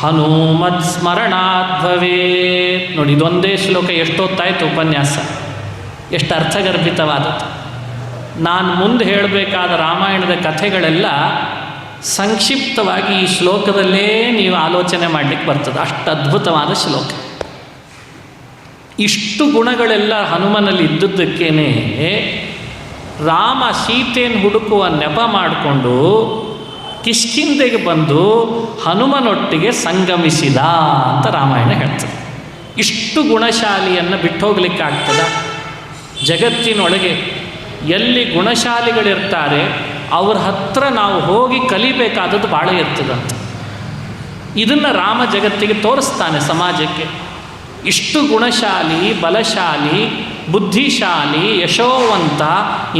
ಹನುಮತ್ ಸ್ಮರಣಾತ್ ಭವೇತ್. ನೋಡಿ, ಇದೊಂದೇ ಶ್ಲೋಕ ಎಷ್ಟೊತ್ತಾಯಿತು ಉಪನ್ಯಾಸ, ಎಷ್ಟು ಅರ್ಥಗರ್ಭಿತವಾದದ್ದು. ನಾನು ಮುಂದೆ ಹೇಳಬೇಕಾದ ರಾಮಾಯಣದ ಕಥೆಗಳೆಲ್ಲ ಸಂಕ್ಷಿಪ್ತವಾಗಿ ಈ ಶ್ಲೋಕದಲ್ಲೇ ನೀವು ಆಲೋಚನೆ ಮಾಡಲಿಕ್ಕೆ ಬರ್ತದೆ. ಅಷ್ಟು ಅದ್ಭುತವಾದ ಶ್ಲೋಕ. ಇಷ್ಟು ಗುಣಗಳೆಲ್ಲ ಹನುಮನಲ್ಲಿ ಇದ್ದುದಕ್ಕೇನೆ ರಾಮ ಸೀತೆಯನ್ನು ಹುಡುಕುವ ನೆಪ ಮಾಡಿಕೊಂಡು ಕಿಷ್ಕಿಂಧೆಗೆ ಬಂದು ಹನುಮನೊಟ್ಟಿಗೆ ಸಂಗಮಿಸಿದ ಅಂತ ರಾಮಾಯಣ ಹೇಳ್ತದೆ. ಇಷ್ಟು ಗುಣಶಾಲಿಯನ್ನು ಬಿಟ್ಟು ಹೋಗ್ಲಿಕ್ಕಾಗ್ತದ? ಜಗತ್ತಿನೊಳಗೆ ಎಲ್ಲಿ ಗುಣಶಾಲಿಗಳಿರ್ತಾರೆ ಅವ್ರ ಹತ್ರ ನಾವು ಹೋಗಿ ಕಲಿಬೇಕಾದದ್ದು ಭಾಳ ಇರ್ತದಂತ. ಇದನ್ನು ರಾಮ ಜಗತ್ತಿಗೆ ತೋರಿಸ್ತಾನೆ ಸಮಾಜಕ್ಕೆ. ಇಷ್ಟು ಗುಣಶಾಲಿ, ಬಲಶಾಲಿ, ಬುದ್ಧಿಶಾಲಿ, ಯಶೋವಂತ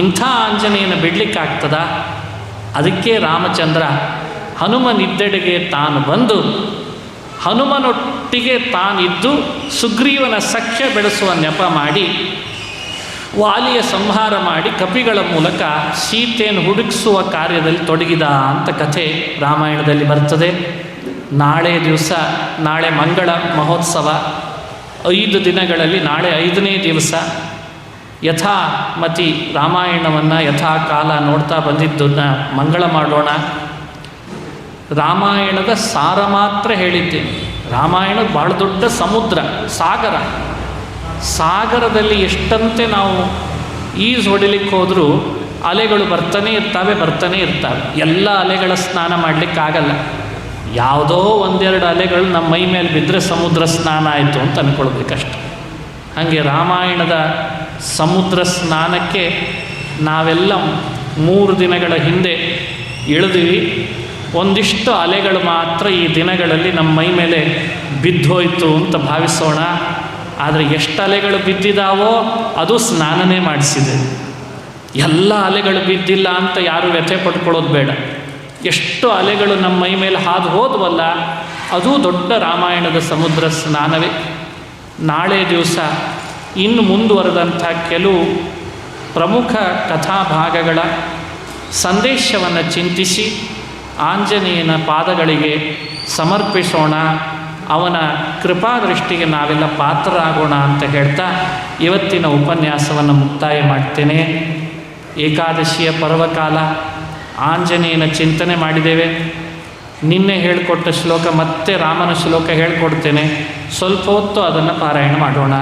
ಇಂಥ ಆಂಜನೇಯನ ಬಿಡಲಿಕ್ಕಾಗ್ತದ? ಅದಕ್ಕೆ ರಾಮಚಂದ್ರ ಹನುಮನಿದ್ದೆಡೆಗೆ ತಾನು ಬಂದು ಹನುಮನೊಟ್ಟಿಗೆ ತಾನಿದ್ದು ಸುಗ್ರೀವನ ಸಖ್ಯ ಬೆಳೆಸುವ ನೆಪ ಮಾಡಿ ವಾಲಿಯ ಸಂಹಾರ ಮಾಡಿ ಕಪಿಗಳ ಮೂಲಕ ಸೀತೆಯನ್ನು ಹುಡುಕಿಸುವ ಕಾರ್ಯದಲ್ಲಿ ತೊಡಗಿದ ಅಂತ ಕಥೆ ರಾಮಾಯಣದಲ್ಲಿ ಬರ್ತದೆ. ನಾಳೆ ದಿವಸ, ನಾಳೆ ಮಂಗಳ ಮಹೋತ್ಸವ, 5 ದಿನಗಳಲ್ಲಿ ನಾಳೆ 5ನೇ ದಿವಸ ಯಥಾಮತಿ ರಾಮಾಯಣವನ್ನು ಯಥಾಕಾಲ ನೋಡ್ತಾ ಬಂದಿದ್ದನ್ನು ಮಂಗಳ ಮಾಡೋಣ. ರಾಮಾಯಣದ ಸಾರ ಮಾತ್ರ ಹೇಳಿದ್ದೇನೆ. ರಾಮಾಯಣ ಭಾಳ ದೊಡ್ಡ ಸಮುದ್ರ, ಸಾಗರ. ಸಾಗರದಲ್ಲಿ ಎಷ್ಟಂತೆ ನಾವು ಈಜು ಹೊಡಿಲಿಕ್ಕೆ ಹೋದರೂ ಅಲೆಗಳು ಬರ್ತಾನೆ ಇರ್ತವೆ. ಎಲ್ಲ ಅಲೆಗಳ ಸ್ನಾನ ಮಾಡಲಿಕ್ಕಾಗಲ್ಲ. ಯಾವುದೋ 1-2 ಅಲೆಗಳು ನಮ್ಮ ಮೈ ಮೇಲೆ ಬಿದ್ದರೆ ಸಮುದ್ರ ಸ್ನಾನ ಆಯಿತು ಅಂತ ಅಂದ್ಕೊಳ್ಬೇಕಷ್ಟೆ. ಹಾಗೆ ರಾಮಾಯಣದ ಸಮುದ್ರ ಸ್ನಾನಕ್ಕೆ ನಾವೆಲ್ಲ 3 ದಿನಗಳ ಹಿಂದೆ ಇಳಿದ್ವಿ. ಒಂದಿಷ್ಟು ಅಲೆಗಳು ಮಾತ್ರ ಈ ದಿನಗಳಲ್ಲಿ ನಮ್ಮ ಮೈ ಮೇಲೆ ಬಿದ್ದೋಯ್ತು ಅಂತ ಭಾವಿಸೋಣ. ಆದರೆ ಎಷ್ಟು ಅಲೆಗಳು ಬಿದ್ದಿದ್ದಾವೋ ಅದು ಸ್ನಾನನೇ ಮಾಡಿಸಿದೆ. ಎಲ್ಲ ಅಲೆಗಳು ಬಿದ್ದಿಲ್ಲ ಅಂತ ಯಾರೂ ವ್ಯಥೆ ಪಡ್ಕೊಳ್ಳೋದು ಬೇಡ. ಎಷ್ಟು ಅಲೆಗಳು ನಮ್ಮ ಮೈ ಮೇಲೆ ಹಾದು ಹೋದ್ವಲ್ಲ ಅದು ದೊಡ್ಡ ರಾಮಾಯಣದ ಸಮುದ್ರ ಸ್ನಾನವೇ. ನಾಳೆ ದಿವಸ ಇನ್ನು ಮುಂದುವರೆದಂಥ ಕೆಲವು ಪ್ರಮುಖ ಕಥಾಭಾಗಗಳ ಸಂದೇಶವನ್ನು ಚಿಂತಿಸಿ ಆಂಜನೇಯನ ಪಾದಗಳಿಗೆ ಸಮರ್ಪಿಸೋಣ. ಅವನ ಕೃಪಾದೃಷ್ಟಿಗೆ ನಾವೆಲ್ಲ ಪಾತ್ರರಾಗೋಣ ಅಂತ ಹೇಳ್ತಾ ಇವತ್ತಿನ ಉಪನ್ಯಾಸವನ್ನು ಮುಕ್ತಾಯ ಮಾಡ್ತೇನೆ. ಏಕಾದಶಿಯ ಪರ್ವಕಾಲ, ಆಂಜನೇಯನ ಚಿಂತನೆ ಮಾಡಿದ್ದೇವೆ. ನಿನ್ನೆ ಹೇಳಿಕೊಟ್ಟ ಶ್ಲೋಕ ಮತ್ತೆ ರಾಮನ ಶ್ಲೋಕ ಹೇಳಿಕೊಡ್ತೇನೆ. ಸ್ವಲ್ಪ ಹೊತ್ತು ಅದನ್ನು ಪಾರಾಯಣ ಮಾಡೋಣ.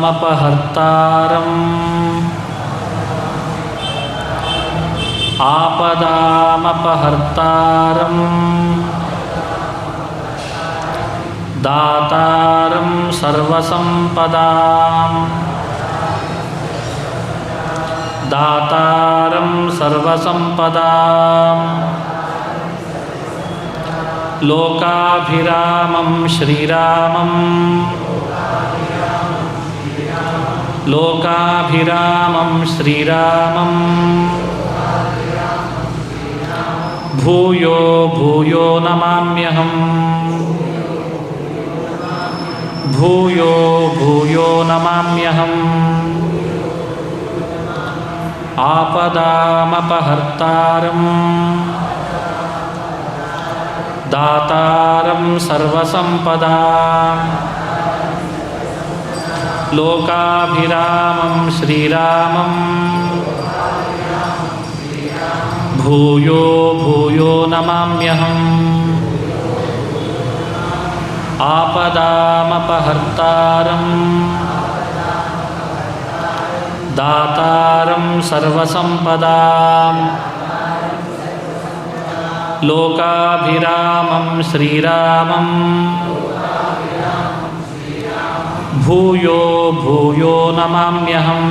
ಆಪದಾಮಪಹರ್ತಾರಂ ದಾತಾರಂ ಸರ್ವಸಂಪದಾಂ ಲೋಕಾಭಿರಾಮಂ ಶ್ರೀರಾಮಂ ಭೂಯೋ ಭೂಯೋ ನಮಾಮ್ಯಹಂ ಭೂಯೋ ಭೂಯೋ ನಮಾಮ್ಯಹಂ ಆಪದಾಮಪಹರ್ತಾರಂ ದಾತಾರಂ ಸರ್ವಸಂಪದಾಂ ಲೋಕಾಭಿರಾಮಂ ಶ್ರೀರಾಮಂ ಭೂಯೋ ಭೂಯೋ ನಮಾಮ್ಯಹಂ ಆಪದಾಮಪಹರ್ತಾರಂ ದಾತಾರಂ ಸರ್ವಸಂಪದಾಂ ಲೋಕಾಭಿರಾಮಂ ಶ್ರೀರಾಮಂ ಭೂಯೋ ಭೂಯೋ ನಮಾಮ್ಯಹಂ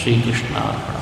ಶ್ರೀಕೃಷ್ಣಾರ್ಪಣ.